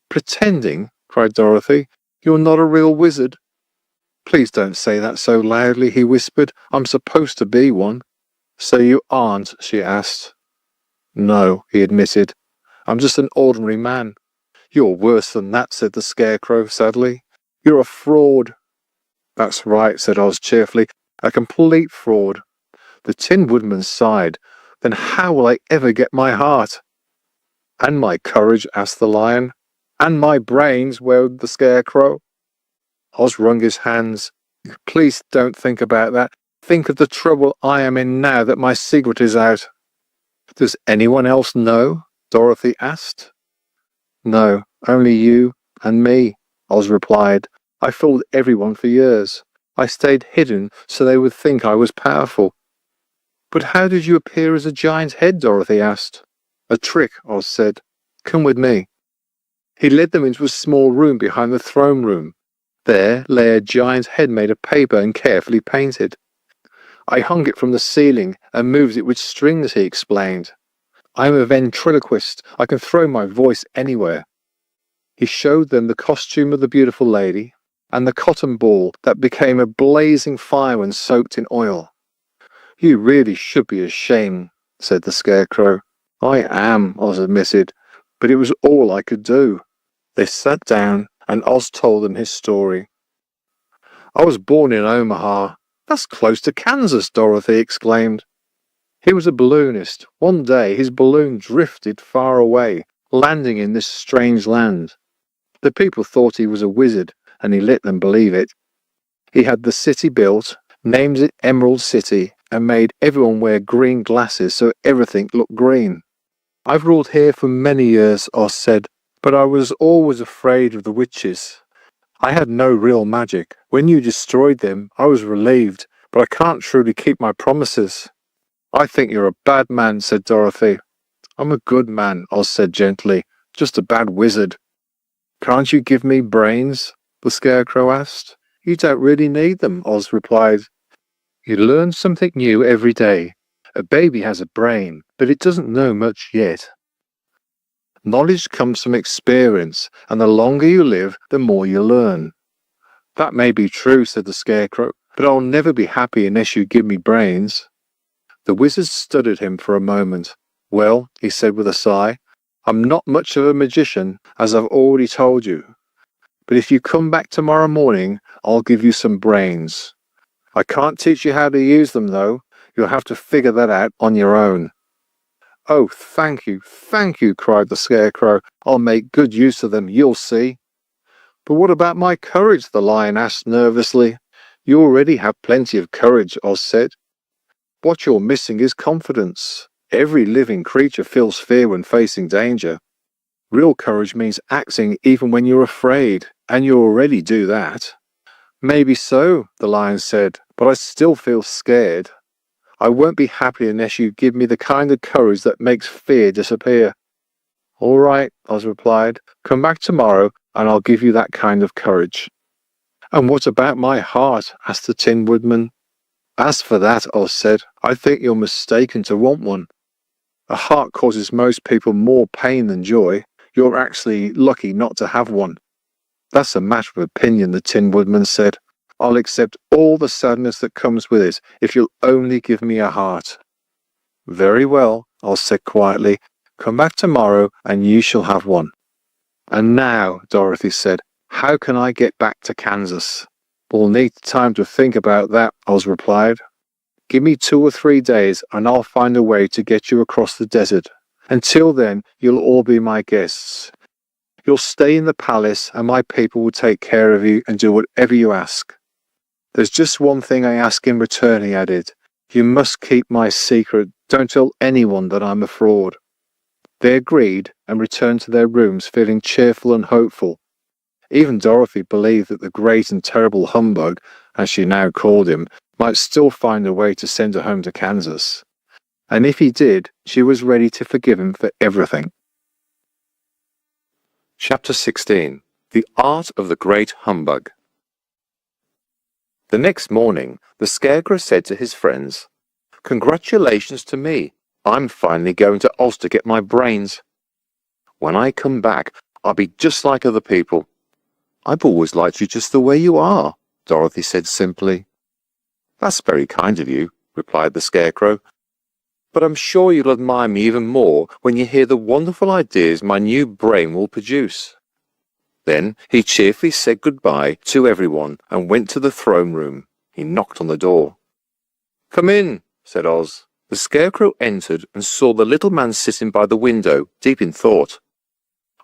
"Pretending?" cried Dorothy. "You're not a real wizard." "Please don't say that so loudly," he whispered. "I'm supposed to be one." "So you aren't?" she asked. "No," he admitted. "I'm just an ordinary man." "You're worse than that," said the Scarecrow sadly. "You're a fraud." "That's right," said Oz cheerfully. "A complete fraud." The Tin Woodman sighed. "Then how will I ever get my heart?" "And my courage?" asked the Lion. "And my brains?" wailed the Scarecrow. Oz wrung his hands. "Please don't think about that. Think of the trouble I am in now that my secret is out." "Does anyone else know?" Dorothy asked. "No, only you and me," Oz replied. "I fooled everyone for years. I stayed hidden so they would think I was powerful." "But how did you appear as a giant's head?" Dorothy asked. "A trick," Oz said. "Come with me." He led them into a small room behind the throne room. There lay a giant's head made of paper and carefully painted. "I hung it from the ceiling and moved it with strings," he explained. "I am a ventriloquist. I can throw my voice anywhere." He showed them the costume of the beautiful lady and the cotton ball that became a blazing fire when soaked in oil. "You really should be ashamed," said the Scarecrow. "I am," Oz admitted, "but it was all I could do." They sat down and Oz told them his story. "I was born in Omaha." "That's close to Kansas," Dorothy exclaimed. "He was a balloonist. One day his balloon drifted far away, landing in this strange land. The people thought he was a wizard, and he let them believe it. He had the city built, named it Emerald City, and made everyone wear green glasses so everything looked green. I've ruled here for many years," Oz said, "but I was always afraid of the witches. I had no real magic. When you destroyed them, I was relieved, but I can't truly keep my promises." "I think you're a bad man," said Dorothy. "I'm a good man," Oz said gently, "just a bad wizard." "Can't you give me brains?" the Scarecrow asked. "You don't really need them," Oz replied. "You learn something new every day. A baby has a brain, but it doesn't know much yet. Knowledge comes from experience, and the longer you live, the more you learn." "That may be true," said the Scarecrow, "but I'll never be happy unless you give me brains." The wizard studied him for a moment. "Well," he said with a sigh, "I'm not much of a magician, as I've already told you. But if you come back tomorrow morning, I'll give you some brains. I can't teach you how to use them, though. You'll have to figure that out on your own." "Oh, thank you," cried the Scarecrow. "I'll make good use of them, you'll see." "But what about my courage?" the Lion asked nervously. "You already have plenty of courage," Oz said. "What you're missing is confidence. Every living creature feels fear when facing danger. Real courage means acting even when you're afraid, and you already do that." "Maybe so," the Lion said, "but I still feel scared. I won't be happy unless you give me the kind of courage that makes fear disappear." "All right," Oz replied. "Come back tomorrow and I'll give you that kind of courage." "And what about my heart?" asked the Tin Woodman. "As for that," Oz said, "I think you're mistaken to want one. A heart causes most people more pain than joy. You're actually lucky not to have one." "That's a matter of opinion," the Tin Woodman said. "I'll accept all the sadness that comes with it if you'll only give me a heart." "Very well," Oz said quietly. "Come back tomorrow and you shall have one." "And now," Dorothy said, "how can I get back to Kansas?" "We'll need time to think about that," Oz replied. "Give me 2 or 3 days and I'll find a way to get you across the desert. Until then, you'll all be my guests. You'll stay in the palace and my people will take care of you and do whatever you ask. There's just one thing I ask in return, he added. You must keep my secret. Don't tell anyone that I'm a fraud. They agreed and returned to their rooms feeling cheerful and hopeful. Even Dorothy believed that the great and terrible humbug, as she now called him, might still find a way to send her home to Kansas. And if he did, she was ready to forgive him for everything. Chapter 16. The Art of the Great Humbug. The next morning, the Scarecrow said to his friends, Congratulations to me. I'm finally going to Oz to get my brains. When I come back, I'll be just like other people. I've always liked you just the way you are, Dorothy said simply. That's very kind of you, replied the Scarecrow. But I'm sure you'll admire me even more when you hear the wonderful ideas my new brain will produce. Then he cheerfully said goodbye to everyone and went to the throne room. He knocked on the door. Come in, said Oz. The Scarecrow entered and saw the little man sitting by the window, deep in thought.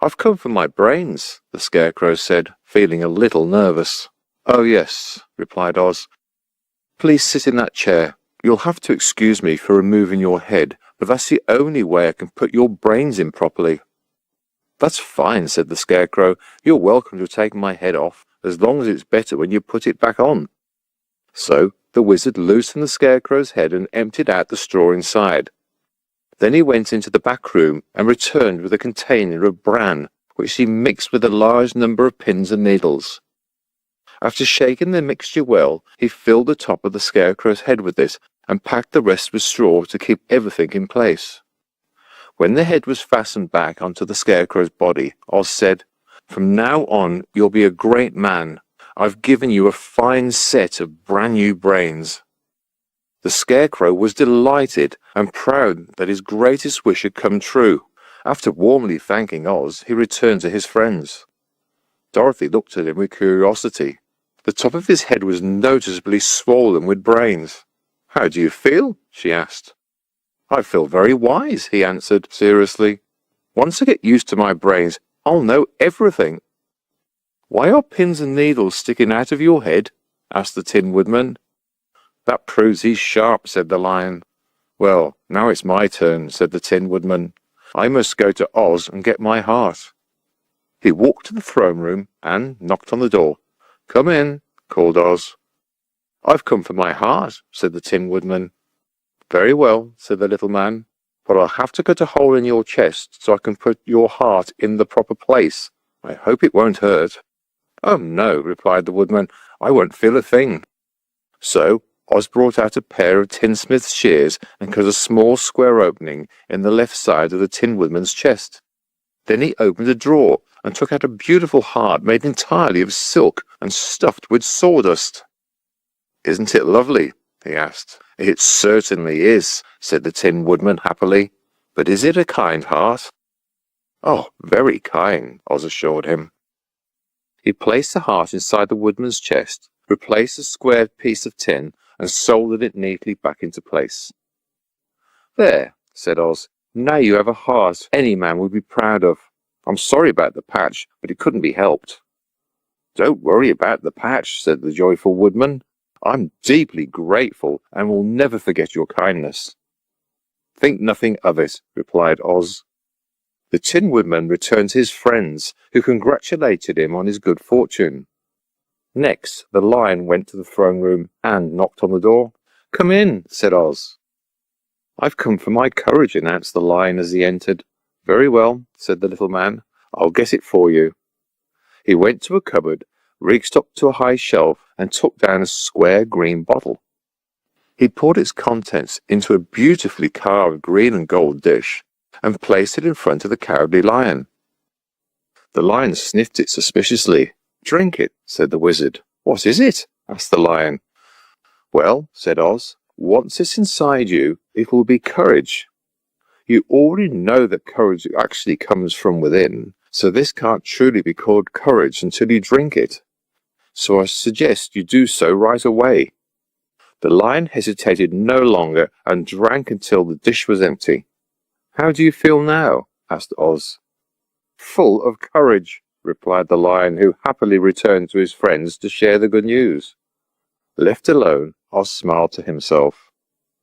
I've come for my brains, the Scarecrow said, feeling a little nervous. Oh, yes, replied Oz. Please sit in that chair. You'll have to excuse me for removing your head, but that's the only way I can put your brains in properly. That's fine, said the Scarecrow. You're welcome to take my head off, as long as it's better when you put it back on. So the wizard loosened the Scarecrow's head and emptied out the straw inside. Then he went into the back room and returned with a container of bran, which he mixed with a large number of pins and needles. After shaking the mixture well, he filled the top of the Scarecrow's head with this and packed the rest with straw to keep everything in place. When the head was fastened back onto the Scarecrow's body, Oz said, From now on, you'll be a great man. I've given you a fine set of brand new brains. The Scarecrow was delighted and proud that his greatest wish had come true. After warmly thanking Oz, he returned to his friends. Dorothy looked at him with curiosity. The top of his head was noticeably swollen with brains. How do you feel? She asked. I feel very wise, he answered seriously. Once I get used to my brains, I'll know everything. Why are pins and needles sticking out of your head? Asked the Tin Woodman. That proves he's sharp, said the Lion. Well, now it's my turn, said the Tin Woodman. I must go to Oz and get my heart. He walked to the throne room and knocked on the door. Come in, called Oz. I've come for my heart, said the Tin Woodman. Very well, said the little man, but I'll have to cut a hole in your chest so I can put your heart in the proper place. I hope it won't hurt. Oh, no, replied the Woodman. I won't feel a thing. So Oz brought out a pair of tinsmith's shears and cut a small square opening in the left side of the Tin Woodman's chest. Then he opened a drawer and took out a beautiful heart made entirely of silk and stuffed with sawdust. Isn't it lovely? He asked. It certainly is, said the Tin Woodman happily. But is it a kind heart? Oh, very kind, Oz assured him. He placed the heart inside the Woodman's chest, replaced the square piece of tin, and soldered it neatly back into place. There, said Oz. Now you have a heart any man would be proud of. I'm sorry about the patch, but it couldn't be helped. Don't worry about the patch, said the joyful Woodman. I'm deeply grateful and will never forget your kindness. Think nothing of it, replied Oz. The Tin Woodman returned to his friends, who congratulated him on his good fortune. Next, the Lion went to the throne room and knocked on the door. Come in, said Oz. I've come for my courage, announced the Lion as he entered. Very well, said the little man. I'll get it for you. He went to a cupboard, reached up to a high shelf, and took down a square green bottle. He poured its contents into a beautifully carved green and gold dish, and placed it in front of the Cowardly Lion. The Lion sniffed it suspiciously. Drink it, said the wizard. What is it? Asked the Lion. Well, said Oz, once it's inside you, it will be courage. You already know that courage actually comes from within, so this can't truly be called courage until you drink it. So I suggest you do so right away. The Lion hesitated no longer and drank until the dish was empty. How do you feel now? Asked Oz. "Full of courage," replied the lion, who happily returned to his friends to share the good news. Left alone, Oz smiled to himself.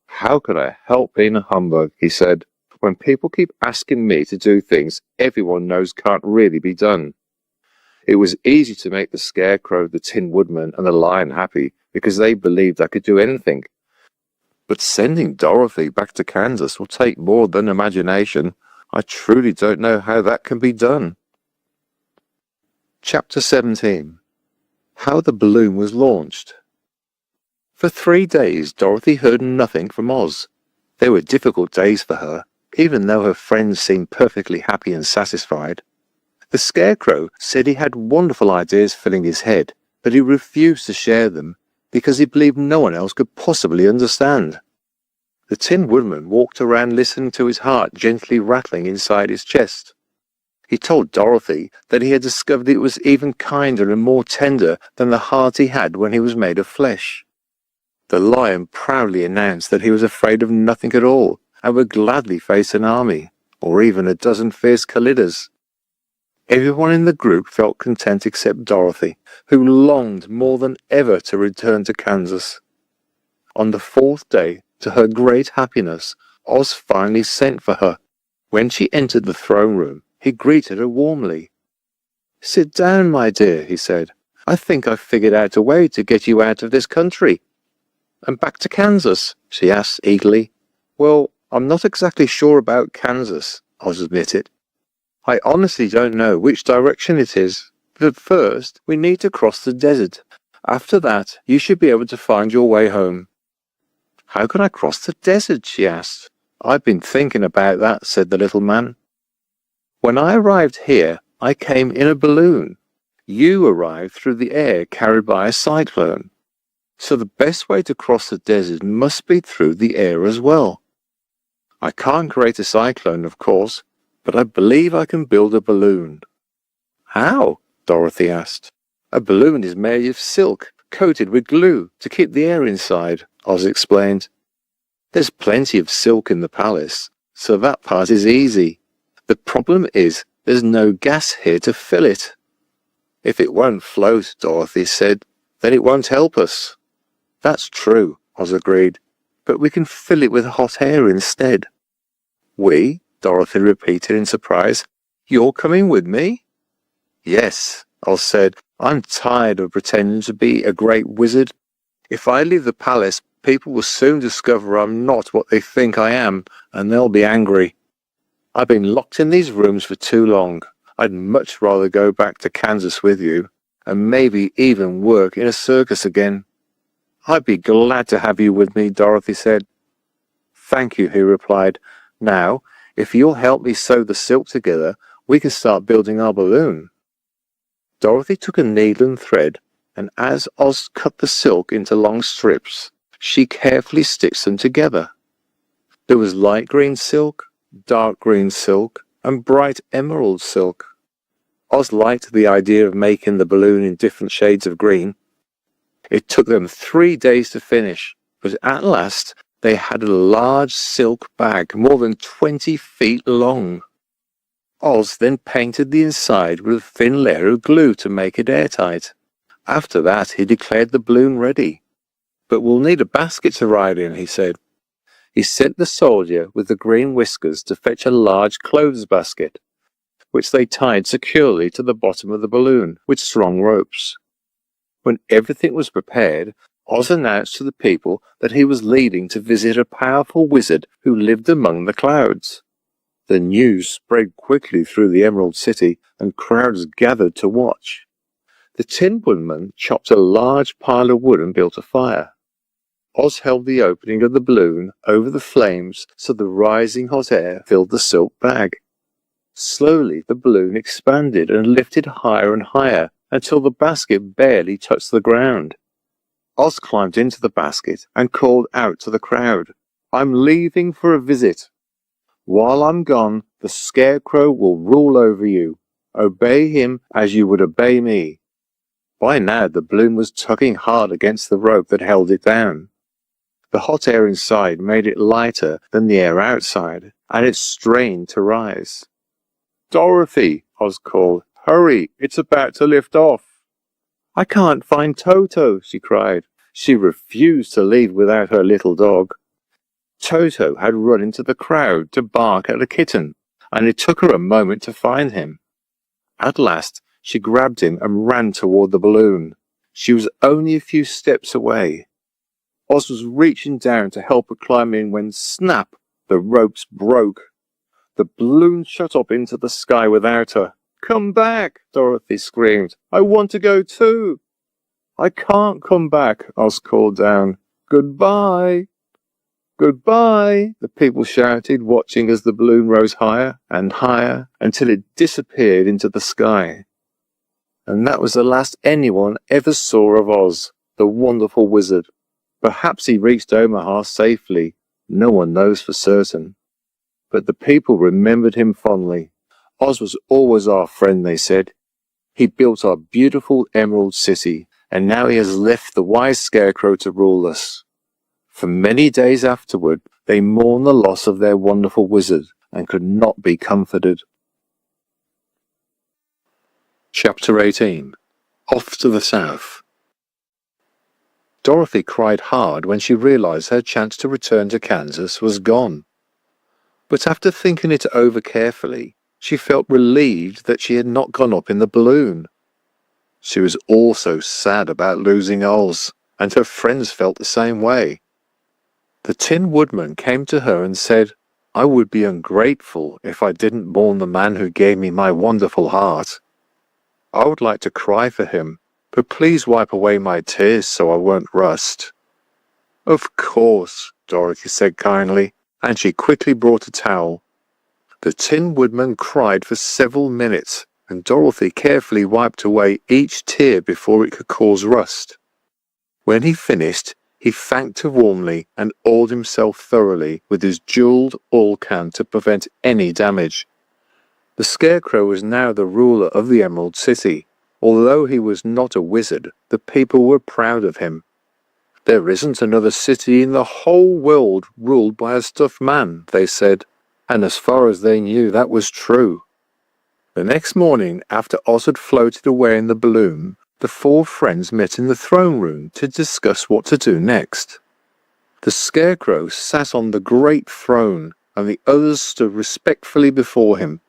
"How could I help being a humbug?" he said. "When people keep asking me to do things everyone knows can't really be done." It was easy to make the Scarecrow, the Tin Woodman, and the Lion happy because they believed I could do anything. But sending Dorothy back to Kansas will take more than imagination. I truly don't know how that can be done. Chapter 17. How the Balloon Was Launched. For 3 days Dorothy heard nothing from Oz. They were difficult days for her, even though her friends seemed perfectly happy and satisfied. The Scarecrow said he had wonderful ideas filling his head, but he refused to share them because he believed no one else could possibly understand. The Tin Woodman walked around listening to his heart gently rattling inside his chest. He told Dorothy that he had discovered it was even kinder and more tender than the heart he had when he was made of flesh. The Lion proudly announced that he was afraid of nothing at all and would gladly face an army, or even a dozen fierce Kallidas. Everyone in the group felt content except Dorothy, who longed more than ever to return to Kansas. On the 4th day, to her great happiness, Oz finally sent for her. When she entered the throne room, he greeted her warmly. "Sit down, my dear," he said. "I think I've figured out a way to get you out of this country." "And back to Kansas?" she asked eagerly. "Well, I'm not exactly sure about Kansas," Oz admitted. "I honestly don't know which direction it is, but first we need to cross the desert. After that, you should be able to find your way home." "How can I cross the desert?" she asked. "I've been thinking about that," said the little man. "When I arrived here, I came in a balloon. You arrived through the air carried by a cyclone. So the best way to cross the desert must be through the air as well. I can't create a cyclone, of course, but I believe I can build a balloon." "How?" Dorothy asked. "A balloon is made of silk, coated with glue to keep the air inside," Oz explained. "There's plenty of silk in the palace, so that part is easy. The problem is there's no gas here to fill it." "If it won't float," Dorothy said, "then it won't help us." "That's true," Oz agreed, "but we can fill it with hot air instead." "We?" Dorothy repeated in surprise. "You're coming with me?" "Yes," Oz said. "I'm tired of pretending to be a great wizard. If I leave the palace, people will soon discover I'm not what they think I am, and they'll be angry. I've been locked in these rooms for too long. I'd much rather go back to Kansas with you, and maybe even work in a circus again." "I'd be glad to have you with me," Dorothy said. "Thank you," he replied. "Now, if you'll help me sew the silk together, we can start building our balloon." Dorothy took a needle and thread, and as Oz cut the silk into long strips, she carefully stitched them together. There was light green silk, dark green silk, and bright emerald silk. Oz liked the idea of making the balloon in different shades of green. It took them 3 days to finish, but at last they had a large silk bag more than 20 feet long. Oz then painted the inside with a thin layer of glue to make it airtight. After that, he declared the balloon ready. "But we'll need a basket to ride in," he said. He sent the soldier with the green whiskers to fetch a large clothes basket, which they tied securely to the bottom of the balloon with strong ropes. When everything was prepared, Oz announced to the people that he was leaving to visit a powerful wizard who lived among the clouds. The news spread quickly through the Emerald City, and crowds gathered to watch. The Tin Woodman chopped a large pile of wood and built a fire. Oz held the opening of the balloon over the flames so the rising hot air filled the silk bag. Slowly the balloon expanded and lifted higher and higher until the basket barely touched the ground. Oz climbed into the basket and called out to the crowd, "I'm leaving for a visit. While I'm gone, the Scarecrow will rule over you. Obey him as you would obey me." By now the balloon was tugging hard against the rope that held it down. The hot air inside made it lighter than the air outside, and it strained to rise. "Dorothy," Oz called. Hurry, it's about to lift off. I can't find Toto, she cried. She refused to leave without her little dog. Toto had run into the crowd to bark at a kitten, and it took her a moment to find him. At last, she grabbed him and ran toward the balloon. She was only a few steps away. Oz was reaching down to help her climb in when, snap, the ropes broke. The balloon shot up into the sky without her. Come back, Dorothy screamed. I want to go too. I can't come back, Oz called down. Goodbye. Goodbye, the people shouted, watching as the balloon rose higher and higher until it disappeared into the sky. And that was the last anyone ever saw of Oz, the wonderful wizard. Perhaps he reached Omaha safely. No one knows for certain. But the people remembered him fondly. Oz was always our friend, they said. He built our beautiful Emerald City, and now he has left the wise Scarecrow to rule us. For many days afterward, they mourned the loss of their wonderful wizard and could not be comforted. Chapter 18. Off to the South. Dorothy cried hard when she realized her chance to return to Kansas was gone. But after thinking it over carefully, she felt relieved that she had not gone up in the balloon. She was also sad about losing Oz, and her friends felt the same way. The Tin Woodman came to her and said, I would be ungrateful if I didn't mourn the man who gave me my wonderful heart. I would like to cry for him, but please wipe away my tears so I won't rust. Of course, Dorothy said kindly, and she quickly brought a towel. The Tin Woodman cried for several minutes, and Dorothy carefully wiped away each tear before it could cause rust. When he finished, he thanked her warmly and oiled himself thoroughly with his jeweled oil can to prevent any damage. The Scarecrow was now the ruler of the Emerald City. Although he was not a wizard, the people were proud of him. There isn't another city in the whole world ruled by a stuffed man, they said, and as far as they knew, that was true. The next morning, after Oz had floated away in the balloon, the four friends met in the throne room to discuss what to do next. The Scarecrow sat on the great throne, and the others stood respectfully before him.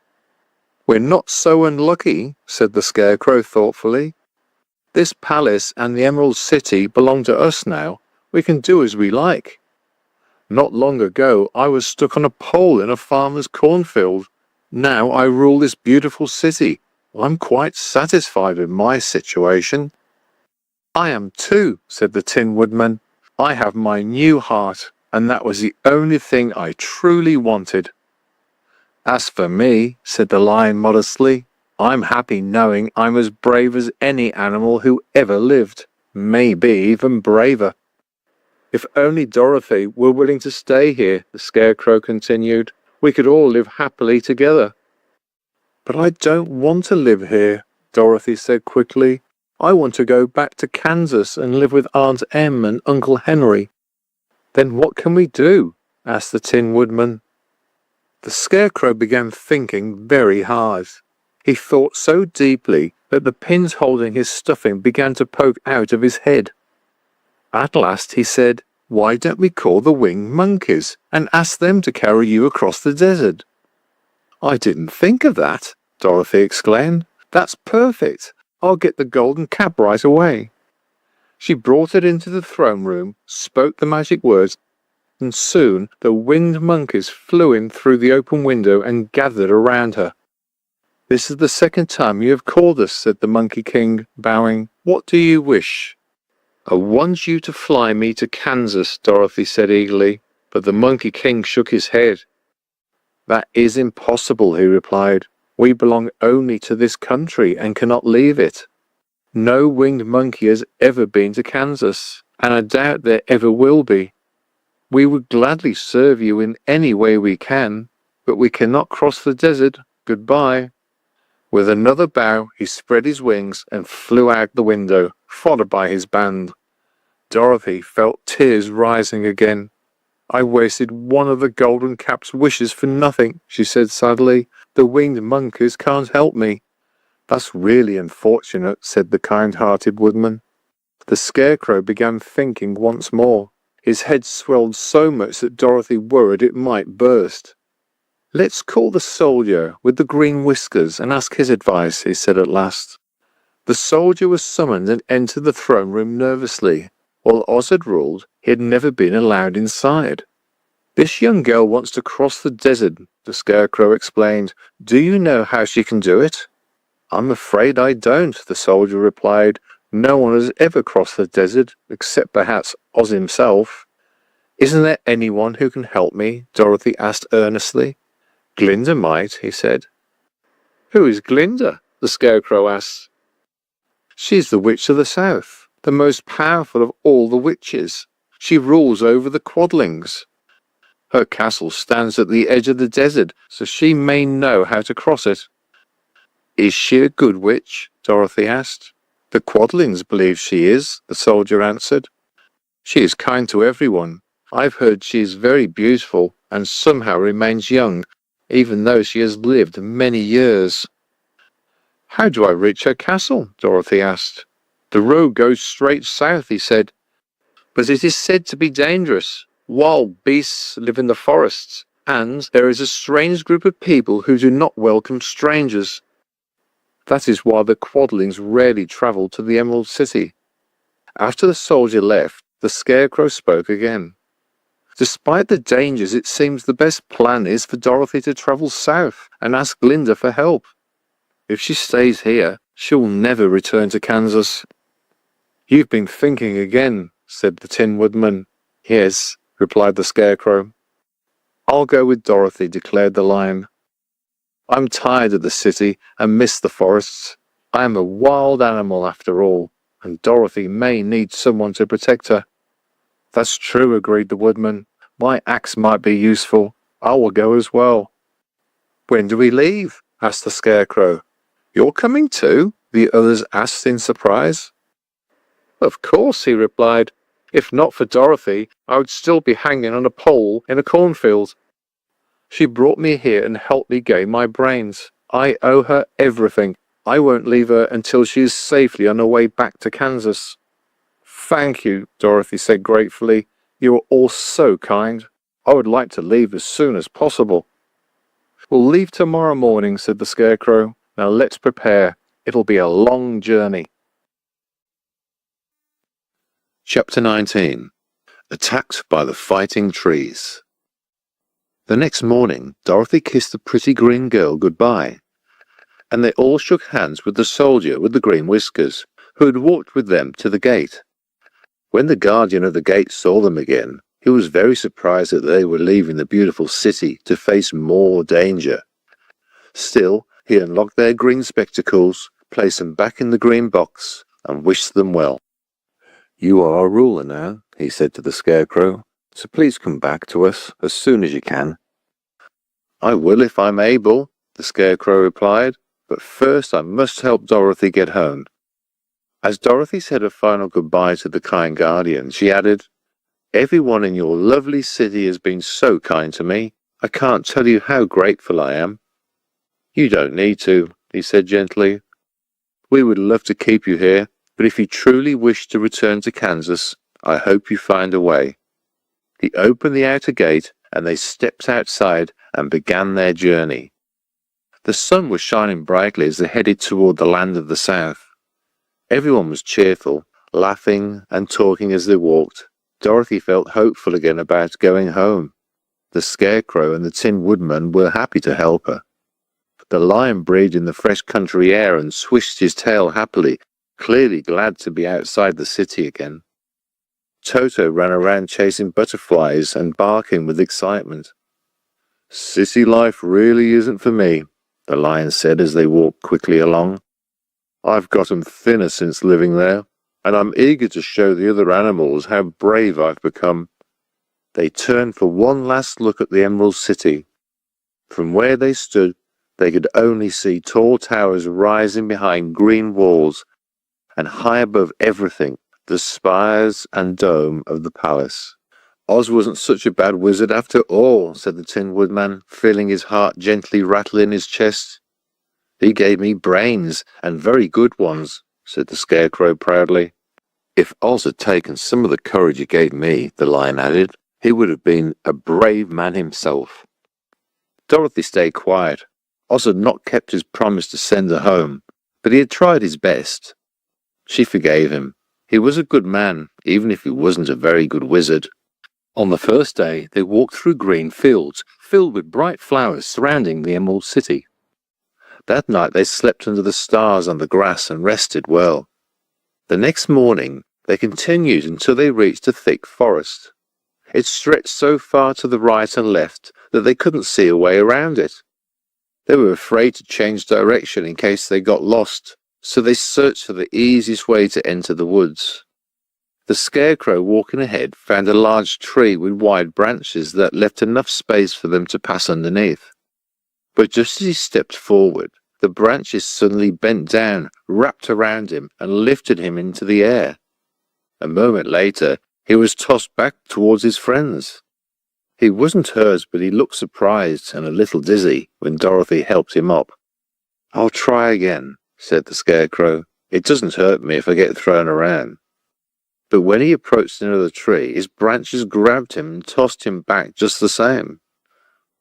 We're not so unlucky, said the Scarecrow thoughtfully. This palace and the Emerald City belong to us now. We can do as we like. Not long ago, I was stuck on a pole in a farmer's cornfield. Now I rule this beautiful city. I'm quite satisfied with my situation. I am too, said the Tin Woodman. I have my new heart, and that was the only thing I truly wanted. As for me, said the Lion modestly, I'm happy knowing I'm as brave as any animal who ever lived, maybe even braver. If only Dorothy were willing to stay here, the Scarecrow continued, we could all live happily together. But I don't want to live here, Dorothy said quickly. I want to go back to Kansas and live with Aunt Em and Uncle Henry. Then what can we do? Asked the Tin Woodman. The Scarecrow began thinking very hard. He thought so deeply that the pins holding his stuffing began to poke out of his head. At last he said, Why don't we call the winged monkeys and ask them to carry you across the desert? I didn't think of that, Dorothy exclaimed. That's perfect. I'll get the golden cap right away. She brought it into the throne room, spoke the magic words, and soon the winged monkeys flew in through the open window and gathered around her. This is the second time you have called us, said the Monkey King, bowing. What do you wish? I want you to fly me to Kansas, Dorothy said eagerly, but the Monkey King shook his head. That is impossible, he replied. We belong only to this country and cannot leave it. No winged monkey has ever been to Kansas, and I doubt there ever will be. We would gladly serve you in any way we can, but we cannot cross the desert. Goodbye. With another bow, he spread his wings and flew out the window, followed by his band. Dorothy felt tears rising again. I wasted one of the golden cap's wishes for nothing, she said sadly. The winged monkeys can't help me." "That's really unfortunate," said the kind-hearted woodman. The Scarecrow began thinking once more. His head swelled so much that Dorothy worried it might burst. "Let's call the soldier with the green whiskers and ask his advice," he said at last. The soldier was summoned and entered the throne room nervously. While Oz had ruled, he had never been allowed inside. "This young girl wants to cross the desert," the Scarecrow explained. "Do you know how she can do it?" "I'm afraid I don't," the soldier replied. "No one has ever crossed the desert, except perhaps Oz himself." "Isn't there anyone who can help me?" Dorothy asked earnestly. "Glinda might," he said. "Who is Glinda?" the Scarecrow asked. "She's the Witch of the South, the most powerful of all the witches. She rules over the Quadlings. Her castle stands at the edge of the desert, so she may know how to cross it." "Is she a good witch?" Dorothy asked. "The Quadlings believe she is," the soldier answered. "She is kind to everyone. I've heard she is very beautiful and somehow remains young, even though she has lived many years." "How do I reach her castle?" Dorothy asked. "The road goes straight south," he said. "But it is said to be dangerous. Wild beasts live in the forests, and there is a strange group of people who do not welcome strangers. That is why the Quadlings rarely travel to the Emerald City." After the soldier left, the Scarecrow spoke again. "Despite the dangers, it seems the best plan is for Dorothy to travel south and ask Glinda for help. If she stays here, she will never return to Kansas." "You've been thinking again," said the Tin Woodman. "Yes," replied the Scarecrow. "I'll go with Dorothy," declared the Lion. "I'm tired of the city and miss the forests. I am a wild animal after all, and Dorothy may need someone to protect her." "That's true," agreed the Woodman. "My axe might be useful. I will go as well." "When do we leave?" asked the Scarecrow. "You're coming too?" the others asked in surprise. "Of course," he replied. "If not for Dorothy, I would still be hanging on a pole in a cornfield. She brought me here and helped me gain my brains. I owe her everything. I won't leave her until she is safely on her way back to Kansas." "Thank you," Dorothy said gratefully. "You are all so kind. I would like to leave as soon as possible." "We'll leave tomorrow morning," said the Scarecrow. "Now let's prepare. It'll be a long journey." Chapter 19. Attacked by the Fighting Trees. The next morning, Dorothy kissed the pretty green girl goodbye, and they all shook hands with the soldier with the green whiskers, who had walked with them to the gate. When the guardian of the gate saw them again, he was very surprised that they were leaving the beautiful city to face more danger. Still, he unlocked their green spectacles, placed them back in the green box, and wished them well. "You are our ruler now," he said to the Scarecrow, "so please come back to us as soon as you can." "I will if I'm able," the Scarecrow replied, "but first I must help Dorothy get home." As Dorothy said a final goodbye to the kind guardian, she added, "Everyone in your lovely city has been so kind to me. I can't tell you how grateful I am." "You don't need to," he said gently. "We would love to keep you here, but if you truly wish to return to Kansas, I hope you find a way." He opened the outer gate, and they stepped outside and began their journey. The sun was shining brightly as they headed toward the land of the South. Everyone was cheerful, laughing and talking as they walked. Dorothy felt hopeful again about going home. The Scarecrow and the Tin Woodman were happy to help her. The Lion breathed in the fresh country air and swished his tail happily, clearly glad to be outside the city again. Toto ran around chasing butterflies and barking with excitement. "City life really isn't for me," the Lion said as they walked quickly along. "I've gotten thinner since living there, and I'm eager to show the other animals how brave I've become." They turned for one last look at the Emerald City. From where they stood, they could only see tall towers rising behind green walls, and high above everything, the spires and dome of the palace. Oz wasn't such a bad wizard after all, said the Tin Woodman, feeling his heart gently rattle in his chest. He gave me brains, and very good ones, said the Scarecrow proudly. If Oz had taken some of the courage he gave me, the Lion added, he would have been a brave man himself. Dorothy stayed quiet. Oz had not kept his promise to send her home, but he had tried his best. She forgave him. He was a good man, even if he wasn't a very good wizard. On the first day, they walked through green fields, filled with bright flowers surrounding the Emerald City. That night they slept under the stars on the grass and rested well. The next morning, they continued until they reached a thick forest. It stretched so far to the right and left that they couldn't see a way around it. They were afraid to change direction in case they got lost, so they searched for the easiest way to enter the woods. The Scarecrow, walking ahead, found a large tree with wide branches that left enough space for them to pass underneath. But just as he stepped forward, the branches suddenly bent down, wrapped around him, and lifted him into the air. A moment later, he was tossed back towards his friends. He wasn't hurt, but he looked surprised and a little dizzy when Dorothy helped him up. "I'll try again," said the Scarecrow. "It doesn't hurt me if I get thrown around." But when he approached another tree, his branches grabbed him and tossed him back just the same.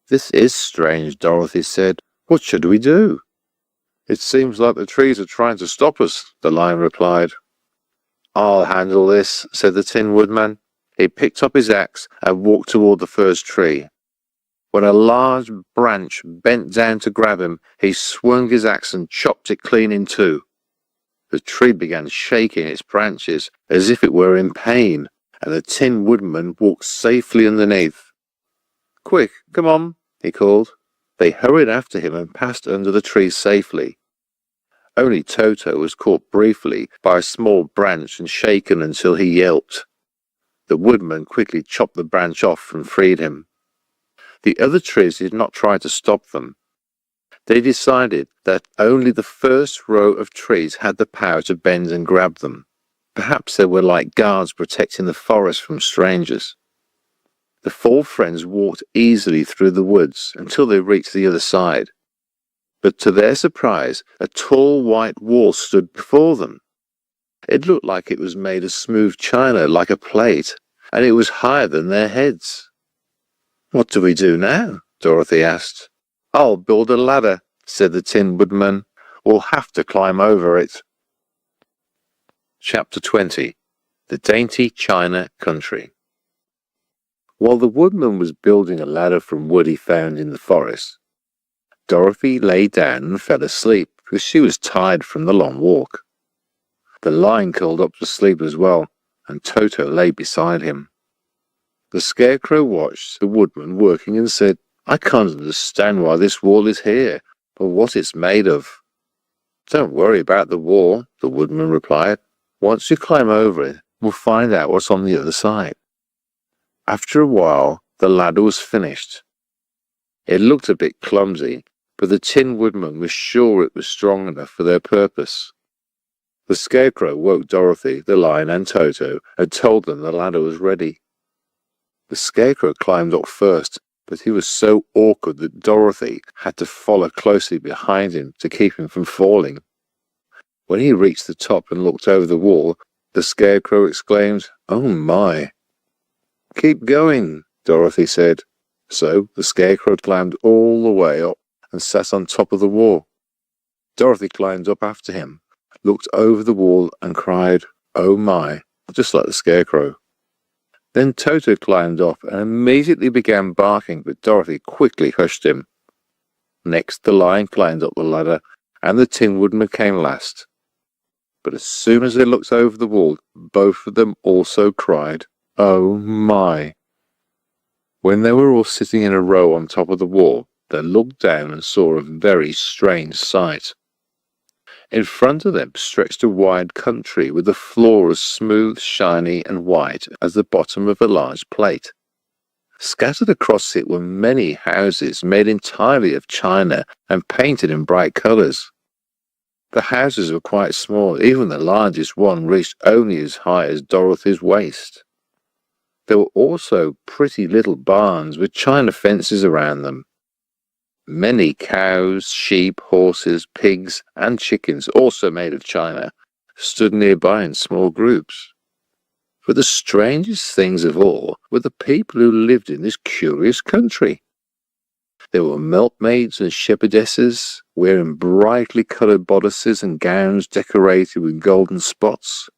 "This is strange," Dorothy said. "What should we do?" "It seems like the trees are trying to stop us," the Lion replied. "I'll handle this," said the Tin Woodman. He picked up his axe and walked toward the first tree. When a large branch bent down to grab him, he swung his axe and chopped it clean in two. The tree began shaking its branches as if it were in pain, and the Tin Woodman walked safely underneath. "Quick, come on," he called. They hurried after him and passed under the tree safely. Only Toto was caught briefly by a small branch and shaken until he yelped. The Woodman quickly chopped the branch off and freed him. The other trees did not try to stop them. They decided that only the first row of trees had the power to bend and grab them. Perhaps they were like guards protecting the forest from strangers. The four friends walked easily through the woods until they reached the other side. But to their surprise, a tall white wall stood before them. It looked like it was made of smooth china, like a plate, and it was higher than their heads. "What do we do now?" Dorothy asked. "I'll build a ladder," said the Tin Woodman. "We'll have to climb over it." Chapter 20. The Dainty China Country. While the Woodman was building a ladder from wood he found in the forest, Dorothy lay down and fell asleep because she was tired from the long walk. The Lion curled up to sleep as well, and Toto lay beside him. The Scarecrow watched the Woodman working and said, "I can't understand why this wall is here, or what it's made of." "Don't worry about the wall," the Woodman replied. "Once you climb over it, we'll find out what's on the other side." After a while, the ladder was finished. It looked a bit clumsy, but the Tin Woodman was sure it was strong enough for their purpose. The Scarecrow woke Dorothy, the Lion, and Toto and told them the ladder was ready. The Scarecrow climbed up first, but he was so awkward that Dorothy had to follow closely behind him to keep him from falling. When he reached the top and looked over the wall, the Scarecrow exclaimed, "Oh my!" "Keep going," Dorothy said. So the Scarecrow climbed all the way up and sat on top of the wall. Dorothy climbed up after him, looked over the wall and cried, "Oh my," just like the Scarecrow. Then Toto climbed up and immediately began barking, but Dorothy quickly hushed him. Next, the Lion climbed up the ladder, and the Tin Woodman came last. But as soon as they looked over the wall, both of them also cried, "Oh my." When they were all sitting in a row on top of the wall, they looked down and saw a very strange sight. In front of them stretched a wide country with a floor as smooth, shiny, and white as the bottom of a large plate. Scattered across it were many houses made entirely of china and painted in bright colours. The houses were quite small, even the largest one reached only as high as Dorothy's waist. There were also pretty little barns with china fences around them. Many cows, sheep, horses, pigs, and chickens, also made of china, stood nearby in small groups. But the strangest things of all were the people who lived in this curious country. There were milkmaids and shepherdesses, wearing brightly coloured bodices and gowns decorated with golden spots.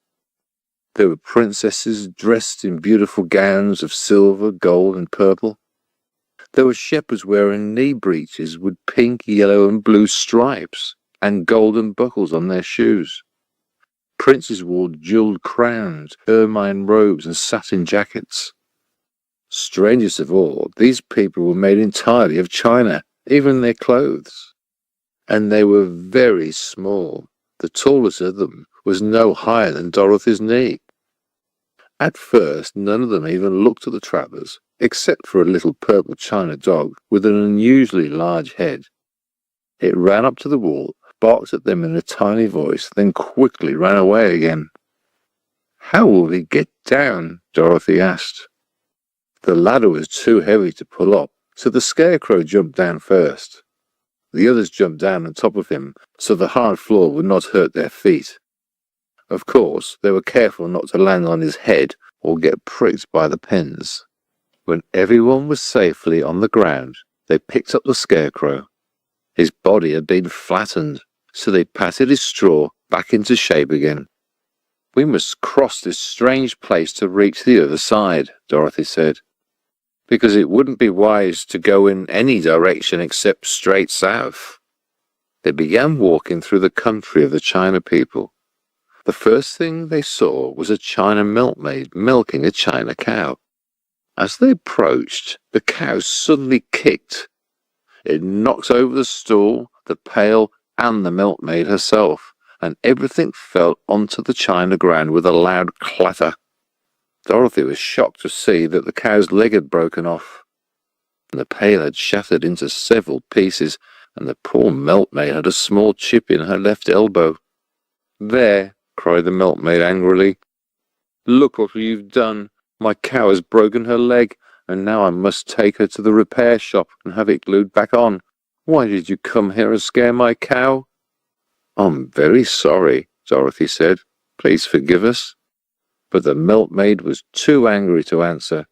There were princesses dressed in beautiful gowns of silver, gold, and purple. There were shepherds wearing knee breeches with pink, yellow, and blue stripes, and golden buckles on their shoes. Princes wore jewelled crowns, ermine robes, and satin jackets. Strangest of all, these people were made entirely of china, even their clothes. And they were very small. The tallest of them was no higher than Dorothy's knee. At first, none of them even looked at the travellers, except for a little purple china dog with an unusually large head. It ran up to the wall, barked at them in a tiny voice, then quickly ran away again. "How will we get down?" Dorothy asked. The ladder was too heavy to pull up, so the Scarecrow jumped down first. The others jumped down on top of him, so the hard floor would not hurt their feet. Of course, they were careful not to land on his head or get pricked by the pins. When everyone was safely on the ground, they picked up the Scarecrow. His body had been flattened, so they patted his straw back into shape again. "We must cross this strange place to reach the other side," Dorothy said, "because it wouldn't be wise to go in any direction except straight south." They began walking through the country of the China people. The first thing they saw was a China milkmaid milking a China cow. As they approached, the cow suddenly kicked. It knocked over the stool, the pail, and the milkmaid herself, and everything fell onto the china ground with a loud clatter. Dorothy was shocked to see that the cow's leg had broken off, and the pail had shattered into several pieces, and the poor milkmaid had a small chip in her left elbow. "There," cried the milkmaid angrily. "Look what you've done. My cow has broken her leg, and now I must take her to the repair shop and have it glued back on. Why did you come here and scare my cow?" "I'm very sorry," Dorothy said. "Please forgive us." But the milkmaid was too angry to answer.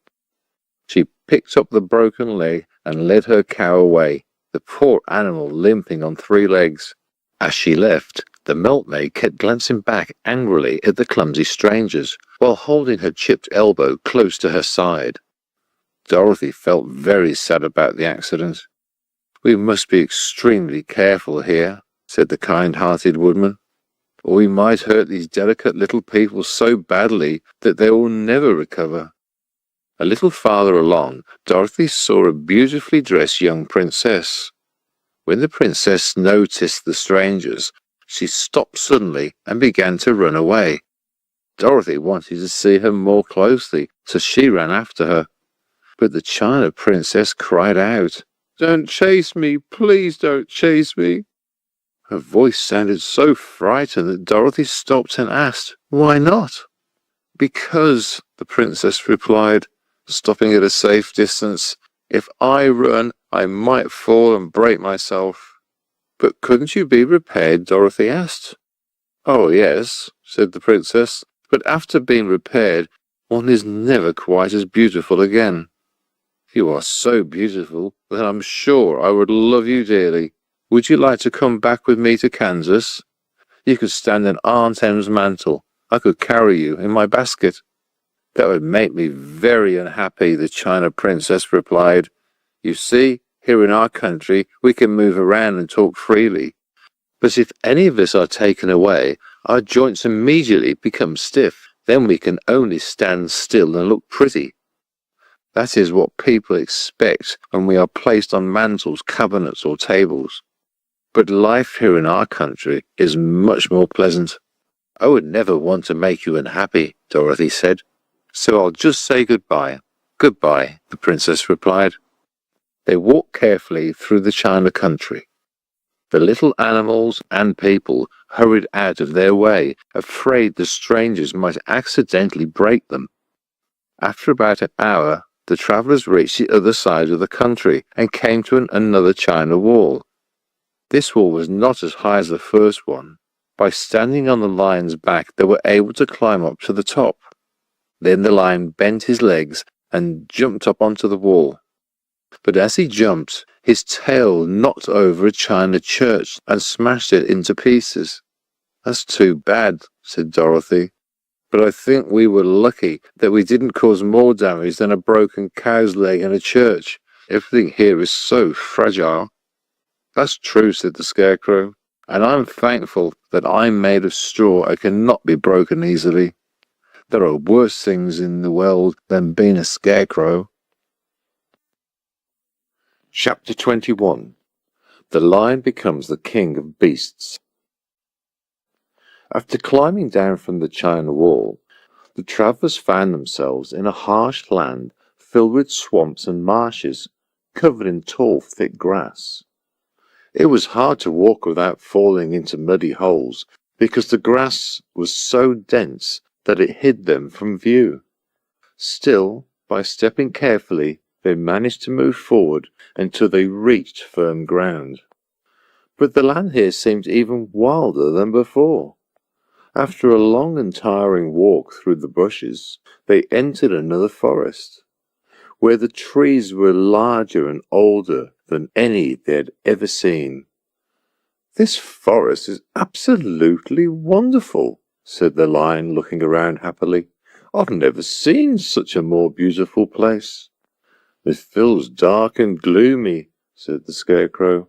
She picked up the broken leg and led her cow away, the poor animal limping on 3 legs. As she left, the milkmaid kept glancing back angrily at the clumsy strangers, while holding her chipped elbow close to her side. Dorothy felt very sad about the accident. "We must be extremely careful here," said the kind-hearted woodman, "or we might hurt these delicate little people so badly that they will never recover." A little farther along, Dorothy saw a beautifully dressed young princess. When the princess noticed the strangers, she stopped suddenly and began to run away. Dorothy wanted to see her more closely, so she ran after her. But the China princess cried out, "Don't chase me, please don't chase me." Her voice sounded so frightened that Dorothy stopped and asked, "Why not?" "Because," the princess replied, stopping at a safe distance, "if I run, I might fall and break myself." "But couldn't you be repaired?" Dorothy asked. "Oh, yes," said the princess, "but after being repaired, one is never quite as beautiful again." "You are so beautiful that I'm sure I would love you dearly. Would you like to come back with me to Kansas? You could stand on Aunt Em's mantle. I could carry you in my basket." "That would make me very unhappy," the China princess replied. "You see, here in our country, we can move around and talk freely. But if any of us are taken away, our joints immediately become stiff. Then we can only stand still and look pretty. That is what people expect when we are placed on mantles, cabinets, or tables. But life here in our country is much more pleasant." "I would never want to make you unhappy," Dorothy said. "So I'll just say goodbye." "Goodbye," the princess replied. They walked carefully through the China country. The little animals and people hurried out of their way, afraid the strangers might accidentally break them. After about an hour, the travellers reached the other side of the country and came to another China wall. This wall was not as high as the first one. By standing on the lion's back, they were able to climb up to the top. Then the lion bent his legs and jumped up onto the wall. But as he jumped, his tail knocked over a China church and smashed it into pieces. "That's too bad," said Dorothy. "But I think we were lucky that we didn't cause more damage than a broken cow's leg in a church. Everything here is so fragile." "That's true," said the Scarecrow, "and I'm thankful that I'm made of straw and cannot be broken easily. There are worse things in the world than being a scarecrow." Chapter 21. The Lion Becomes the King of Beasts. After climbing down from the China wall, the travellers found themselves in a harsh land filled with swamps and marshes, covered in tall, thick grass. It was hard to walk without falling into muddy holes, because the grass was so dense that it hid them from view. Still, by stepping carefully, they managed to move forward until they reached firm ground. But the land here seemed even wilder than before. After a long and tiring walk through the bushes, they entered another forest, where the trees were larger and older than any they had ever seen. "This forest is absolutely wonderful," said the lion, looking around happily. "I've never seen such a more beautiful place." "It feels dark and gloomy," said the Scarecrow.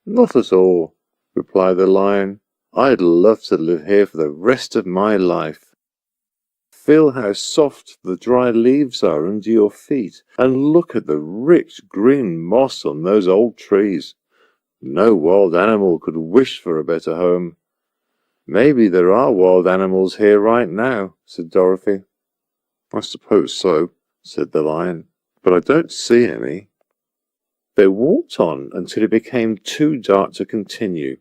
"Not at all," replied the lion. "I'd love to live here for the rest of my life. Feel how soft the dry leaves are under your feet, and look at the rich green moss on those old trees. No wild animal could wish for a better home." "Maybe there are wild animals here right now," said Dorothy. "I suppose so," said the lion, "but I don't see any." They walked on until it became too dark to continue.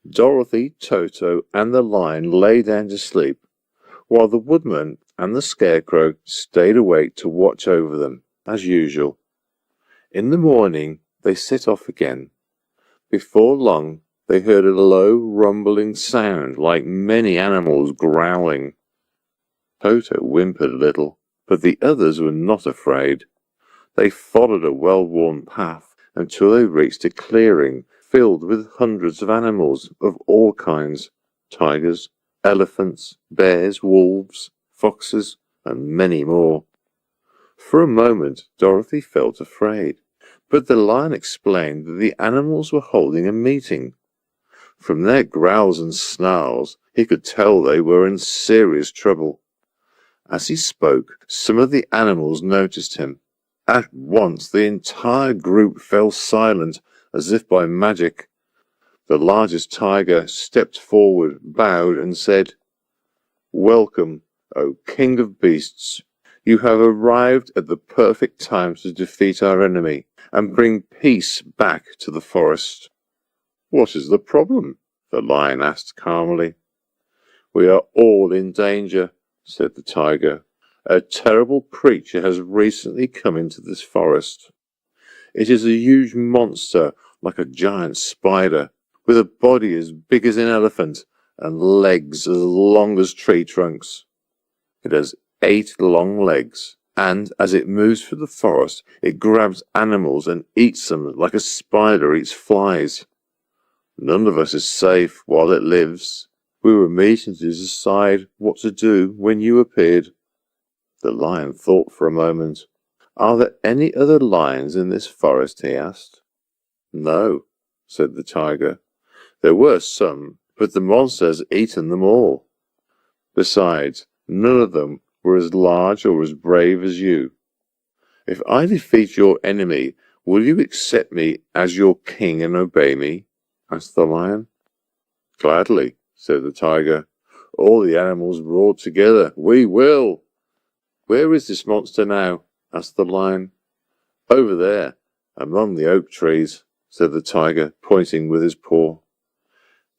Dorothy, Toto, and the lion lay down to sleep, while the woodman and the Scarecrow stayed awake to watch over them, as usual. In the morning, they set off again. Before long, they heard a low, rumbling sound like many animals growling. Toto whimpered a little, but the others were not afraid. They followed a well-worn path until they reached a clearing filled with hundreds of animals of all kinds: tigers, elephants, bears, wolves, foxes, and many more. For a moment, Dorothy felt afraid, but the lion explained that the animals were holding a meeting. From their growls and snarls, he could tell they were in serious trouble. As he spoke, some of the animals noticed him. At once, the entire group fell silent, as if by magic. The largest tiger stepped forward, bowed, and said, "Welcome, O King of Beasts. You have arrived at the perfect time to defeat our enemy and bring peace back to the forest." "What is the problem?" the lion asked calmly. "We are all in danger," said the tiger. "A terrible creature has recently come into this forest. It is a huge monster, like a giant spider, with a body as big as an elephant and legs as long as tree trunks. It has 8 long legs, and as it moves through the forest, it grabs animals and eats them like a spider eats flies. None of us is safe while it lives. We were meeting to decide what to do when you appeared." The lion thought for a moment. "Are there any other lions in this forest?" he asked. "No," said the tiger. "There were some, but the monster has eaten them all. Besides, none of them were as large or as brave as you. If I defeat your enemy, will you accept me as your king and obey me?" asked the lion. "Gladly," said the tiger. All the animals roared together, "We will." "Where is this monster now?" asked the lion. "Over there, among the oak trees," said the tiger, pointing with his paw.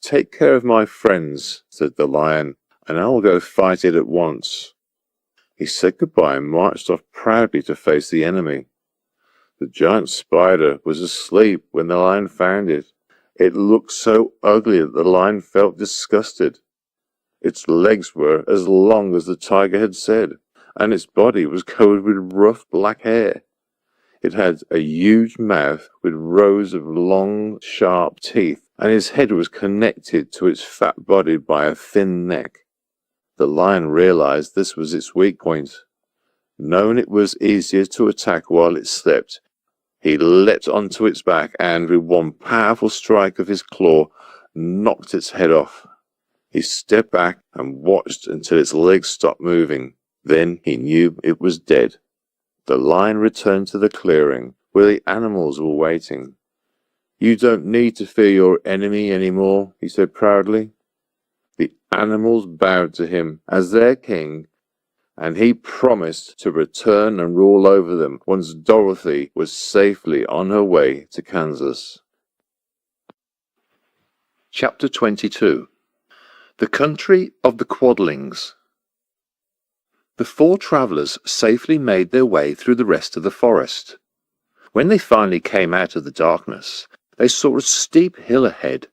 "Take care of my friends," said the lion, "and I'll go fight it at once." He said goodbye and marched off proudly to face the enemy. The giant spider was asleep when the lion found it. It looked so ugly that the lion felt disgusted. Its legs were as long as the tiger had said, and its body was covered with rough black hair. It had a huge mouth with rows of long, sharp teeth, and its head was connected to its fat body by a thin neck. The lion realized this was its weak point. Knowing it was easier to attack while it slept, he leapt onto its back and, with one powerful strike of his claw, knocked its head off. He stepped back and watched until its legs stopped moving. Then he knew it was dead. The lion returned to the clearing, where the animals were waiting. "You don't need to fear your enemy anymore," he said proudly. The animals bowed to him as their king, and he promised to return and rule over them once Dorothy was safely on her way to Kansas. Chapter 22. The Country of the Quadlings. The four travellers safely made their way through the rest of the forest. When they finally came out of the darkness, they saw a steep hill ahead,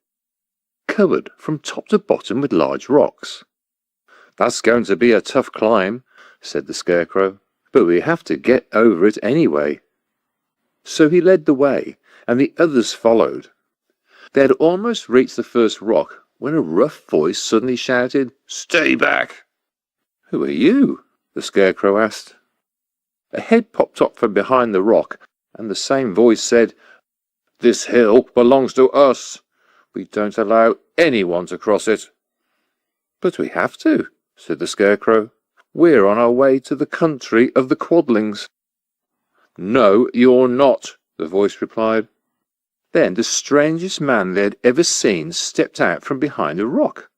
covered from top to bottom with large rocks. "That's going to be a tough climb," said the Scarecrow, "but we have to get over it anyway." So he led the way, and the others followed. They had almost reached the first rock when a rough voice suddenly shouted, "Stay back!" "Who are you?" the Scarecrow asked. A head popped up from behind the rock, and the same voice said, "This hill belongs to us. We don't allow anyone to cross it." "But we have to," said the Scarecrow. "We're on our way to the country of the Quadlings." "No, you're not," the voice replied. Then the strangest man they had ever seen stepped out from behind a rock.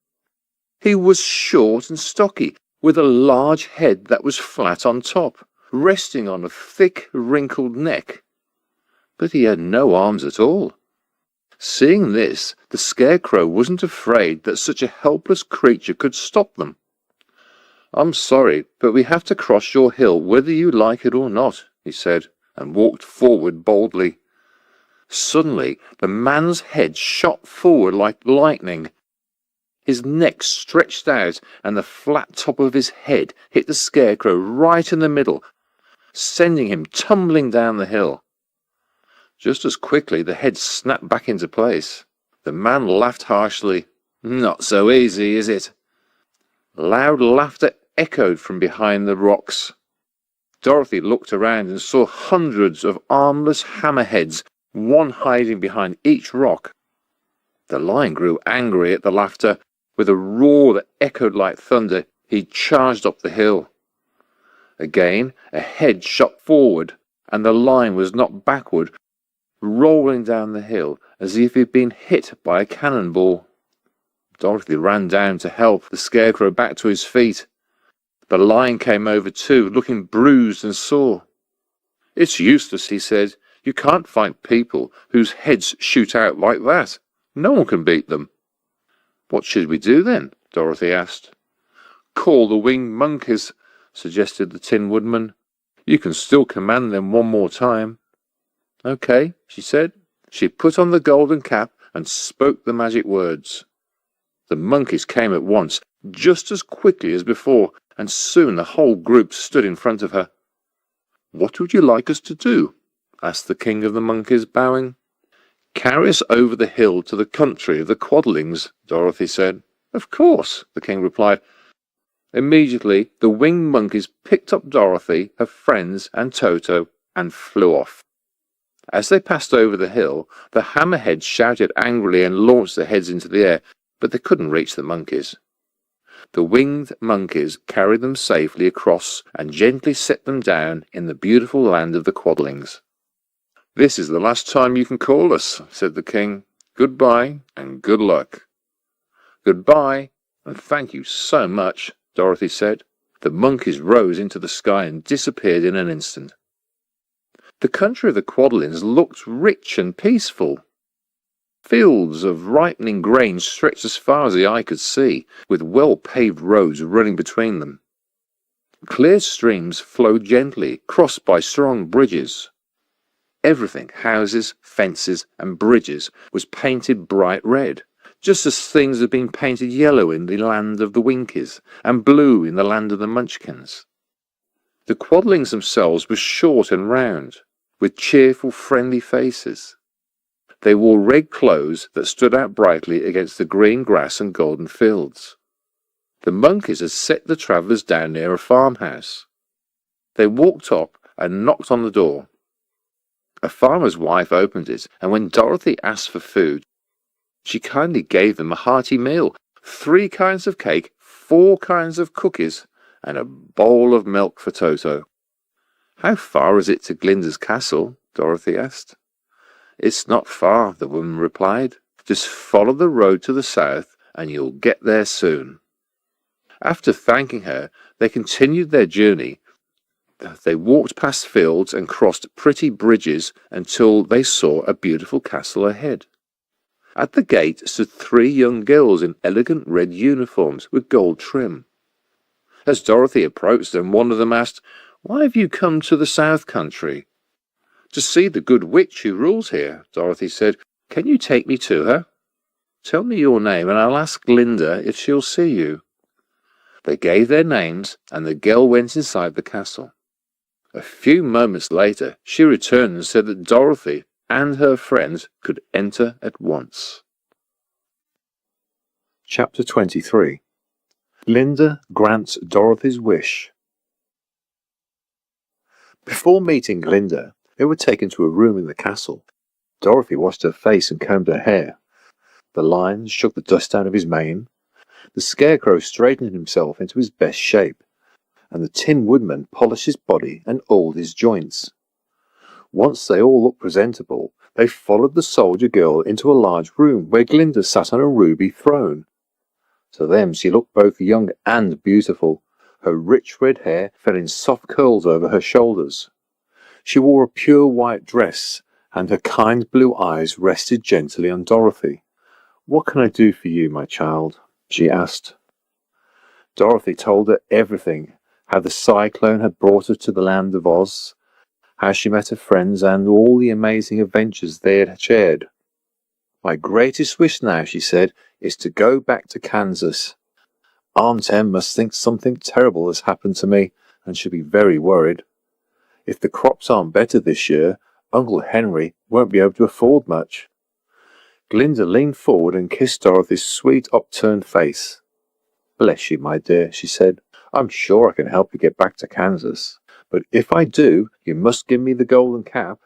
He was short and stocky, with a large head that was flat on top, resting on a thick, wrinkled neck. But he had no arms at all. Seeing this, the Scarecrow wasn't afraid that such a helpless creature could stop them. "I'm sorry, but we have to cross your hill whether you like it or not," he said, and walked forward boldly. Suddenly, the man's head shot forward like lightning. His neck stretched out, and the flat top of his head hit the Scarecrow right in the middle, sending him tumbling down the hill. Just as quickly, the head snapped back into place. The man laughed harshly. "Not so easy, is it?" Loud laughter echoed from behind the rocks. Dorothy looked around and saw hundreds of armless hammerheads, one hiding behind each rock. The lion grew angry at the laughter. With a roar that echoed like thunder, he charged up the hill. Again, a head shot forward, and the lion was knocked backward, rolling down the hill as if he'd been hit by a cannonball. Dorothy ran down to help the Scarecrow back to his feet. The lion came over too, looking bruised and sore. "It's useless," he said. "You can't fight people whose heads shoot out like that. No one can beat them." "What should we do then?" Dorothy asked. "Call the winged monkeys," suggested the Tin Woodman. "You can still command them one more time." "Okay," she said. She put on the golden cap and spoke the magic words. The monkeys came at once, just as quickly as before, and soon the whole group stood in front of her. "What would you like us to do?" asked the king of the monkeys, bowing. "Carry us over the hill to the country of the Quadlings," Dorothy said. "Of course," the king replied. Immediately, the winged monkeys picked up Dorothy, her friends, and Toto, and flew off. As they passed over the hill, the hammerheads shouted angrily and launched their heads into the air, but they couldn't reach the monkeys. The winged monkeys carried them safely across and gently set them down in the beautiful land of the Quadlings. "This is the last time you can call us," said the king. "Goodbye and good luck." "Goodbye and thank you so much," Dorothy said. The monkeys rose into the sky and disappeared in an instant. The country of the Quadlings looked rich and peaceful. Fields of ripening grain stretched as far as the eye could see, with well-paved roads running between them. Clear streams flowed gently, crossed by strong bridges. Everything, houses, fences, and bridges, was painted bright red, just as things had been painted yellow in the land of the Winkies, and blue in the land of the Munchkins. The Quadlings themselves were short and round, with cheerful, friendly faces. They wore red clothes that stood out brightly against the green grass and golden fields. The Monkeys had set the travellers down near a farmhouse. They walked up and knocked on the door. A farmer's wife opened it, and when Dorothy asked for food, she kindly gave them a hearty meal, 3 kinds of cake, 4 kinds of cookies, and a bowl of milk for Toto. "How far is it to Glinda's castle?" Dorothy asked. "It's not far," the woman replied. "Just follow the road to the south, and you'll get there soon." After thanking her, they continued their journey. They walked past fields and crossed pretty bridges until they saw a beautiful castle ahead. At the gate stood 3 young girls in elegant red uniforms with gold trim. As Dorothy approached them, one of them asked, "Why have you come to the South Country?" "To see the good witch who rules here," Dorothy said. "Can you take me to her? Tell me your name and I'll ask Glinda if she'll see you." They gave their names, and the girl went inside the castle. A few moments later, she returned and said that Dorothy and her friends could enter at once. Chapter 23. Glinda grants Dorothy's wish. Before meeting Glinda, they were taken to a room in the castle. Dorothy washed her face and combed her hair. The Lion shook the dust out of his mane. The Scarecrow straightened himself into his best shape, and the Tin Woodman polished his body and oiled his joints. Once they all looked presentable, they followed the soldier girl into a large room where Glinda sat on a ruby throne. To them she looked both young and beautiful. Her rich red hair fell in soft curls over her shoulders. She wore a pure white dress, and her kind blue eyes rested gently on Dorothy. "What can I do for you, my child?" she asked. Dorothy told her everything, how the cyclone had brought her to the land of Oz, how she met her friends, and all the amazing adventures they had shared. "My greatest wish now," she said, "is to go back to Kansas. Aunt Em must think something terrible has happened to me, and she'll be very worried. If the crops aren't better this year, Uncle Henry won't be able to afford much." Glinda leaned forward and kissed Dorothy's sweet upturned face. "Bless you, my dear," she said. "I'm sure I can help you get back to Kansas. But if I do, you must give me the golden cap."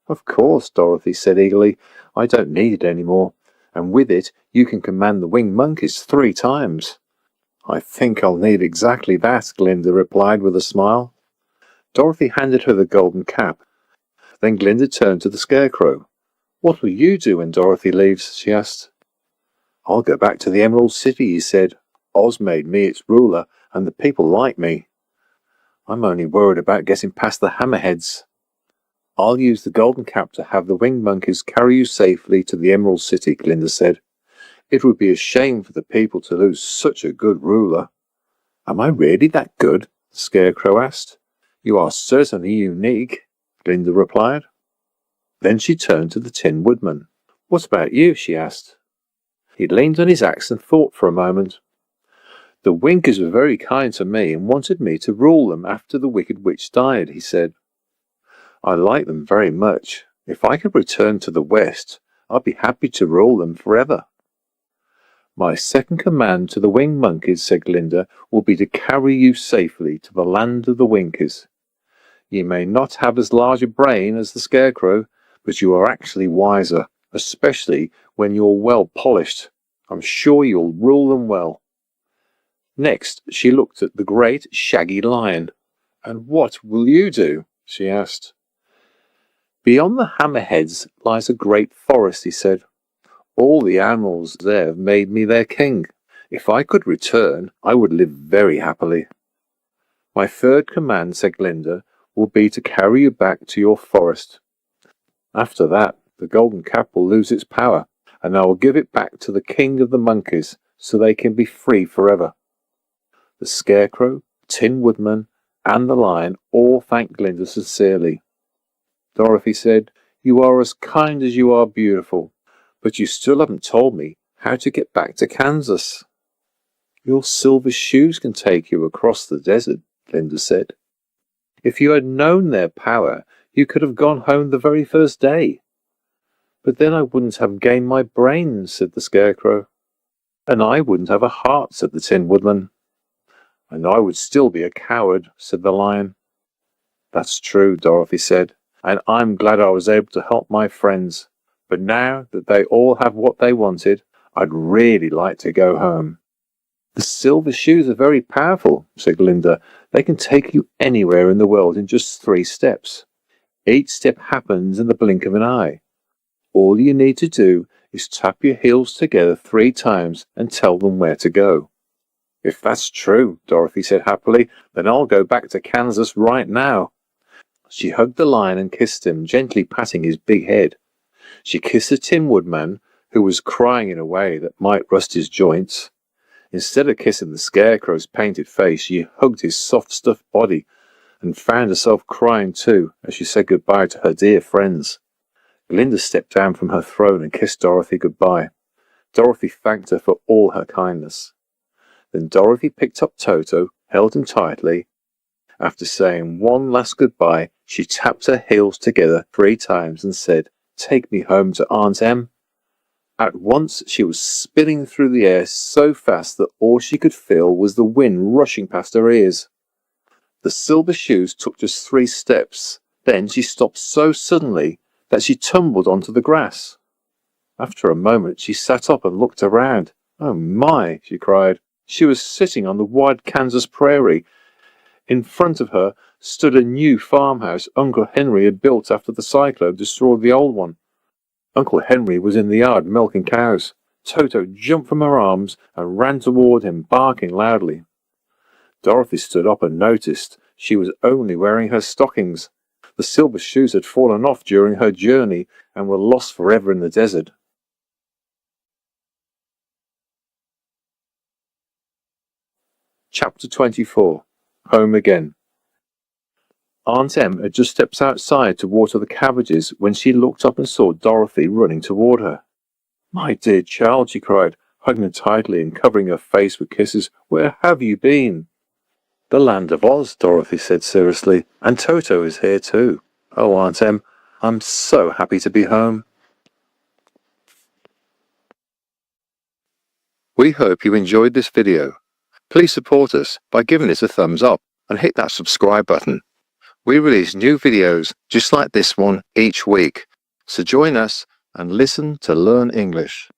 "Of course," Dorothy said eagerly. "I don't need it any more, and with it you can command the winged monkeys 3 times. "I think I'll need exactly that," Glinda replied with a smile. Dorothy handed her the golden cap. Then Glinda turned to the Scarecrow. "What will you do when Dorothy leaves?" she asked. "I'll go back to the Emerald City," he said. "Oz made me its ruler, and the people like me. I'm only worried about getting past the Hammerheads." "I'll use the golden cap to have the winged monkeys carry you safely to the Emerald City," Glinda said. "It would be a shame for the people to lose such a good ruler." "Am I really that good?" the Scarecrow asked. "You are certainly unique," Glinda replied. Then she turned to the Tin Woodman. "What about you?" she asked. He leaned on his axe and thought for a moment. "The Winkies were very kind to me and wanted me to rule them after the Wicked Witch died," he said. "I like them very much. If I could return to the West, I'd be happy to rule them forever." "My second command to the winged monkeys," said Glinda, "will be to carry you safely to the land of the Winkies. You may not have as large a brain as the Scarecrow, but you are actually wiser, especially when you're well polished. I'm sure you'll rule them well." Next, she looked at the great, shaggy lion. "And what will you do?" she asked. "Beyond the Hammerheads lies a great forest," he said. "All the animals there have made me their king. If I could return, I would live very happily." "My third command," said Glinda, "will be to carry you back to your forest. After that, the golden cap will lose its power, and I will give it back to the king of the monkeys so they can be free forever." The Scarecrow, Tin Woodman, and the Lion all thanked Glinda sincerely. Dorothy said, "You are as kind as you are beautiful, but you still haven't told me how to get back to Kansas." "Your silver shoes can take you across the desert," Glinda said. "If you had known their power, you could have gone home the very first day." "But then I wouldn't have gained my brains," said the Scarecrow. "And I wouldn't have a heart," said the Tin Woodman. "And I would still be a coward," said the Lion. "That's true," Dorothy said, "and I'm glad I was able to help my friends. But now that they all have what they wanted, I'd really like to go home." "The silver shoes are very powerful," said Glinda. "They can take you anywhere in the world in just 3 steps. Each step happens in the blink of an eye. All you need to do is tap your heels together 3 times and tell them where to go." "If that's true," Dorothy said happily, "then I'll go back to Kansas right now." She hugged the Lion and kissed him, gently patting his big head. She kissed the Tin Woodman, who was crying in a way that might rust his joints. Instead of kissing the Scarecrow's painted face, she hugged his soft stuffed body and found herself crying too as she said goodbye to her dear friends. Glinda stepped down from her throne and kissed Dorothy goodbye. Dorothy thanked her for all her kindness. Then Dorothy picked up Toto, held him tightly. After saying one last goodbye, she tapped her heels together 3 times and said, "Take me home to Aunt Em." At once she was spinning through the air so fast that all she could feel was the wind rushing past her ears. The silver shoes took just 3 steps. Then she stopped so suddenly that she tumbled onto the grass. After a moment she sat up and looked around. "Oh my!" she cried. She was sitting on the wide Kansas prairie. In front of her stood a new farmhouse Uncle Henry had built after the cyclone destroyed the old one. Uncle Henry was in the yard milking cows. Toto jumped from her arms and ran toward him, barking loudly. Dorothy stood up and noticed she was only wearing her stockings. The silver shoes had fallen off during her journey and were lost forever in the desert. Chapter 24. Home Again. Aunt Em had just stepped outside to water the cabbages when she looked up and saw Dorothy running toward her. "My dear child," she cried, hugging her tightly and covering her face with kisses, "where have you been?" "The land of Oz," Dorothy said seriously, "and Toto is here too. Oh, Aunt Em, I'm so happy to be home." We hope you enjoyed this video. Please support us by giving us a thumbs up and hit that subscribe button. We release new videos just like this one each week, so join us and listen to learn English.